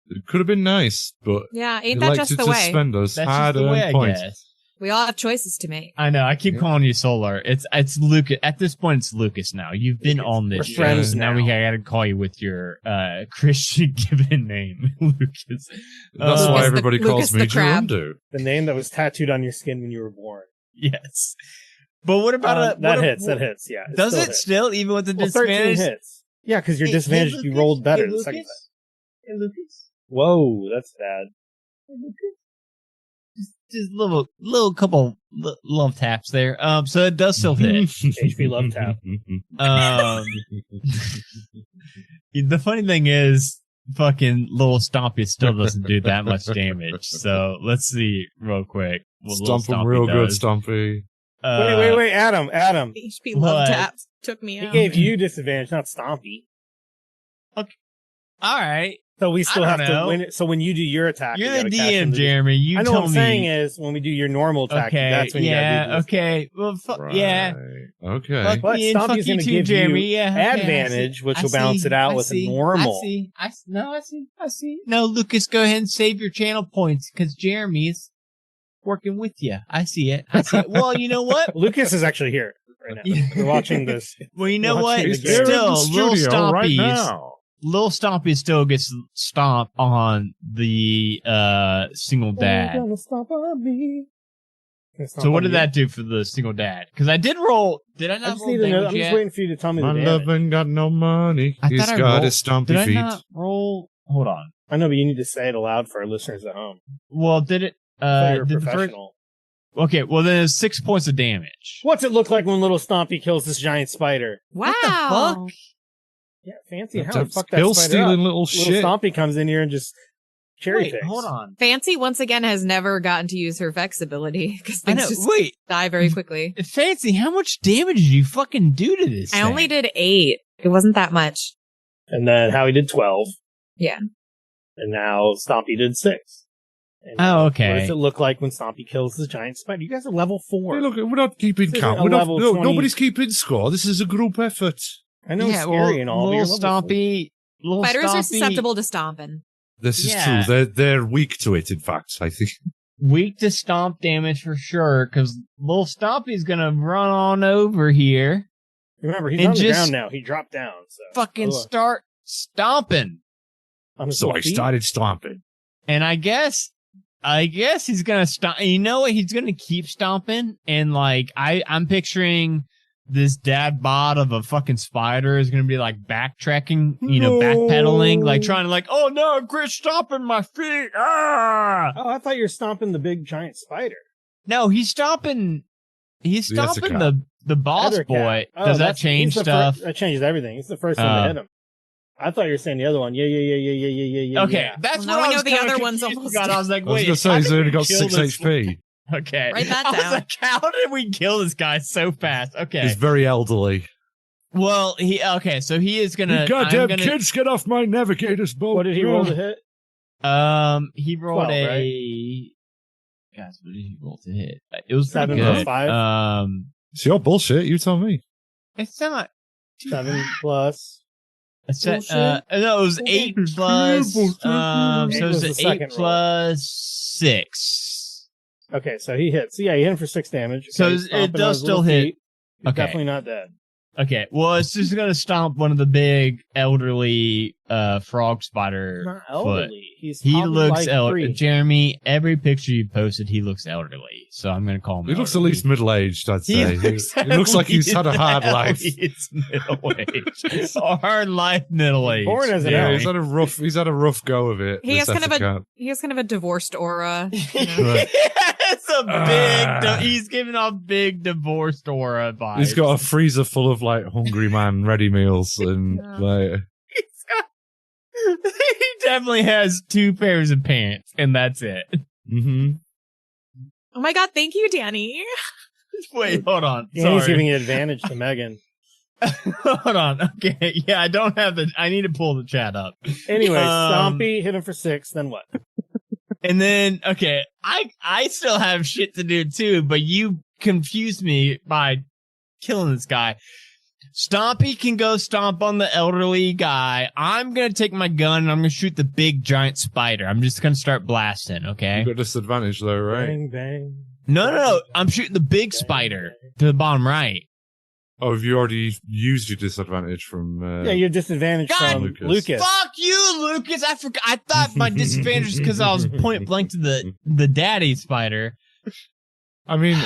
It could have been nice, but Yeah, he ain't that liked just to the way? spend those That's just the way, I hard-earned points. guess. We all have choices to make. I know. I keep Yeah. calling you Solar. It's Lucas. At this point, it's Lucas now. You've been Lucas. on this We're show. friends Now now. we gotta call you with your Christian given name, Lucas. That's Uh, why Lucas everybody the- calls Lucas me the crab. Gerundu. The name that was tattooed on your skin when you were born. Yes. But what about That hits. Yeah. Does it hits. still, even with the Well, 13 disadvantage? hits. Yeah, because you're Hey, disadvantaged if you Lucas? rolled better Hey, the second Lucas? time. Hey, Lucas. Whoa, that's bad. Hey, Lucas. Just little couple love taps there. So it does still hit. HP love tap. The funny thing is, fucking little Stompy still doesn't do that much damage. So let's see real quick. What Little Stomp him Stompy real good, does. Stompy. Wait, Adam. HP What? love taps took me He out. gave you disadvantage, not Stompy. All right, So we still I have don't to know. win it. So when you do your attack, you're you the gotta cash in DM, Jeremy. You I know tell what I'm me. saying is when we do your normal attack, Okay, that's when you gotta do this. okay. Well, yeah. Okay. Fuck But me and Stompy's fuck you gonna too, give Jeremy. you Yeah, okay, advantage, which I will balance see, it out I with see, a normal. I see. No, Lucas, go ahead and save your channel points because Jeremy's working with you. I see it. Well, you know what? Lucas is actually here right now. We're watching this. Well, you know what? Watching He's the there in Still, the Little studio right Stompy's now. Little Stompy still gets stomped on the single dad. Stomp on me. So what did that do for the single dad? Because I did roll. Did I I not just roll need to know. damage I'm just yet? waiting for you to tell me the My damage. love ain't got no money. I He's thought I got rolled- his stumpy Did I feet. not roll? Hold on. I know, but you need to say it aloud for our listeners at home. Well, did it? I thought you were Did the first? professional. Okay, well then it's 6 points of damage. What's it look like when little Stompy kills this giant spider? Wow. fuck? Yeah, fancy. How That's the fuck that kill spider stealing up? little Little shit. Stompy comes in here and just cherry Wait, picks. hold on. Fancy once again has never gotten to use her Vex ability because I things know. just Wait, die very quickly. Fancy, how much damage did you fucking do to this? I only thing? did 8. It wasn't that much. And then Howie did 12. Yeah. And now Stompy did 6. And Oh, okay. What does it look like when Stompy kills the giant spider? You guys are level 4. Hey, look, we're not keeping This count. isn't a level 20. Nobody's keeping score. This is a group effort. I know it's scary and all, but you're Little level 4. Stompy. Little Spiders are Stompy, susceptible to stomping. This is Yeah. true. They're weak to it, in fact, I think. weak to stomp damage for sure, because Little Stompy's gonna run on over here, Remember, he's And on the just ground now. He dropped down. So fucking Ugh. start stomping. On his So I little feet? started stomping. And I guess he's gonna stomp. You know what? He's gonna keep stomping, and like I'm picturing this dad bod of a fucking spider is gonna be like backtracking, backpedaling, like trying to like, oh no, quit stomping my feet. Ah! Oh, I thought you were stomping the big giant spider. No, he's stomping. He's That's a stomping cat. the boss Other boy. cat. Oh, Does that that's- change he's the stuff? that changes everything. It's the first one to hit him. I thought you were saying the other one. Yeah. Okay, yeah. that's Well, now what we I know was the kinda other one's confused almost about. I was like, I was wait, going to say how he's did we only got kill 6 this- HP. Okay, Write that I was down. like, how did we kill this guy so fast? Okay, He's very elderly. well, so he is gonna. You goddamn I'm gonna, kids, get off my navigator's boat. What did he roll to hit? He rolled 12, a. Guys, what did he roll to hit? It was pretty 7 plus good. 5? It's your bullshit. You tell me. It's not. 7 plus. It's Bullshit. no, it was 8 plus. Bullshit. So Eight it was was the 8 second roll. plus 6. Okay, so he hits. Yeah, he hit him for 6 damage. So Okay, it stomping on does his little still hit. feet. He's Okay. definitely not dead. Okay, well, it's just gonna stomp one of the big elderly frog spider Not foot. elderly. He's He probably looks like elderly. 3. Jeremy, every picture you posted, he looks elderly. So I'm gonna call him. He looks at elderly. least middle-aged, I'd say. He looks like he's had a hard life. It's middle-aged. A hard life, middle-aged. Born as an Yeah, elf. he's had a rough go of it. He this has kind of a cat. he has kind of a divorced aura. It's a Ah. big. He's giving off big divorced aura vibes. He's got a freezer full of like hungry man ready meals and Yeah. like He definitely has 2 pairs of pants, and that's it. Oh my god, thank you, Danny. Wait, hold on. Yeah, Sorry. he's giving an advantage to Megan. Hold on. Okay. Yeah, I don't have I need to pull the chat up. Anyway, Um, Stompy hit him for 6. Then what? And then, okay, I still have shit to do too, but you confused me by killing this guy. Stompy can go stomp on the elderly guy. I'm going to take my gun and I'm going to shoot the big giant spider. I'm just going to start blasting, okay? you got disadvantage though, right? Bang, bang. No. I'm shooting the big spider to the bottom right. Oh, have you already used your disadvantage from Yeah, you have disadvantage God, from Lucas. Lucas. Fuck you, Lucas. I forgot. I thought my disadvantage was because I was point blank to the daddy spider. I mean,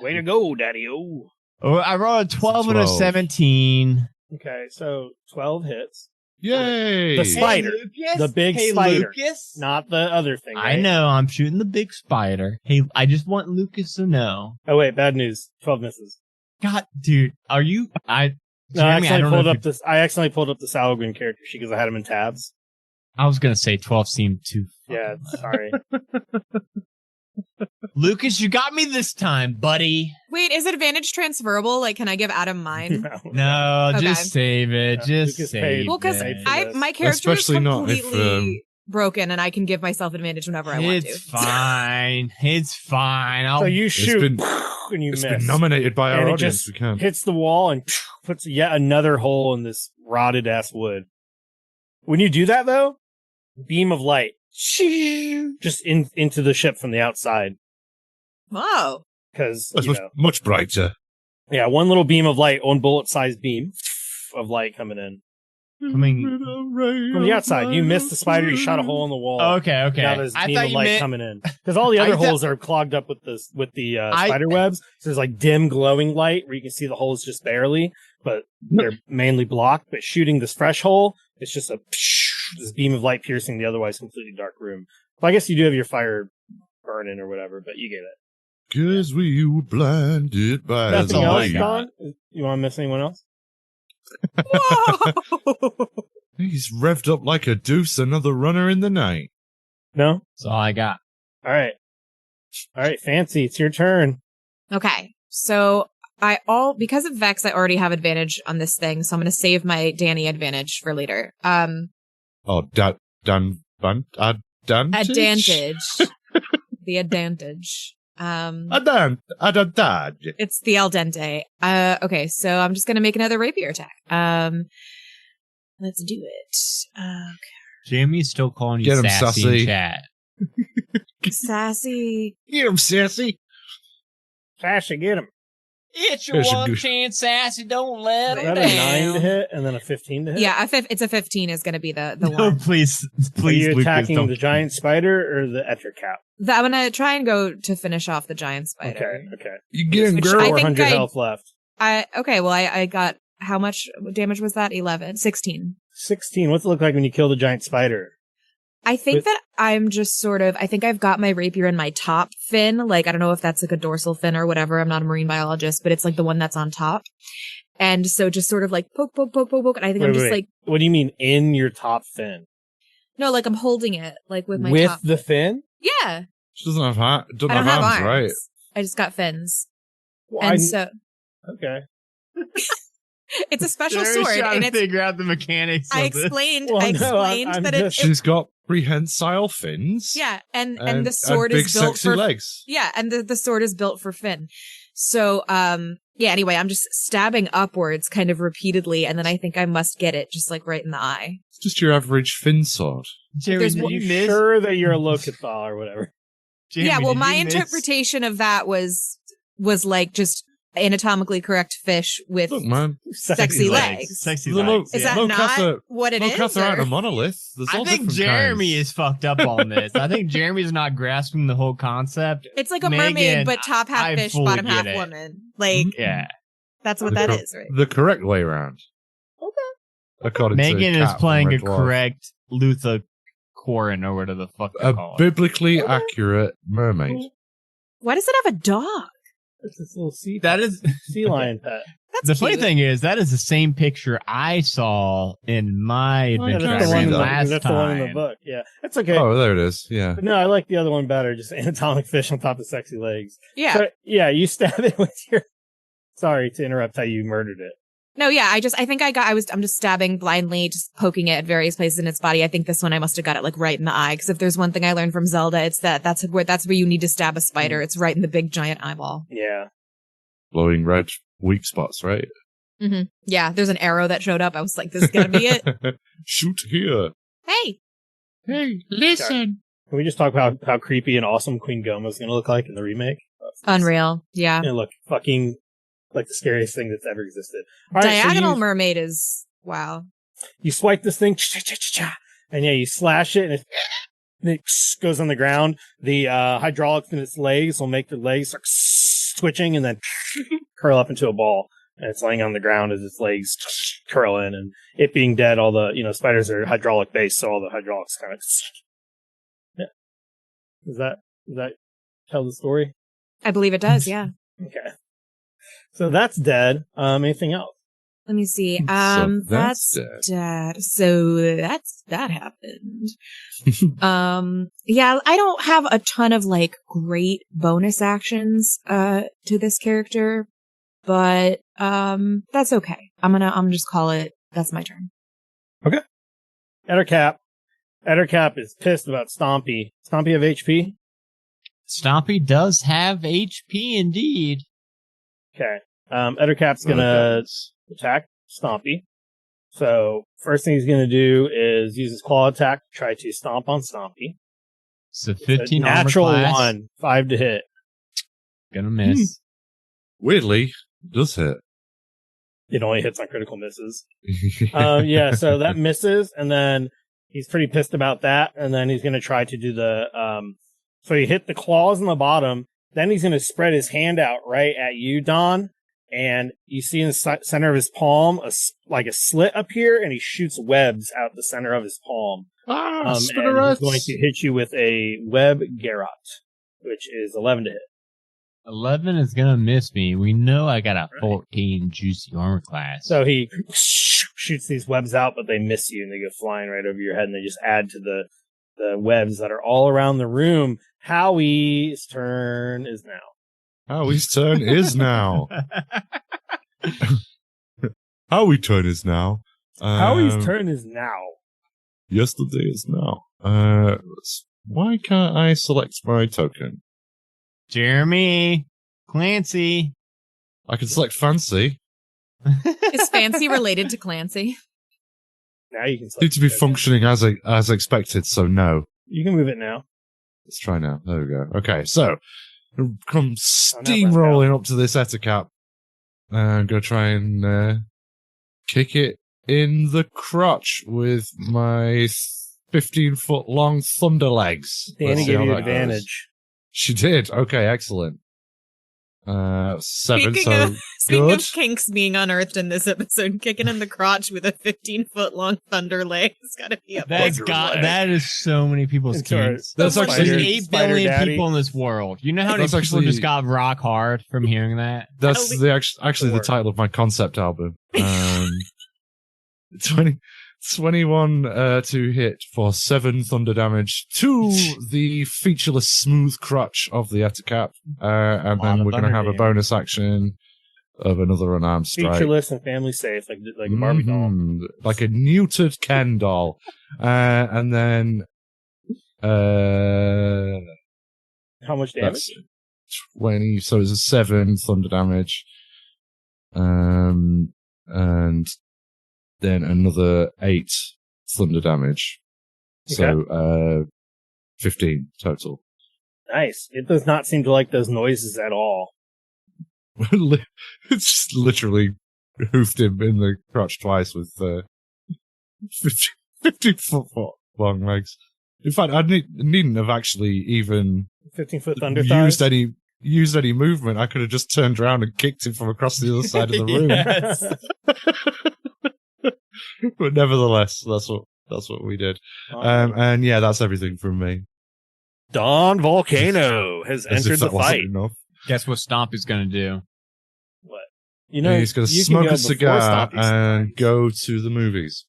Way to go, Daddy-O. Oh, I rolled a 12 and a 12. 17. Okay, so 12 hits. yay! The spider. Lucas? The big Hey, spider. Lucas? Not the other thing. I right? know. I'm shooting the big spider. Hey, I just want Lucas to know. Oh, wait, bad news. 12 misses. God, dude, are you? No, I Jeremy, accidentally don't know pulled if up this. I accidentally pulled up the Salvage character sheet because I had him in tabs. I was gonna say 12 seemed too. Yeah, sorry. Lucas, you got me this time, buddy. Wait, is advantage transferable? Like, can I give Adam mine? No, Okay. just save it. Yeah, just Lucas save paid. Well, because it. my character is Especially not if, completely broken, and I can give myself advantage whenever I want to. It's fine. It's fine. So you shoot been- and you It's miss. been nominated by our And it audience. just We can't. hits the wall and puts yet another hole in this rotted ass wood. When you do that though, beam of light just into the ship from the outside Whoa. because That's you much, know. much brighter. Yeah, one little beam of light, one bullet-sized beam of light coming in. From the outside, you missed the spider, you shot a hole in the wall. Okay. Now there's a I beam thought of you light meant coming in. Because all the other holes are clogged up with the spider webs. So there's like dim glowing light where you can see the holes just barely, but they're mainly blocked. But shooting this fresh hole, it's just this beam of light piercing the otherwise completely dark room. Well, I guess you do have your fire burning or whatever, but you get it. 'Cause we were blinded by Nothing the else, light. Don? You want to miss anyone else? Whoa! He's revved up like a deuce, another runner in the night. No? That's all I got. All right, Fancy, it's your turn. Okay, so because of Vex, I already have advantage on this thing, so I'm going to save my Danny advantage for later. Advantage. Advantage. The advantage. Advantage. It's the al dente. Okay, so I'm just going to make another rapier attack. Let's do it. Jamie's still calling you Get him, sassy Sussy. in chat. Sassy. Get him, sassy. Sassy, get him. It's your one chance, Sassy. Don't let Is that a 9 to hit and then a 15 to hit? Yeah, it's a 15 is going to be the No, one. please, Are you Lucas, attacking don't. the giant spider or the Ettercap? I'm going to try and go to finish off the giant spider. Okay. You get him, Which girl. I think 400 I- health left. I got, how much damage was that? 16. 16. What's it look like when you kill the giant spider? I think that I'm just I think I've got my rapier in my top fin. Like, I don't know if that's like a dorsal fin or whatever. I'm not a marine biologist, but it's like the one that's on top. And so just sort of like poke. And I think I'm just like, What do you mean in your top fin? no, like I'm holding it like with my With top. the fin? Yeah. She doesn't have I don't have arms, arms. right? I just got fins. Well, And so okay. it's a special Jerry's sword. trying And to it's, figure out the mechanics I of this. explained Well, no, I'm that just- She's got prehensile fins. yeah. And the sword and big is built sexy for legs. Yeah, and the sword is built for Finn. So, yeah, anyway, I'm just stabbing upwards kind of repeatedly, and then I think I must get it just like right in the eye. It's just your average fin sword. Jerry, There's did Are you you miss? sure that you're a Locathal or whatever? Jamie, yeah, well, did my you miss- interpretation of that was like just anatomically correct fish with Look, man. sexy legs. Sexy The legs. Is yeah. that not Locathah- what it is? Locathah aren't a or- monolith. There's I all think different Jeremy kinds. is fucked up on this. I think Jeremy's not grasping the whole concept. It's like a Megan, mermaid, but top half I fish, fully bottom half get it. woman. Like, Yeah. that's what that is, right? The correct way around. Okay. According Megan to is Cat from playing a Red Dwarf. correct Luther Corin or whatever the fuck they A call it. biblically accurate mermaid. Why does it have a dog? It's this little sea lion pet. That's The funny cute. thing is, that is the same picture I saw in my Yeah, adventure that's I the one read in the, last that's the one in the time. book. Yeah, that's okay. Oh, there it is. Yeah. But no, I like the other one better. Just anatomic fish on top of sexy legs. Yeah. So, yeah, you stab it with your. Sorry to interrupt how you murdered it. No, yeah, I'm just stabbing blindly, just poking it at various places in its body. I think this one I must have got it like right in the eye. Cause if there's one thing I learned from Zelda, it's that's where you need to stab a spider. It's right in the big giant eyeball. Yeah. Glowing red weak spots, right? Mm-hmm. Yeah. There's an arrow that showed up. I was like, this is gonna be it. Shoot here. Hey, Hey, listen. Can we just talk about how creepy and awesome Queen Goma's going to look like in the remake? unreal. Yeah. It's going to look fucking like the scariest thing that's ever existed. All right, so Diagonal mermaid is, wow. you swipe this thing, and yeah, you slash it, and it goes on the ground. The hydraulics in its legs will make the legs start twitching and then curl up into a ball. And it's laying on the ground as its legs curl in, and it being dead, all the spiders are hydraulic based, so all the hydraulics kind of. Yeah. Does that tell the story? I believe it does. Yeah. Okay. So that's dead. Anything else? Let me see. So That's dead. So that happened. Yeah, I don't have a ton of like great bonus actions, to this character, but, that's okay. I'm just call it, that's my turn. Ettercap. Ettercap is pissed about Stompy. Stompy have HP? Stompy does have HP indeed. Okay. Ettercap's gonna attack Stompy. So first thing he's gonna do is use his claw attack to try to stomp on Stompy. It's a 15 natural armor class. 1, 5 to hit. Gonna miss. Weirdly, Does hit. It only hits on critical misses. Yeah, so that misses, and then he's pretty pissed about that, and then he's going to try to do so he hit the claws in the bottom, then he's going to spread his hand out right at you, Don, and you see in the center of his palm, a slit appear, and he shoots webs out the center of his palm. And he's going to hit you with a web Garrot, which is 11 to hit. 11 is gonna miss me. We know I got a 14 juicy armor class. So he shoots these webs out, but they miss you and they go flying right over your head, and they just add to the webs that are all around the room. Howie's turn is now. Howie's turn is now. Howie's turn is now. Howie's turn is now. Yesterday is now. Why can't I select my token? Jeremy, Clancy. I can select Fancy. Is Fancy related to Clancy? Now you can select. Need to be functioning as expected, so no. You can move it now. Let's try now. There we go. Okay, so come steamrolling up to this Ettercap. I'm going to try and kick it in the crotch with my 15-foot long thunder legs. Danny gave you advantage. She did. Okay, excellent. 7, Speaking good. of kinks being unearthed in this episode, kicking in the crotch with a 15-foot long thunder leg has got to be a that is so many people's kinks. That's There's actually 8 billion people in this world. You know how many people just got rock hard from hearing that? That's actually the title of my concept album. 21 to hit for 7 thunder damage to the featureless smooth crotch of the Ettercap. And then we're going to have a bonus action of another unarmed strike. Featureless and family safe, like a Barbie doll. Like a neutered Ken doll. And then... How much damage? 20, so it's a 7 thunder damage. And then another 8 thunder damage. So, 15 total. Nice. It does not seem to like those noises at all. It's just literally hoofed him in the crotch twice with 50-foot long legs. In fact, I needn't have actually even 15-foot thunder thighs. used any movement. I could have just turned around and kicked him from across the other side of the room. But nevertheless, that's what we did. And yeah, that's everything from me. Don Volcano has entered the fight. Guess what Stompy's gonna do? What? He's gonna smoke a cigar and go to the movies.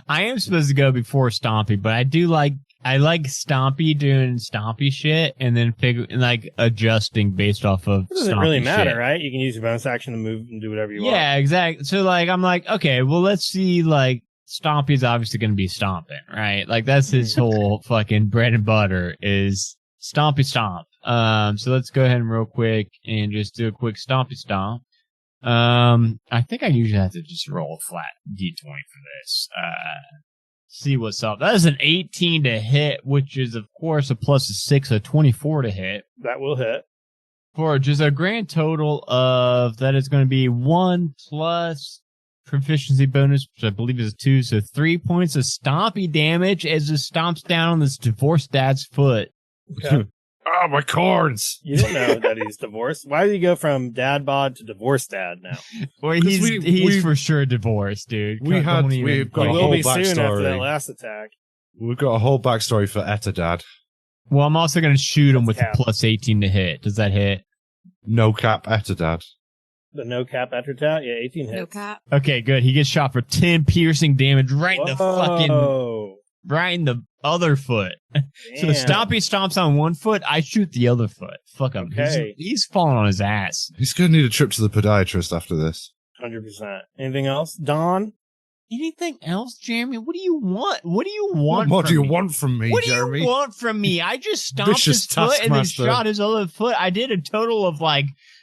I am supposed to go before Stompy, but I like Stompy doing Stompy shit and then adjusting based off of Stompy. It doesn't really matter, shit. Right? You can use your bonus action to move and do whatever you want. Yeah, exactly. So I'm like, okay, well, let's see, Stompy's obviously going to be stomping, right? That's his whole fucking bread and butter is Stompy stomp. So let's go ahead and real quick and just do a quick Stompy stomp. I think I usually have to just roll a flat D20 for this. See what's up. That is an 18 to hit, which is, of course, a plus a 6, a 24 to hit. That will hit. For just a grand total of, that is going to be 1 plus proficiency bonus, which I believe is 2, so 3 points of stompy damage as it stomps down on this divorced dad's foot. Okay. My corns! You didn't know that he's divorced. Why did he go from dad bod to divorced dad now? Well, he's for sure divorced, dude. We've got a whole backstory. Soon after that last attack. We've got a whole backstory for Etadad. Well, I'm also going to shoot him with a plus 18 to hit. Does that hit? No cap Etadad. The no cap Etadad? Yeah, 18 hits. No cap. Okay, good. He gets shot for 10 piercing damage right in the other foot. So the Stompy stomps on one foot, I shoot the other foot. Fuck him. Okay. He's falling on his ass. He's going to need a trip to the podiatrist after this. 100%. Anything else? Don? Anything else, Jeremy? What do you want? What do you want What do you want from me, Jeremy? What do you want from me? I just stomped his foot and then shot his other foot. I did a total of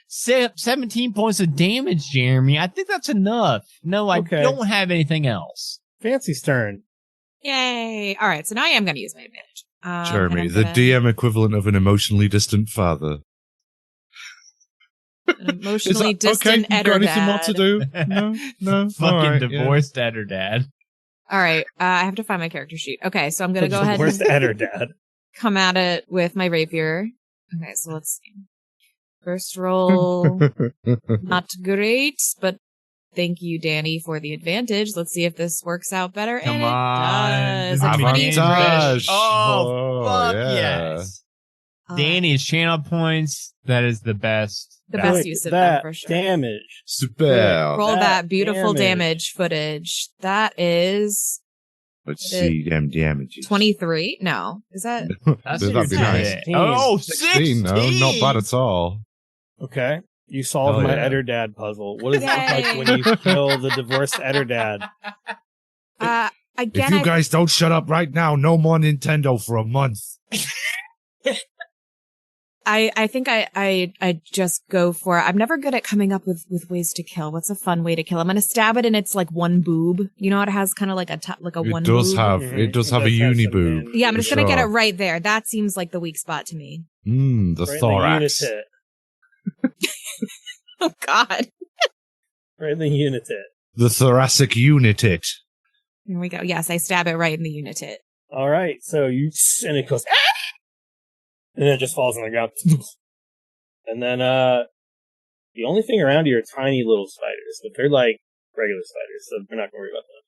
17 points of damage, Jeremy. I think that's enough. No, I don't have anything else. Fancy's turn. Yay. All right, so now I am going to use my advantage. Jeremy, the DM equivalent of an emotionally distant father. An emotionally Is that distant okay? You got anything more Edderdad. to do? No. Fucking All right, divorced Edderdad. All right, I have to find my character sheet. Okay, so I'm gonna go ahead Where's and the Edderdad? come at it with my rapier. Okay, so let's see. First roll, not great, but thank you, Danny, for the advantage. Let's see if this works out better. Come and on. it does. This A is 23. Avantage. Oh, fuck yeah. yes. All right. Danny's channel points. That is the best. The That- best use of that them for sure. damage. Super. Roll that that beautiful damage. damage footage. That is Let's see them damages. 23. No, is that? That's That'd be nice. 16. Oh, 16, no, not bad at all. Okay. You solved Oh, my yeah. Edderdad puzzle. What does it look like Yay. when you kill the divorced Edderdad? Again, If you guys don't shut up right now, no more Nintendo for a month. I think I just go for it. I'm never good at coming up with ways to kill. What's a fun way to kill? I'm gonna stab it and it's like one boob. You know how it has kind of like a one It does boob? have Mhm. it does have a It does have uni some boob. man- Yeah, I'm for just gonna get it sure. right there. That seems like the weak spot to me. The Right thorax. in the unitit. Oh God. Right in the unitit. The thoracic unitit. Here we go. Yes, I stab it right in the unitit. All right. So and it goes, "Ah!" and then it just falls on the ground. And then, the only thing around you are tiny little spiders, but they're like regular spiders, so we're not going to worry about them.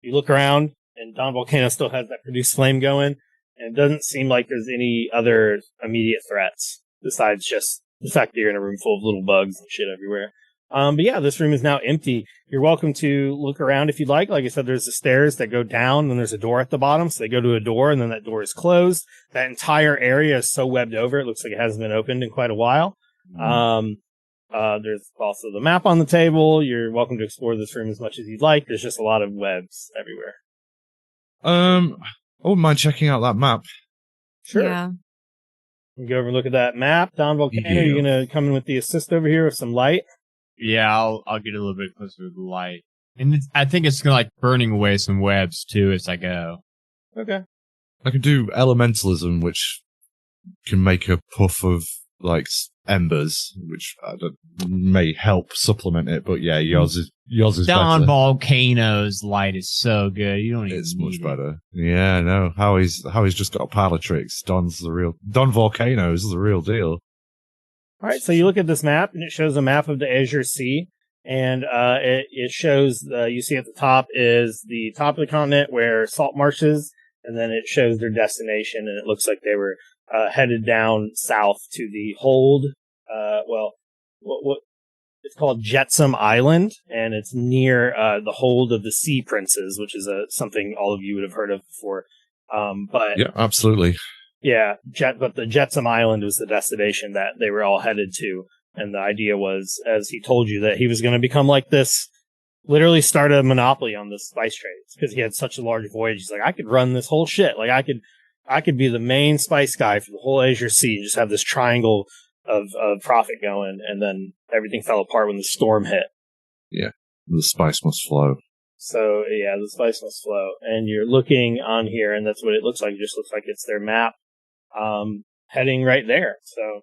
You look around, and Don Volcano still has that produced flame going, and it doesn't seem like there's any other immediate threats besides just the fact that you're in a room full of little bugs and shit everywhere. But yeah, this room is now empty. You're welcome to look around if you'd like. Like I said, there's the stairs that go down, and there's a door at the bottom. So they go to a door, and then that door is closed. That entire area is so webbed over, it looks like it hasn't been opened in quite a while. There's also the map on the table. You're welcome to explore this room as much as you'd like. There's just a lot of webs everywhere. I wouldn't mind checking out that map. Sure. Yeah. You go over and look at that map. Don Volcano, Yeah. you're going to come in with the assist over here with some light. Yeah, I'll get a little bit closer to the light. And I think it's gonna like burning away some webs too as I go. Okay. I can do elementalism, which can make a puff of like embers, which may help supplement it. But yeah, yours is Don better. Volcano's light is so good. You don't even It's need much it. better. Yeah, no. Howie's just got a pile of tricks. Don Volcano's the real deal. All right, so you look at this map, and it shows a map of the Azure Sea, and it shows, you see at the top is the top of the continent where Salt Marsh is, and then it shows their destination, and it looks like they were headed down south to the hold, what it's called Jetsam Island, and it's near the hold of the Sea Princes, which is something all of you would have heard of before. But Yeah, absolutely. yeah, but the Jetsam Island was the destination that they were all headed to. And the idea was, as he told you, that he was going to become like this, literally start a monopoly on the spice trades because he had such a large voyage. He's like, I could run this whole shit. Like I could be the main spice guy for the whole Azure Sea, just have this triangle of profit going. And then everything fell apart when the storm hit. Yeah, the spice must flow. So yeah, the spice must flow. And you're looking on here, and that's what it looks like. It just looks like it's their map. Heading right there. So,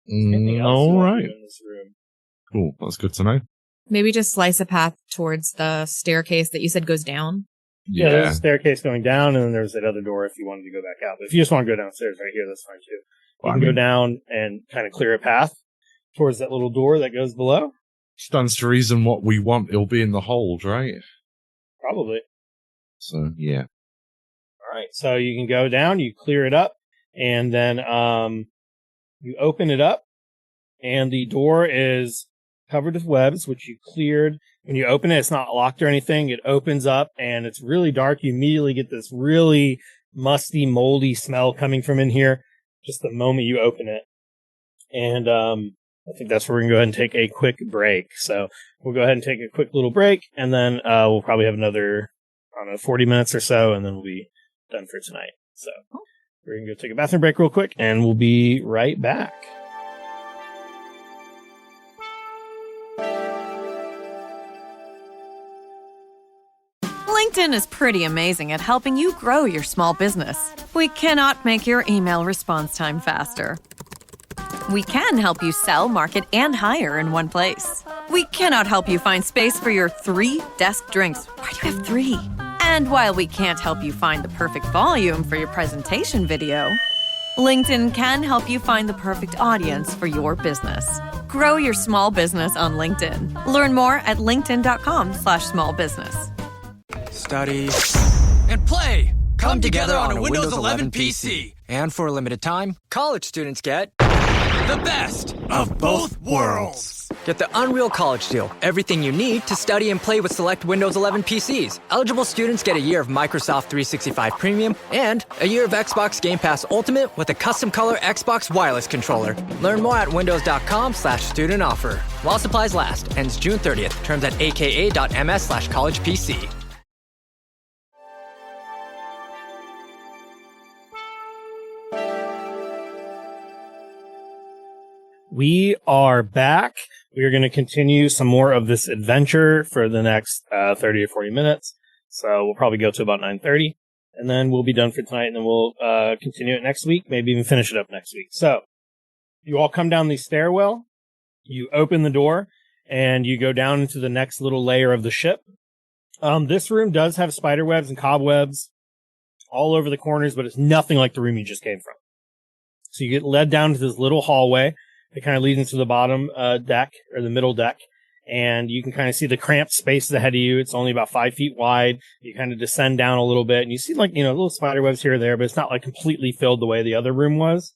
anything else you All want to right, do in this room? cool. That's good to know. Maybe just slice a path towards the staircase that you said goes down. Yeah, there's a staircase going down, and then there's that other door if you wanted to go back out. But if you just want to go downstairs right here, that's fine too. You can go down and kind of clear a path towards that little door that goes below. Stands to reason what we want, it'll be in the hold, right? Probably. So yeah. All right. So you can go down, you clear it up, and then you open it up, and the door is covered with webs, which you cleared. When you open it, it's not locked or anything. It opens up, and it's really dark. You immediately get this really musty, moldy smell coming from in here just the moment you open it. And I think that's where we're going to go ahead and take a quick break. So we'll go ahead and take a quick little break, and then we'll probably have another, 40 minutes or so, and then we'll be done for tonight. So we're going to go take a bathroom break real quick, and we'll be right back. LinkedIn is pretty amazing at helping you grow your small business. We cannot make your email response time faster, We can help you sell, market, and hire in one place. We cannot help you find space for your 3 desk drinks. Why do you have 3? And while we can't help you find the perfect volume for your presentation video, LinkedIn can help you find the perfect audience for your business. Grow your small business on LinkedIn. Learn more at linkedin.com/small business. Study and play come together on a Windows 11 PC. And for a limited time, college students get the best of both worlds. Get the Unreal College Deal. Everything you need to study and play with select Windows 11 PCs. Eligible students get a year of Microsoft 365 Premium and a year of Xbox Game Pass Ultimate with a custom color Xbox wireless controller. Learn more at windows.com/student offer. While supplies last. Ends June 30th. Terms at aka.ms/collegepc. We are back. We are going to continue some more of this adventure for the next 30 or 40 minutes. So we'll probably go to about 9:30, and then we'll be done for tonight, and then we'll continue it next week, maybe even finish it up next week. So you all come down the stairwell, you open the door, and you go down into the next little layer of the ship. This room does have spider webs and cobwebs all over the corners, but it's nothing like the room you just came from. So you get led down to this little hallway. It kind of leads into the bottom deck, or the middle deck, and you can kind of see the cramped spaces ahead of you. It's only about 5 feet wide. You kind of descend down a little bit, and you see, like, little spider webs here or there, but it's not, like, completely filled the way the other room was.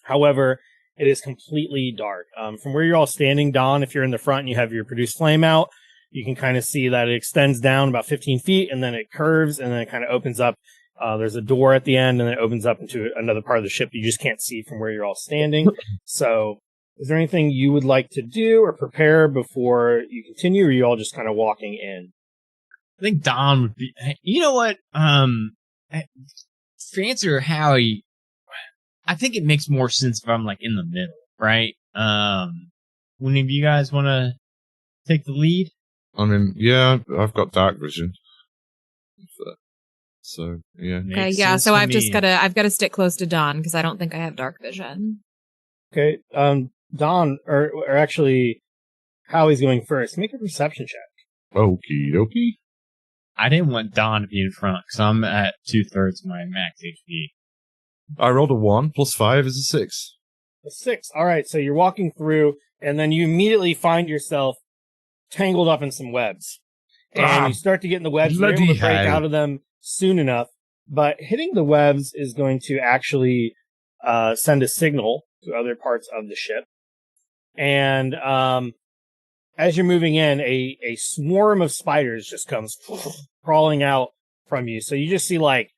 However, it is completely dark. From where you're all standing, Dawn, if you're in the front and you have your produced flame out, you can kind of see that it extends down about 15 feet, and then it curves, and then it kind of opens up. There's a door at the end, and then it opens up into another part of the ship you just can't see from where you're all standing. So, is there anything you would like to do or prepare before you continue, or are you all just kind of walking in? I think Don would be. You know what? Fancy or Howie, I think it makes more sense if I'm like in the middle, right? One of you guys want to take the lead? I mean, yeah, I've got dark vision. So, yeah. Okay, yeah, so I've got to stick close to Dawn because I don't think I have dark vision. Okay, Dawn, or actually, Howie's going first. Make a perception check. Okie dokie. I didn't want Dawn to be in front because I'm at 2/3 of my max HP. I rolled a 1, plus 5 is a 6. A 6. All right, so you're walking through, and then you immediately find yourself tangled up in some webs. And you start to get in the webs, you're able to break out of them soon enough, but hitting the webs is going to actually send a signal to other parts of the ship. And as you're moving in, a swarm of spiders just comes crawling out from you. So you just see like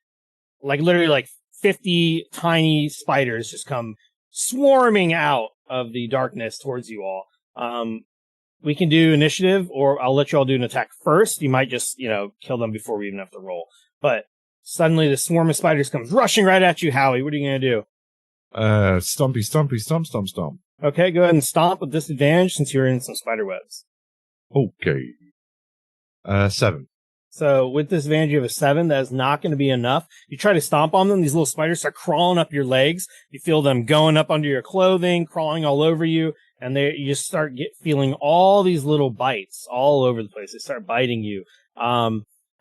literally like 50 tiny spiders just come swarming out of the darkness towards you all. We can do initiative, or I'll let you all do an attack first. You might just, kill them before we even have to roll. But suddenly the swarm of spiders comes rushing right at you, Howie. What are you going to do? Stompy, stompy, stomp, stomp, stomp. Okay, go ahead and stomp with disadvantage since you're in some spider webs. Okay. 7. So with disadvantage, you have a 7. That is not going to be enough. You try to stomp on them. These little spiders start crawling up your legs. You feel them going up under your clothing, crawling all over you. And you just start feeling all these little bites all over the place. They start biting you.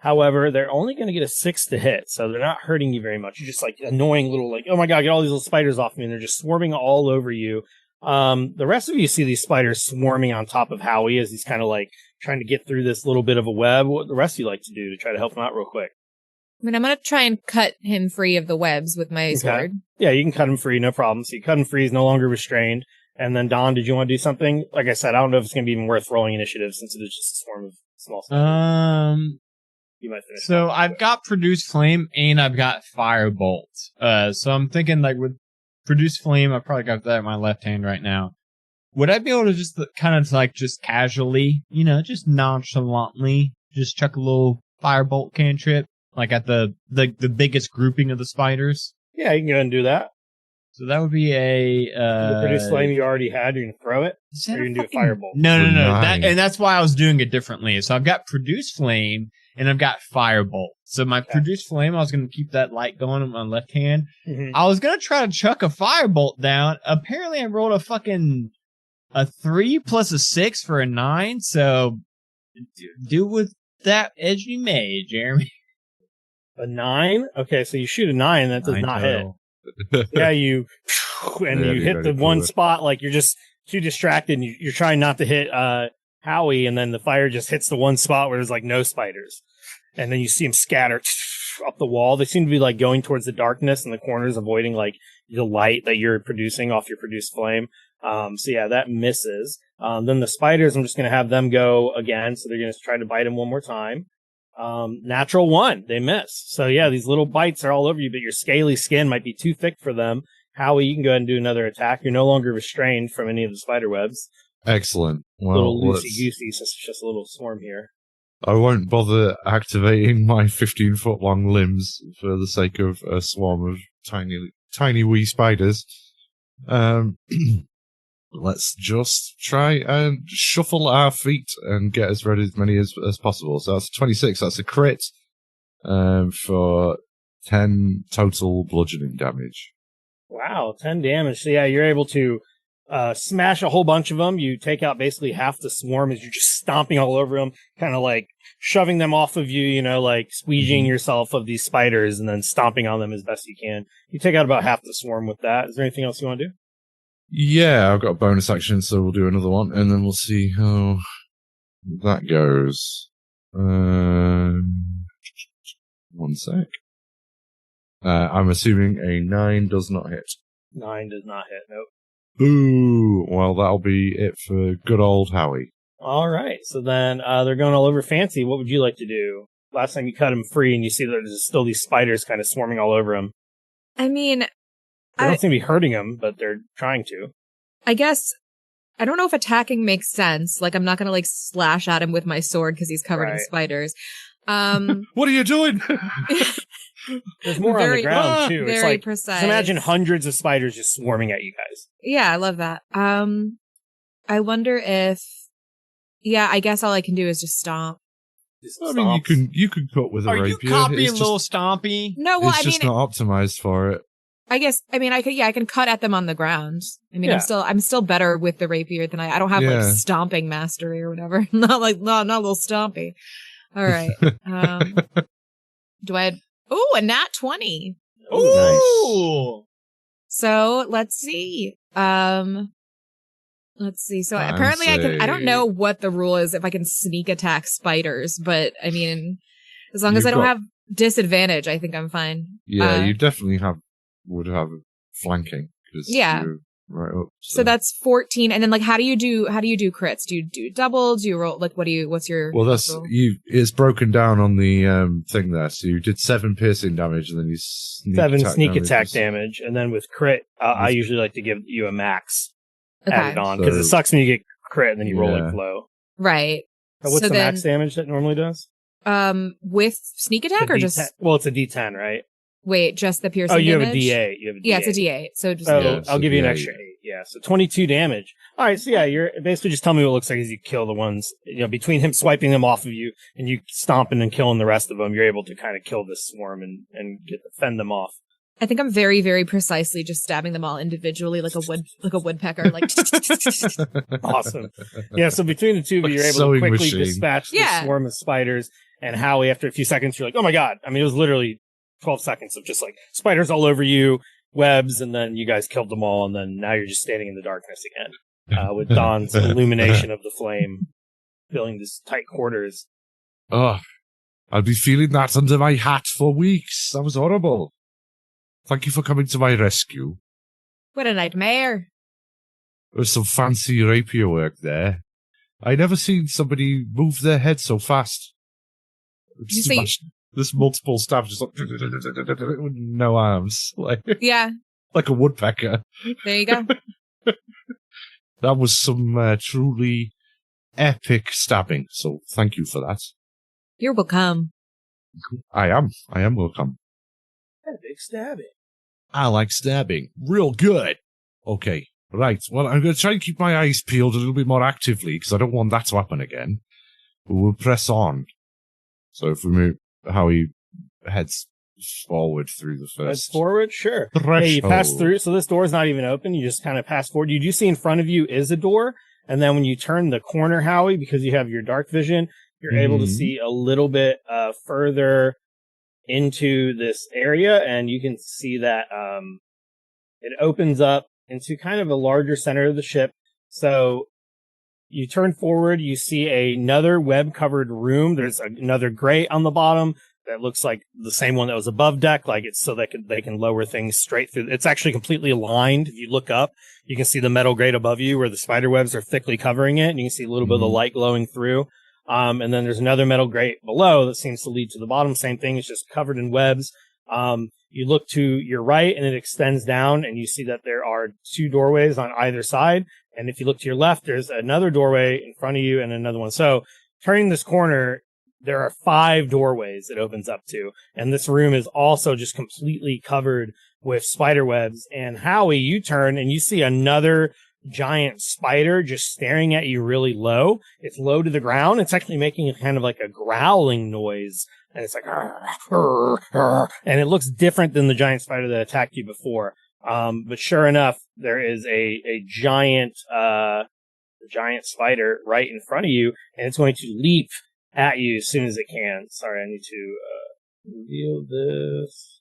However, they're only going to get a 6 to hit, so they're not hurting you very much. You're just like annoying little, oh my god, get all these little spiders off me, and they're just swarming all over you. The rest of you see these spiders swarming on top of Howie as he's kind of like trying to get through this little bit of a web. What the rest of you like to do to try to help him out real quick? I mean, I'm going to try and cut him free of the webs with my sword. Yeah, you can cut him free, no problem. So you cut him free, he's no longer restrained. And then, Don, did you want to do something? Like I said, I don't know if it's going to be even worth rolling initiative since it is just a swarm of small spiders. You might finish. So I've got Produce Flame and I've got Firebolt. So I'm thinking like with Produce Flame, I probably got that in my left hand right now. Would I be able to just kind of like just casually, just nonchalantly, just chuck a little Firebolt cantrip like at the biggest grouping of the spiders? Yeah, you can go ahead and do that. So that would be the Produce Flame you already had. You're going to throw it? Or you're going to do a Firebolt? No. And that's why I was doing it differently. So I've got Produce Flame, and I've got Firebolt. So my Produce Flame, I was going to keep that light going on my left hand. Mm-hmm. I was going to try to chuck a Firebolt down. Apparently, I rolled a 3 plus a 6 for a 9. So do with that as you may, Jeremy. A 9? Okay, so you shoot a 9, that does 9 not total. hit. Yeah, you hit the one spot, like you're just too distracted, and you're trying not to hit Howie, and then the fire just hits the one spot where there's like no spiders. And then you see them scatter up the wall. They seem to be like going towards the darkness in the corners, avoiding like the light that you're producing off your produced flame. So yeah, that misses. Then the spiders, I'm just going to have them go again. So they're going to try to bite him one more time. Natural 1, they miss. So yeah, these little bites are all over you, but your scaly skin might be too thick for them. Howie, you can go ahead and do another attack. You're no longer restrained from any of the spider webs. Excellent. Well, little loosey-goosey, so it's just a little swarm here. I won't bother activating my 15-foot long limbs for the sake of a swarm of tiny wee spiders. Let's just try and shuffle our feet and get as many as possible. So that's 26. That's a crit for 10 total bludgeoning damage. Wow, 10 damage. So yeah, you're able to smash a whole bunch of them. You take out basically half the swarm as you're just stomping all over them, kind of like shoving them off of you, like squeegeeing yourself of these spiders and then stomping on them as best you can. You take out about half the swarm with that. Is there anything else you want to do? Yeah, I've got a bonus action, so we'll do another one, and then we'll see how that goes. 1 sec. I'm assuming a 9 does not hit. 9 does not hit, nope. Ooh, well, that'll be it for good old Howie. All right, so then they're going all over Fancy. What would you like to do? Last time you cut him free, and you see that there's still these spiders kind of swarming all over him. I mean, They don't seem to be hurting him, but they're trying to. I guess, I don't know if attacking makes sense. Like, I'm not going to, like, slash at him with my sword because he's covered in spiders. What are you doing? There's more on the ground, too. It's like, precise. Just imagine hundreds of spiders just swarming at you guys. Yeah, I love that. I wonder if, I guess all I can do is just stomp. I mean, you can cut with a rapier. Are you copying Little Stompy? No, well, it's just not optimized for it. I guess, I mean, I can cut at them on the ground. I mean, I'm still better with the rapier than I don't have like stomping mastery or whatever. Not little stompy. All right. A nat 20. Ooh, nice. So let's see. So apparently I don't know what the rule is if I can sneak attack spiders, but I mean, as long as I don't have disadvantage, I think I'm fine. Yeah, you definitely would have flanking. You're right up. So that's 14. And then like, how do you do crits? Do you do double? Do you roll? Like, what's your, well, it's broken down on the, thing there. So you did 7 piercing damage and then you 7 sneak attack damage. And then with crit, I usually like to give you a max added on because it sucks when you get crit and then you roll like flow. Right. What's the max damage that normally does? With sneak attack or just? Well, it's a D10, right? Wait, just the piercing damage? Oh, you have a D8. Yeah, it's a D8. So just I'll give you an extra 8. Yeah, so 22 damage. All right, so yeah, you're basically just tell me what it looks like as you kill the ones, between him swiping them off of you and you stomping and killing the rest of them, you're able to kind of kill this swarm and fend them off. I think I'm very, very precisely just stabbing them all individually like a woodpecker. Like awesome. Yeah, so between the two of you, you're able to quickly dispatch the swarm of spiders. And Howie, after a few seconds, you're like, oh my god. I mean, it was literally 12 seconds of just like spiders all over you, webs, and then you guys killed them all, and then now you're just standing in the darkness again with Dawn's illumination of the flame filling these tight quarters. Oh, I'll be feeling that under my hat for weeks. That was horrible. Thank you for coming to my rescue. What a nightmare. There's some fancy rapier work there. I never seen somebody move their head so fast. There's multiple stabs, just like with no arms, like a woodpecker. There you go. That was some truly epic stabbing. So thank you for that. You're welcome. I am welcome. Epic stabbing. I like stabbing, real good. Okay, right. Well, I'm going to try and keep my eyes peeled a little bit more actively because I don't want that to happen again. But we'll press on. So if we move, how he heads forward through the first. Heads forward, sure. threshold. Hey, you pass through, so this door is not even open. You just kind of pass forward. You do see in front of you is a door, and then when you turn the corner, Howie, because you have your dark vision, you're able to see a little bit further into this area, and you can see that it opens up into kind of a larger center of the ship. So you turn forward, you see another web-covered room. There's another grate on the bottom that looks like the same one that was above deck, like it's so they can lower things straight through. It's actually completely aligned. If you look up, you can see the metal grate above you where the spider webs are thickly covering it, and you can see a little bit of the light glowing through. And then there's another metal grate below that seems to lead to the bottom. Same thing, it's just covered in webs. You look to your right and it extends down, and you see that there are 2 doorways on either side. And if you look to your left, there's another doorway in front of you and another one. So turning this corner, there are 5 doorways it opens up to. And this room is also just completely covered with spider webs. And Howie, you turn and you see another giant spider just staring at you really low. It's low to the ground. It's actually making kind of like a growling noise. And it's like, and it looks different than the giant spider that attacked you before. But sure enough, there is a giant spider right in front of you, and it's going to leap at you as soon as it can. Sorry, I need to reveal this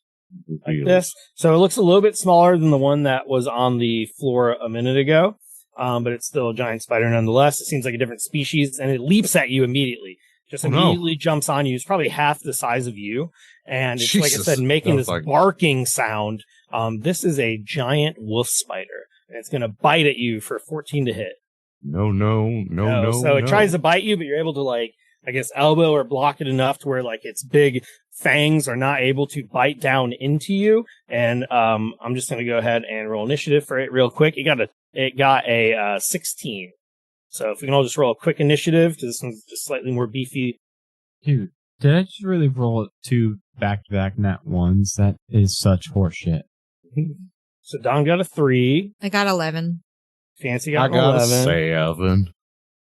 like this. So it looks a little bit smaller than the one that was on the floor a minute ago, but it's still a giant spider nonetheless. It seems like a different species, and it leaps at you immediately. Just immediately jumps on you. It's probably half the size of you, and it's like I said, making this barking sound. This is a giant wolf spider, and it's going to bite at you for 14 to hit. No. So it tries to bite you, but you're able to, like, I guess, elbow or block it enough to where, like, its big fangs are not able to bite down into you. And I'm just going to go ahead and roll initiative for it real quick. It got a 16. So if we can all just roll a quick initiative, because this one's just slightly more beefy. Dude, did I just really roll 2 back-to-back nat ones? That is such horseshit. So Don got a 3. I got 11. Fancy got 11. a 7.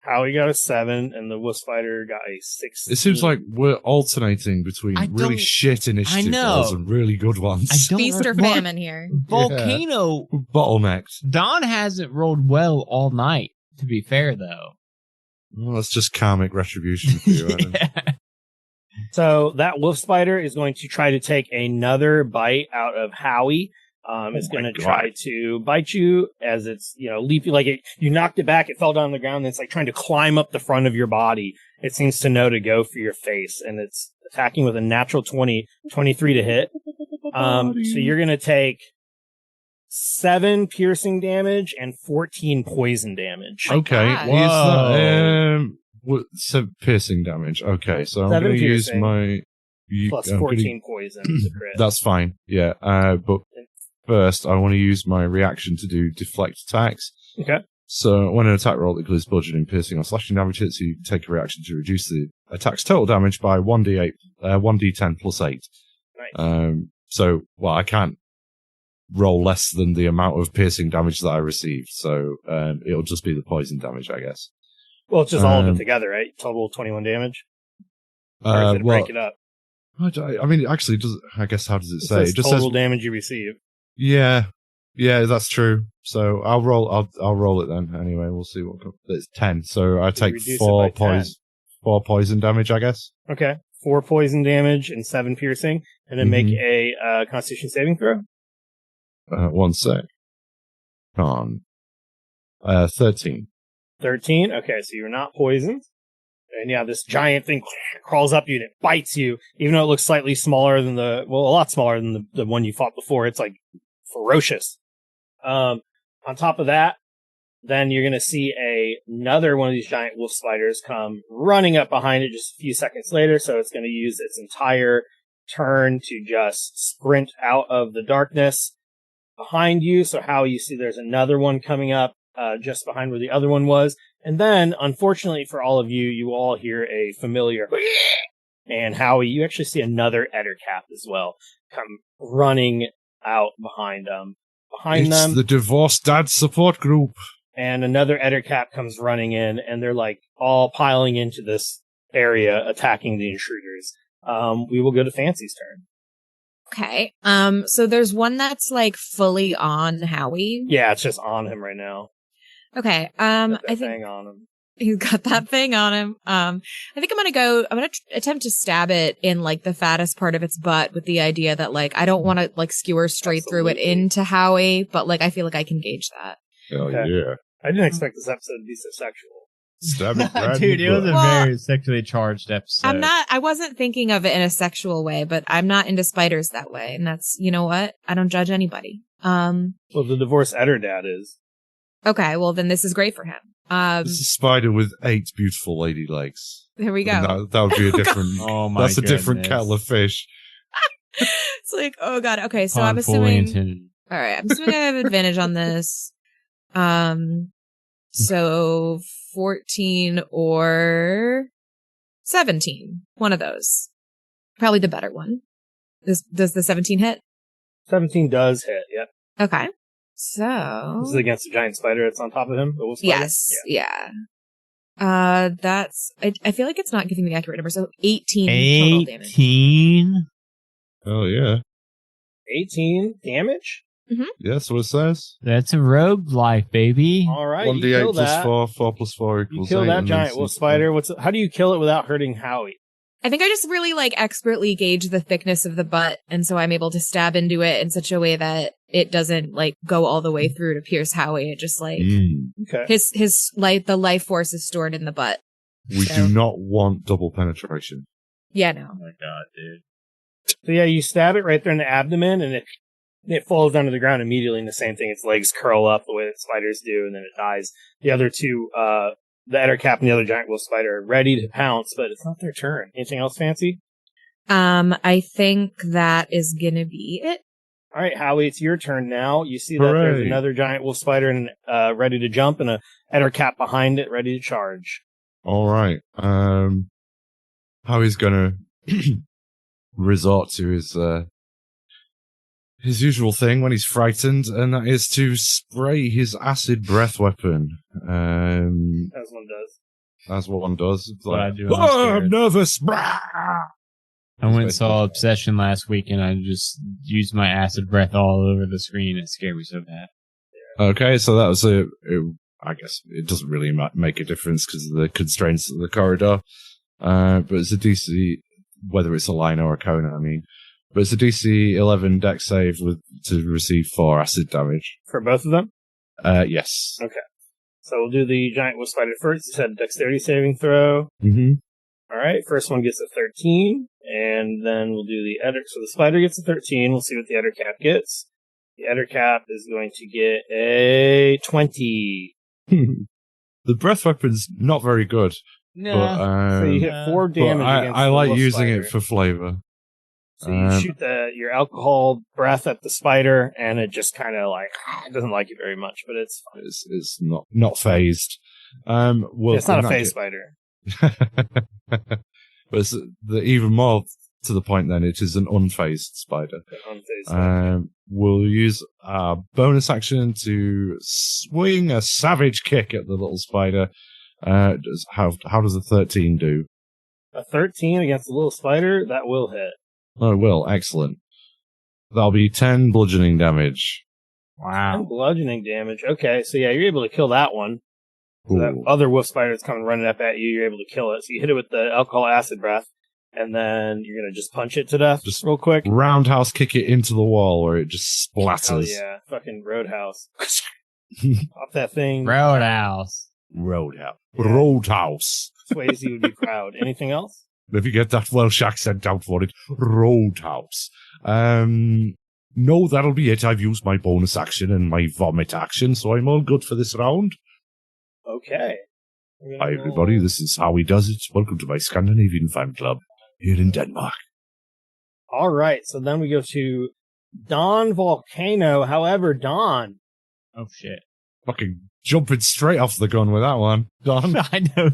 Howie got a 7, and the wolf spider got a 16. It seems like we're alternating between really shit initiative rolls and really good ones. Feast or famine here. Volcano. Bottlenecked. Don hasn't rolled well all night, to be fair, though. Well, that's just karmic retribution for you, Adam. So that wolf spider is going to try to take another bite out of Howie. It's going to try to bite you as it's, leaping, like you knocked it back, it fell down on the ground, and it's like trying to climb up the front of your body. It seems to know to go for your face, and it's attacking with a natural 23 to hit. So you're going to take 7 piercing damage and 14 poison damage. Okay. Whoa. So piercing damage. Okay, so I'm 7 going to use piercing my... plus 14 poison to crit. That's fine, yeah. But first, I want to use my reaction to do deflect attacks. Okay. So when an attack roll includes bludgeoning, piercing, or slashing damage hits, you take a reaction to reduce the attack's total damage by 1d10 plus 8. Nice. So, I can't roll less than the amount of piercing damage that I received, so it'll just be the poison damage, I guess. Well, it's just all of it together, right? Total 21 damage? Or does it break it up? I mean, actually, I guess, how does it say? It just says total damage you receive. Yeah, that's true. So I'll roll it then. Anyway, we'll see what comes. It's 10, so I take 4 poison damage, I guess. Okay, 4 poison damage and 7 piercing, and then make a Constitution saving throw. 1 sec. 13. 13. Okay, so you're not poisoned. And yeah, this giant thing crawls up you and it bites you, even though it looks slightly smaller than a lot smaller than the one you fought before. It's like ferocious. On top of that, then you're going to see another one of these giant wolf spiders come running up behind it just a few seconds later. So it's going to use its entire turn to just sprint out of the darkness behind you. So how you see there's another one coming up just behind where the other one was. And then, unfortunately for all of you, you all hear a familiar and Howie, you actually see another Ettercap as well come running out behind them. It's the divorced dad support group. And another Ettercap comes running in, and they're like all piling into this area attacking the intruders. We will go to Fancy's turn. Okay. So there's one that's like fully on Howie. Yeah, it's just on him right now. Okay. Got that I think thing on him. he's got that thing on him. I think I'm gonna attempt to stab it in like the fattest part of its butt with the idea that like I don't want to like skewer straight through it into Howie, but like I feel like I can gauge that. Oh, Okay. yeah. I didn't expect this episode to be so sexual. Stab it, right in Dude, the it was a butt. very sexually charged episode. I wasn't thinking of it in a sexual way, but I'm not into spiders that way. And that's, you know what? I don't judge anybody. Well, the divorced Eder dad is. Okay. Well, then this is great for him. This is a spider with 8 beautiful lady legs. There we go. And that would be a different. Oh my That's a different goodness. kettle of fish. It's like, oh God. Okay. So Pun I'm fully assuming, intended. all right. I'm assuming I have advantage on this. So 14 or 17. One of those. Probably the better one. Does the 17 hit? 17 does hit, yep. Okay. So. This is against the giant spider that's on top of him. The wolf spider? Yes. Yeah. That's, I feel like it's not giving me accurate number. So 18 total damage. 18? Oh, yeah. 18 damage? Yeah, that's what it says. That's a rogue life, baby. All right, you 1d8 kill plus that. 4, 4 plus 4 You equals kill 8. that and giant then wolf 6. spider. How do you kill it without hurting Howie? I think I just really like expertly gauge the thickness of the butt. And so I'm able to stab into it in such a way that it doesn't like go all the way through to pierce Howie. It just like Okay. his the life force is stored in the butt. We So- do not want double penetration. Yeah, no. Oh my god, dude. So yeah, you stab it right there in the abdomen, and it falls down to the ground immediately. And the same thing, its legs curl up the way that spiders do, and then it dies. The other two, the Ettercap and the other giant wolf spider, are ready to pounce, but it's not their turn. Anything else fancy? I think that is gonna be it. All right, Howie, it's your turn now. You see that there's Hooray. another giant wolf spider and ready to jump, and a Ettercap behind it, ready to charge. All right. How he's gonna resort to his usual thing when he's frightened, and that is to spray his acid breath weapon. As one does. That's what one does. It's What I like, do when I'm "Oh, I'm scared." nervous. I went and saw Obsession last week and I just used my acid breath all over the screen. It scared me so bad. Okay, so that was I guess it doesn't really make a difference because of the constraints of the corridor. But it's a DC, whether it's a line or a cone, I mean. But it's a DC 11 dex save to receive 4 acid damage. For both of them? Yes. Okay. So we'll do the giant wolf spider first. It's had a dexterity saving throw. Mm-hmm. All right, first one gets a 13, and then we'll do the Eder. So the spider gets a 13. We'll see what the Ettercap gets. The Ettercap is going to get a 20. The breath weapon's not very good. No. But, So you hit 4 but damage against I the like wolf using spider. it for flavor. So you shoot your alcohol breath at the spider, and it just kind of like it doesn't like it very much, but it's fine. It's not phased. Well, It's not in a that phase case- spider. But it's even more to the point then, it is an unfazed spider. Unfazed spider. We'll use our bonus action to swing a savage kick at the little spider. How does a 13 do? A 13 against the little spider, that will hit. Oh, it will. Excellent. That'll be 10 bludgeoning damage. And Wow. bludgeoning damage. Okay, so yeah, you're able to kill that one. So that Ooh. other wolf spider that's coming running up at you, you're able to kill it. So you hit it with the alcohol acid breath, and then you're going to just punch it to death Just real quick. Roundhouse kick it into the wall where it just Hell splatters. yeah, fucking Roadhouse. Pop that thing. Roadhouse. Roadhouse. Yeah. Roadhouse. Swayze would be proud. Anything else? If you get that Welsh accent out for it, Roadhouse. No, that'll be it. I've used my bonus action and my vomit action, so I'm all good for this round. Okay. Hi, everybody. This is how he does it. Welcome to my Scandinavian fan club here in Denmark. All right, so then we go to Don Volcano. However, Don, Oh shit. Fucking jumping straight off the gun with that one. Don. I know.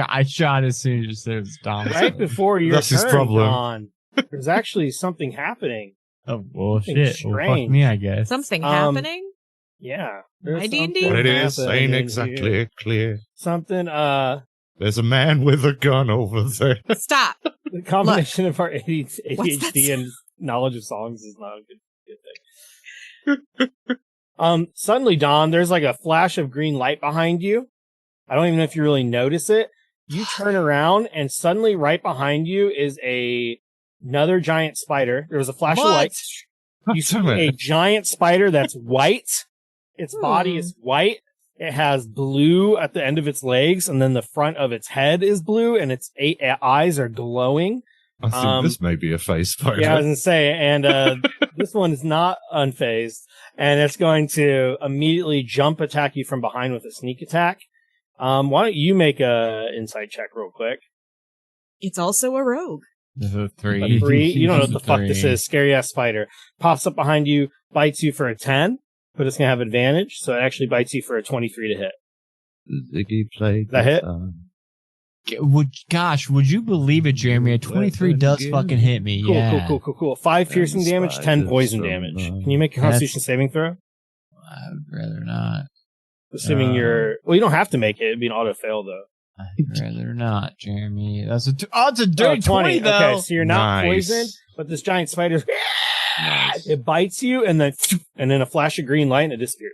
I shot as soon as you said it was Dom. right before your That's his turn, problem. Don, there's actually something happening. Oh, well, Something shit. Well, fuck strange. me, I guess. Something Um, happening? Yeah. there's My D&D? something What it is happening ain't here. exactly clear. Something, There's a man with a gun over there. Stop. The combination of our What's ADHD that and knowledge of songs is not a good thing. Suddenly, Don, there's like a flash of green light behind you. I don't even know if you really notice it. You turn around, and suddenly right behind you is another giant spider. There was a flash of light. You see a giant spider that's white. Its body is white. It has blue at the end of its legs, and then the front of its head is blue, and its 8 eyes are glowing. I think this may be a face spider. Yeah, I was going to say, and this one is not unfazed, and it's going to immediately jump attack you from behind with a sneak attack. Why don't you make a insight check real quick? It's also a rogue. This is a A 3. 3. You don't know what the fuck this 3. is. Scary ass spider. Pops up behind you, bites you for a 10, but it's going to have advantage, so it actually bites you for a 23 to hit. Ziggy played That hit? Would you believe it, Jeremy? A 23 does fucking hit me. Cool, Yeah. cool. 5 piercing damage, 10 poison spiders damage. from, Can you make a Constitution saving throw? I would rather not. Assuming you're... Well, you don't have to make it. It'd be an auto fail, though. I'd rather not, Jeremy. That's it's a dirty 20, though. Okay, so you're not Nice. poisoned, but this giant spider... Nice. It bites you, and then a flash of green light, and it disappears.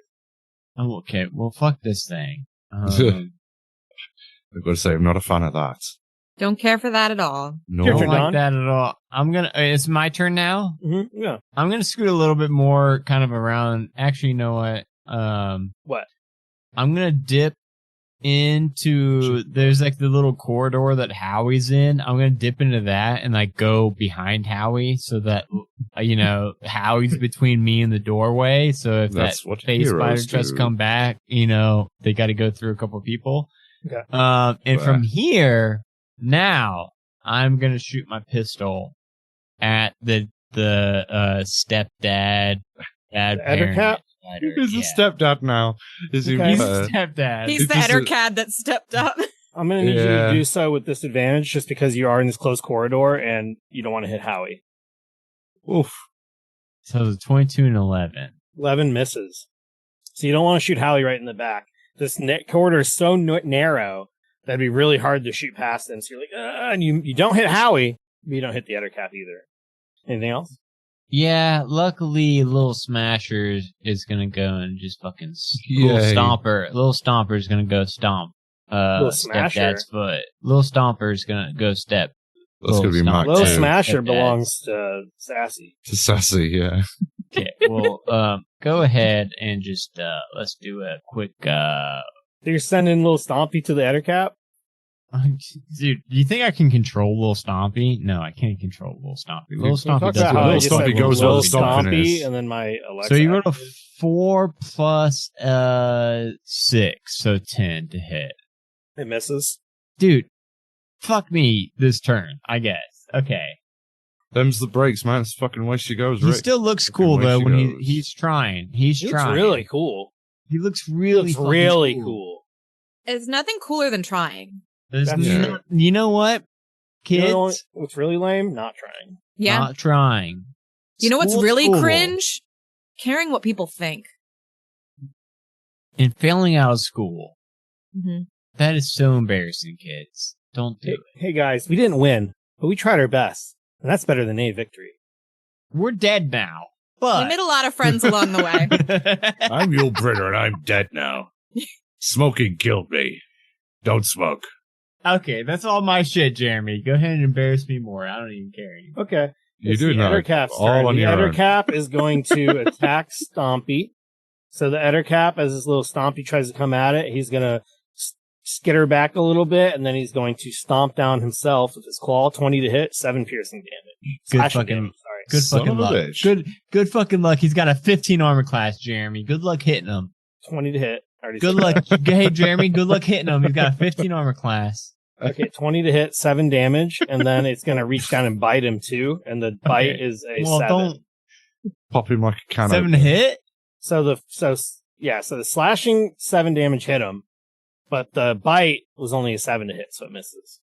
Oh, okay. Well, fuck this thing. I've got to say, I'm not a fan of that. Don't care for that at all. No. Your Don't turn, like Don. that at all. It's my turn now. Mm-hmm. Yeah. I'm gonna scoot a little bit more, kind of around. Actually, you know what? What? I'm gonna dip into. There's like the little corridor that Howie's in. I'm gonna dip into that and like go behind Howie, so that Howie's between me and the doorway. So if That's that what face spider heroes tries to do. come back, they got to go through a couple of people. Okay. And from here, now I'm gonna shoot my pistol at the stepdad, Ettercap? He's a stepdad now. Is he? Okay. He's a stepdad. He's the just a- Ettercad that stepped up. I'm going to need you Yeah. to do so with disadvantage, just because you are in this closed corridor, and you don't want to hit Howie. Oof. So it's 22 and 11. 11 misses. So you don't want to shoot Howie right in the back. This corridor is so narrow that'd be really hard to shoot past them. So you're like, and you don't hit Howie, but you don't hit the Ettercap either. Anything else? Yeah, luckily, Little Smasher is gonna go and just fucking Yay. Little Stomper is gonna go stomp. Little Smasher. Stepdad's foot. Little Stomper is gonna go step. That's going to be Mark Little Two. Smasher Stepdad. belongs to Sassy. To Sassy, yeah. Okay, well, go ahead and just let's do a quick. So you're sending Little Stompy to the Ettercap? Dude, do you think I can control Little Stompy? No, I can't control Little Stompy. Little Talk Stompy about does how what I Little just Little said Stompy goes Little where the stomping Stompy, is. and then my Alexa. So you rolled a 4 plus 6, so 10 to hit. It misses. Dude, fuck me this turn, I guess. Okay. Them's the breaks, man. It's fucking way she goes, He Rick. still looks Fucking cool way though she when goes. he's trying. He's He looks trying. really cool. He looks He really looks fucking really cool. It's nothing cooler than trying. There's That's true. you know what? Kids, You know what's really lame? Not trying. Yeah. not trying. You know what's School's really cool. cringe? Caring what people think. And failing out of school. Mm-hmm. That is so embarrassing, kids. Don't do Hey, it. hey guys, we didn't win, but we tried our best, and that's better than a victory. We're dead now. We But made a lot of friends along the way. I'm Yul Brynner, and I'm dead now. Smoking killed me. Don't smoke. Okay, that's all my shit, Jeremy. Go ahead and embarrass me more. I don't even care anymore. Okay. You It's do the know. Ettercap's All turn. on The your own. Ettercap is going to attack Stompy. So the Ettercap, as his little Stompy tries to come at it, he's going to skitter back a little bit, and then he's going to stomp down himself with his claw. 20 to hit, 7 piercing damage. Good Slashing fucking- damage, sorry. Good Son fucking of a luck. bitch. Good fucking luck. He's got a 15 armor class, Jeremy. Good luck hitting him. 20 to hit. Already Good said luck. Hey, Jeremy, good luck hitting him. He's got a 15 armor class. that. Okay, 20 to hit, 7 damage, and then it's going to reach down and bite him too, and the bite Okay. is a Well, 7. don't. Pop him like a can 7 to opener. hit? So the slashing 7 damage hit him, but the bite was only a 7 to hit, so it misses.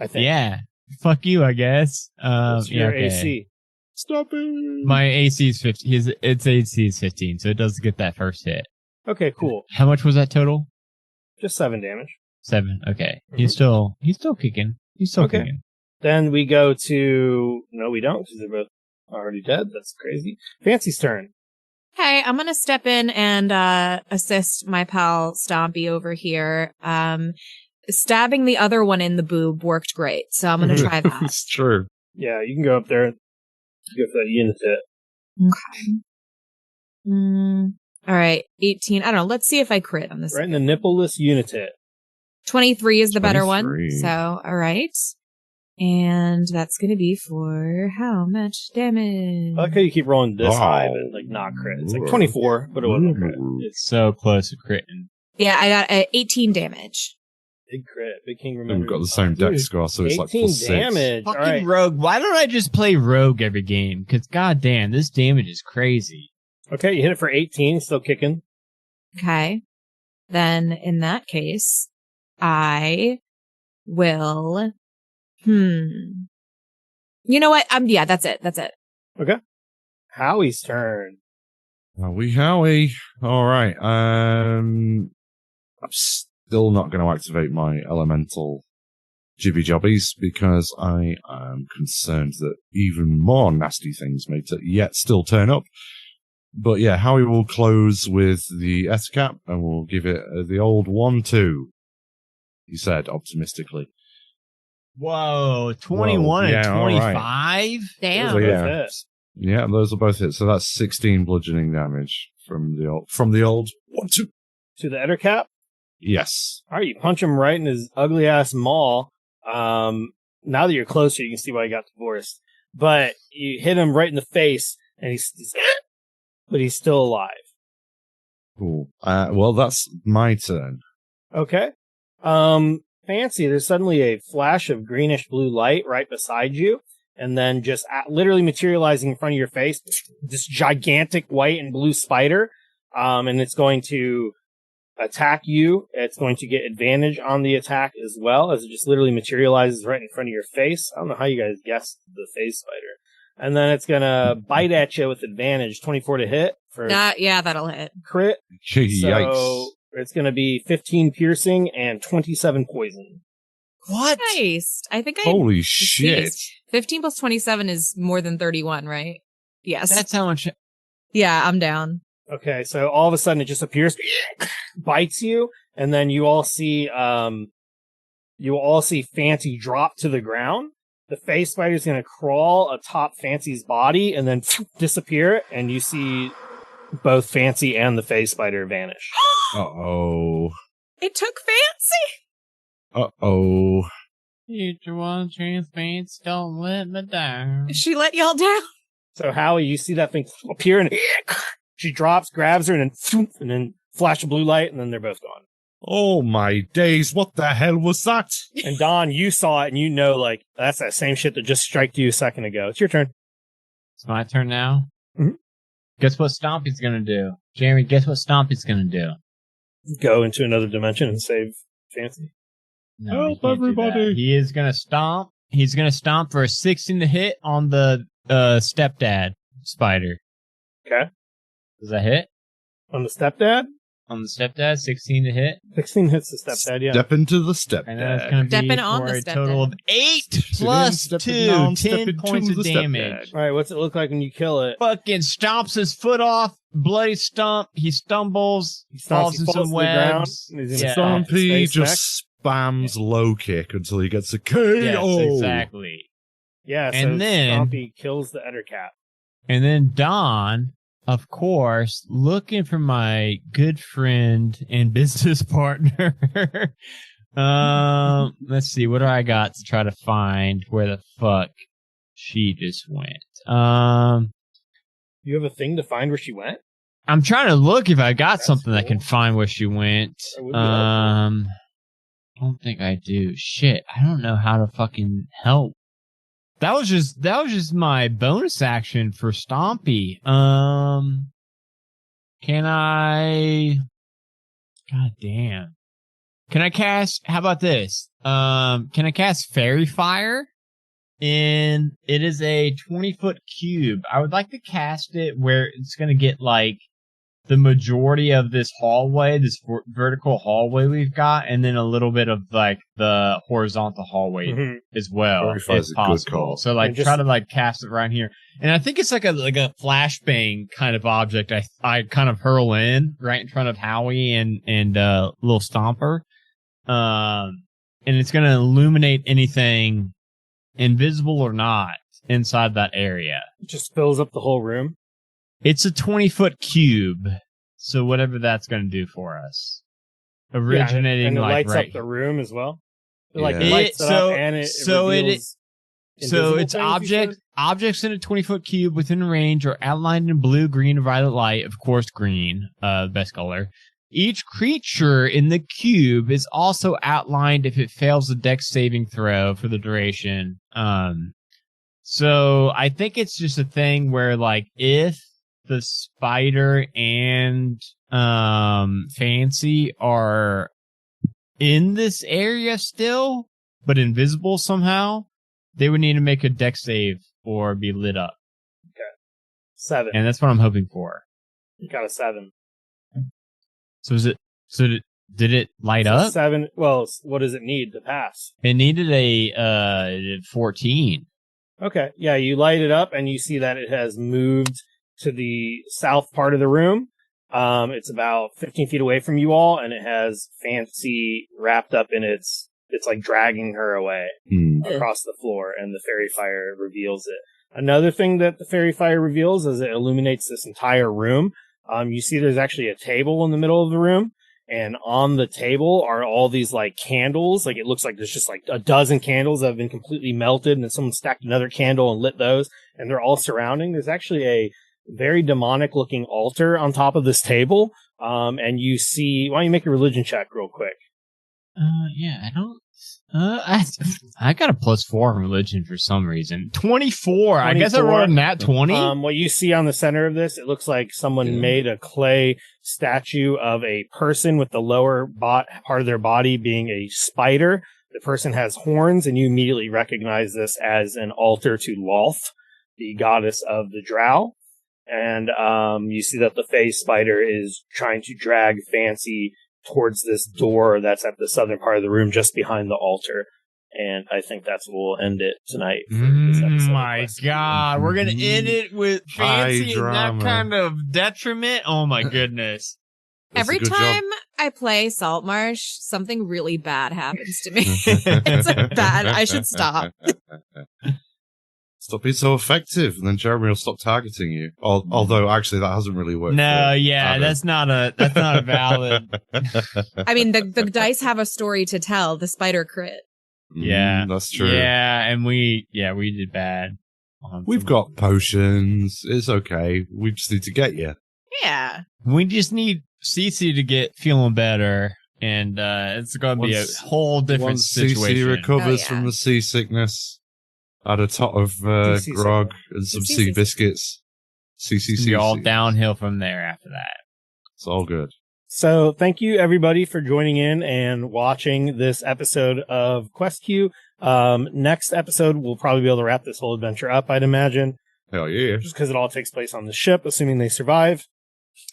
I think. Yeah. Fuck you, I guess. What's your okay. AC? Stop it. My AC is 15. Its AC is 15, so it does get that first hit. Okay, cool. How much was that total? Just 7 damage. 7. Okay. He's still kicking. He's still Okay. kicking. Then we go to... No, we don't, because they're both already dead. That's crazy. Fancy's turn. Okay, I'm gonna step in and assist my pal Stompy over here. Stabbing the other one in the boob worked great, so I'm gonna try that. It's true. Yeah, you can go up there and go for that unit hit. Okay. All right, 18. I don't know. Let's see if I crit on this. Right in the nippleless unit hit. 23 is the better one. 23. So, all right. And that's going to be for how much damage? I like how you keep rolling this Wow. high, but like not crit. It's like 24, but it wasn't crit. It's So close to critting. Yeah, I got 18 damage. big crit. Big King And remember. we've got the same dex score, so it's like 18 +6. damage. All Fucking right. rogue. Why don't I just play rogue every game? Because goddamn, this damage is crazy. Okay, you hit it for 18, still kicking. Okay. Then in that case, I will. You know what? Yeah, that's it. That's it. Howie's turn. Howie. All right. I'm still not going to activate my elemental jibby jobbies because I am concerned that even more nasty things may yet still turn up. But yeah, Howie will close with the Ettercap and we'll give it the old 1-2. He said optimistically. Whoa, 21 Whoa, and yeah, all right. 25? Damn. So, yeah. Both hit. Yeah, those are both hits. So that's 16 bludgeoning damage from the old 1-2. To the Ettercap. Yes. All right, you punch him right in his ugly ass maw. Now that you're closer, you can see why he got divorced. But you hit him right in the face, and but he's still alive. Cool. Well, that's my turn. Okay. Fancy. There's suddenly a flash of greenish blue light right beside you, and then just literally materializing in front of your face, this gigantic white and blue spider. And it's going to attack you. It's going to get advantage on the attack as well, as it just literally materializes right in front of your face. I don't know how you guys guessed the phase spider. And then it's going to bite at you with advantage, 24 to hit for Yeah, that'll hit. crit. Yikes. So it's going to be 15 piercing and 27 poison. What? Nice. I think I. Holy shit. 15 plus 27 is more than 31, right? Yes. That's how much. Yeah, I'm down. Okay, so all of a sudden it just appears, bites you, and then you all see Fancy drop to the ground. The face spider is going to crawl atop Fancy's body and then disappear, and you see both Fancy and the face spider vanish. Uh-oh. It took Fancy. Uh-oh. Future one chance, don't let me down. She let y'all down. So Howie, you see that thing appear, and she drops, grabs her, and then flash of blue light, and then they're both gone. Oh my days, what the hell was that? And Don, you saw it, and you know, like, that's that same shit that just striked you a second ago. It's your turn. It's my turn now? Mhm. Guess what Stompy's gonna do? Jeremy, guess what Stompy's gonna do? Go into another dimension and save Fancy. No, Help he can't do everybody. that. He is gonna stomp. He's gonna stomp for a 16 to hit on the stepdad spider. Okay. Does that hit? On the stepdad? On the stepdad, 16 to hit. 16 hits the stepdad, yeah. Step into the step. And that's going to be Stepping on for the a total of 8 Stepping plus in, 2, stepping down, 10 stepping points to of the damage. stepdad. All right, what's it look like when you kill it? Fucking stomps his foot off, bloody stump. He stumbles, falls in some to the ground. webs. He's Yeah. gonna stomp his Stompy face just spams low kick until he gets a KO. Yes, exactly. Yeah, so and then- Stompy kills the Ettercap. And then Don, of course, looking for my good friend and business partner. Let's see, what do I got to try to find where the fuck she just went? You have a thing to find where she went? I'm trying to look if I got That's something that cool. can find where she went. That would be helpful. I don't think I do. Shit, I don't know how to fucking help. That was just my bonus action for Stompy. Can I? God damn. Can I cast? How about this? Can I cast Fairy Fire? And it is a 20-foot cube. I would like to cast it where it's gonna get like the majority of this hallway, this vertical hallway we've got, and then a little bit of like the horizontal hallway as well, if possible. So like try to like cast it right here. And I think it's like a flashbang kind of object. I kind of hurl in right in front of Howie and little Stomper. And it's going to illuminate anything, invisible or not, inside that area. It just fills up the whole room. It's a 20-foot cube, so whatever that's going to do for us. Originating and it like lights right up the room as well. It Yeah. lights it up and it reveals so it's invisible things, objects in a 20-foot cube within range are outlined in blue, green, and violet light. Of course, green, best color. Each creature in the cube is also outlined if it fails a dex saving throw for the duration. So I think it's just a thing where like if the spider and Fancy are in this area still, but invisible somehow, they would need to make a dex save or be lit up. Okay. 7. And that's what I'm hoping for. You got a 7. So did it light up? 7. Well, what does it need to pass? It needed a 14. Okay. Yeah, you light it up and you see that it has moved to the south part of the room. It's about 15 feet away from you all, and it has Fancy wrapped up in it's like dragging her away across the floor, and the fairy fire reveals it. Another thing that the fairy fire reveals is it illuminates this entire room. You see there's actually a table in the middle of the room, and on the table are all these like candles. Like it looks like there's just like a dozen candles that have been completely melted, and then someone stacked another candle and lit those, and they're all surrounding. There's actually a very demonic looking altar on top of this table. And you see, why don't you make a religion check real quick? Yeah, I don't. I got a +4 in religion for some reason. 24. I guess I rolled a nat 20. What you see on the center of this, it looks like someone made a clay statue of a person with the lower part of their body being a spider. The person has horns, and you immediately recognize this as an altar to Lolth, the goddess of the drow. And you see that the phase spider is trying to drag Fancy towards this door that's at the southern part of the room just behind the altar. And I think that's what we'll end it tonight. For this episode my God. We're going to end it with Fancy and that kind of detriment. Oh, my goodness. Every time I play Saltmarsh, something really bad happens to me. It's like bad. I should stop. Stop being so effective, and then Jeremy will stop targeting you. Although, actually, that hasn't really worked. No, yeah, that's not a valid. I mean, the dice have a story to tell. The spider crit. Yeah, that's true. Yeah, and we did bad. We've got potions. It's okay. We just need to get you. Yeah. We just need Cece to get feeling better, and it's going to be a whole different situation. Once Cece recovers from the seasickness. Add a tot of grog and some sea biscuits. Be all downhill from there after that. It's all good. So thank you everybody for joining in and watching this episode of Quest Queue. Next episode, we'll probably be able to wrap this whole adventure up, I'd imagine. Hell yeah. Just because it all takes place on the ship, assuming they survive.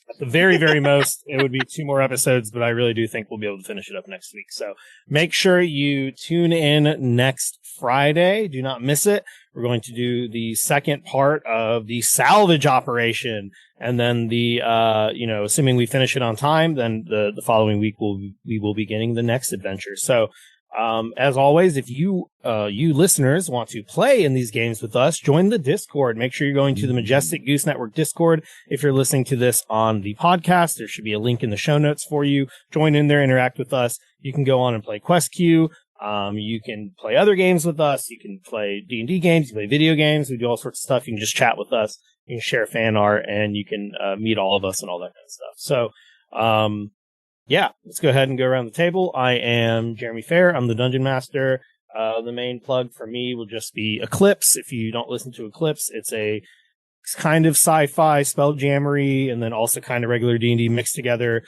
At the very, very most, it would be 2 more episodes, but I really do think we'll be able to finish it up next week. So make sure you tune in next Friday. Do not miss it. We're going to do the second part of the salvage operation. And then assuming we finish it on time, then the following week we will be getting the next adventure. So as always, if you listeners want to play in these games with us, join the Discord. Make sure you're going to the Majestic Goose Network Discord. If you're listening to this on the podcast, there should be a link in the show notes for you. Join in there, interact with us. You can go on and play Quest Queue. You can play other games with us. You can play D&D games. You can play video games. We do all sorts of stuff. You can just chat with us. You can share fan art, and you can meet all of us and all that kind of stuff. So, yeah, let's go ahead and go around the table. I am Jeremy Fair. I'm the Dungeon Master. The main plug for me will just be Eclipse. If you don't listen to Eclipse, it's a kind of sci-fi, spelljammery, and then also kind of regular D&D mixed together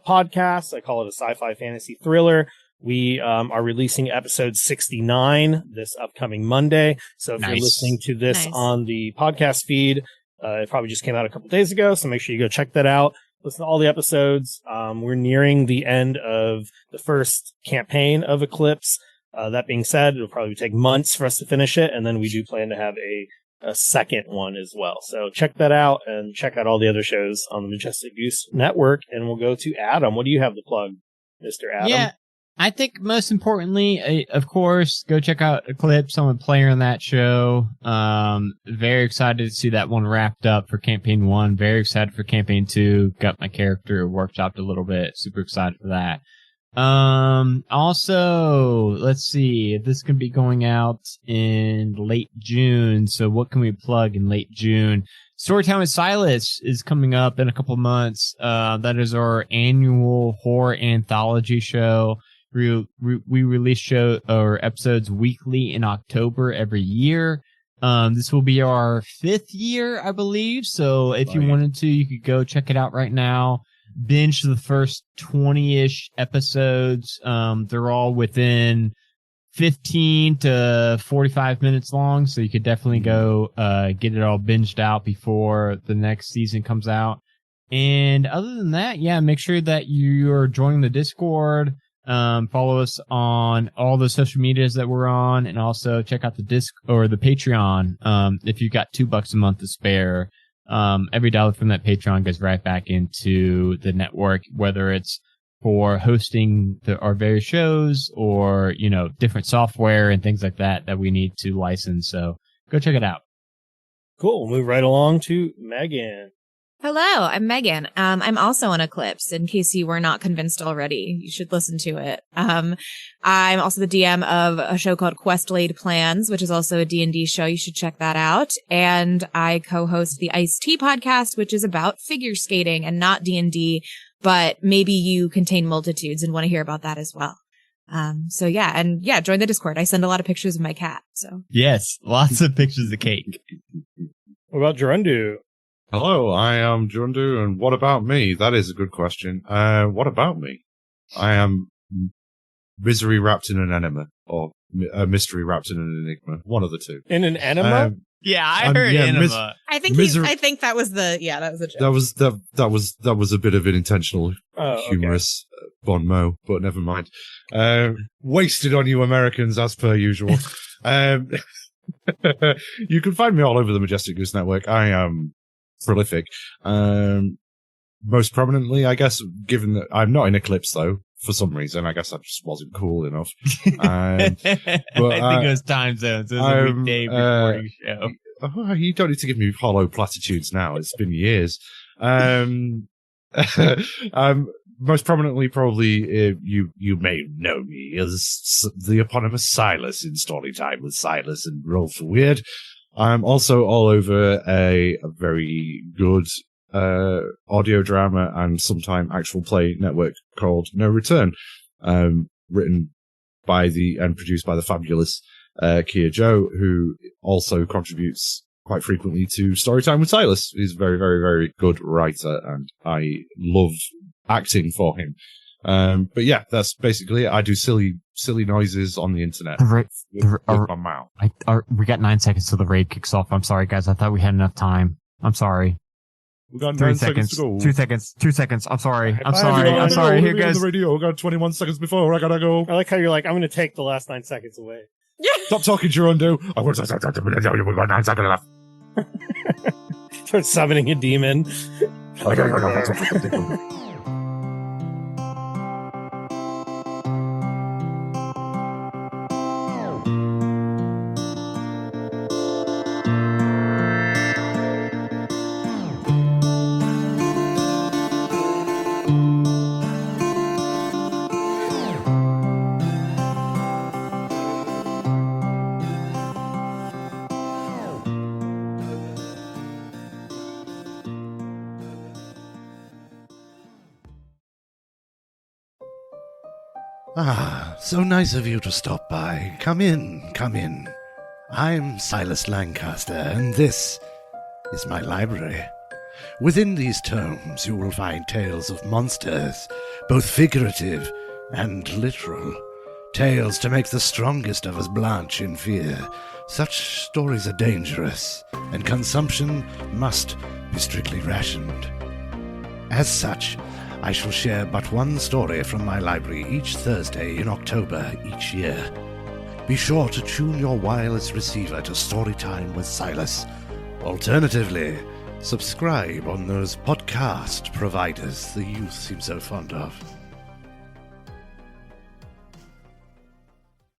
podcast. I call it a sci-fi fantasy thriller. We are releasing episode 69 this upcoming Monday. So if you're listening to this on the podcast feed, it probably just came out a couple days ago, so make sure you go check that out. listen to all the episodes. We're nearing the end of the first campaign of Eclipse. That being said, it'll probably take months for us to finish it, and then we do plan to have a second one as well. So check that out, and check out all the other shows on the Majestic Goose Network, and we'll go to Adam. What do you have to plug, Mr. Adam? Yeah, I think most importantly, of course, go check out Eclipse. I'm a player on that show. Very excited to see that one wrapped up for Campaign 1. Very excited for Campaign 2. Got my character workshopped a little bit. Super excited for that. Also, let's see, this can be going out in late June. So what can we plug in late June? Storytime with Silas is coming up in a couple months. That is our annual horror anthology show. We release episodes weekly in October every year. This will be our 5th year, I believe. So if you wanted to, you could go check it out right now. Binge the first 20-ish episodes. They're all within 15 to 45 minutes long, so you could definitely go get it all binged out before the next season comes out. And other than that, yeah, make sure that you're joining the Discord. Follow us on all the social medias that we're on, and also check out the the Patreon. If you've got $2 a month to spare. Every dollar from that Patreon goes right back into the network, whether it's for hosting our various shows or, different software and things like that we need to license. So go check it out. Cool. We'll move right along to Megan. Hello, I'm Megan. I'm also on Eclipse. In case you were not convinced already, you should listen to it. I'm also the DM of a show called Quest Laid Plans, which is also a D&D show. You should check that out. And I co-host the Iced Tea podcast, which is about figure skating and not D&D, but maybe you contain multitudes and want to hear about that as well. So join the Discord. I send a lot of pictures of my cat. So yes, lots of pictures of cake. What about Gerundu? Hello, I am Jundu, and what about me? That is a good question. What about me? I am misery wrapped in an enema, or a mystery wrapped in an enigma. One of the two. In an enema? Yeah, I heard enema. I think that was the joke. That was a bit of an intentional humorous bon mot, but never mind. Wasted on you Americans, as per usual. You can find me all over the Majestic Goose Network. I am prolific. Most prominently, I guess, given that I'm not in Eclipse, though, for some reason, I guess I just wasn't cool enough. But I think it was time zones. It was a weekday recording show. You don't need to give me hollow platitudes now. It's been years. Most prominently, probably, you may know me as the eponymous Silas in Storytime with Silas and Roll for Weird. I'm also all over a very good audio drama and sometime actual play network called No Return, written by and produced by the fabulous Kia Joe, who also contributes quite frequently to Storytime with Silas. He's a very, very, very good writer, and I love acting for him. But yeah, that's basically it. I do silly noises on the internet with my mouth. We got 9 seconds till the raid kicks off. I'm sorry, guys. I thought we had enough time. I'm sorry. We got 3 9 seconds. to go. 2 seconds. 2 seconds. I'm sorry. I'm Bye, sorry. Here goes. The radio. We got 21 seconds before. I gotta go. I like how you're like, I'm going to take the last 9 seconds away. Stop talking, Gerundu. We got 9 seconds left. Start summoning a demon. Ah, so nice of you to stop by. Come in, come in. I'm Silas Lancaster, and this is my library. Within these tomes you will find tales of monsters, both figurative and literal. Tales to make the strongest of us blanch in fear. Such stories are dangerous, and consumption must be strictly rationed. As such, I shall share but one story from my library each Thursday in October each year. Be sure to tune your wireless receiver to Storytime with Silas. Alternatively, subscribe on those podcast providers the youth seem so fond of.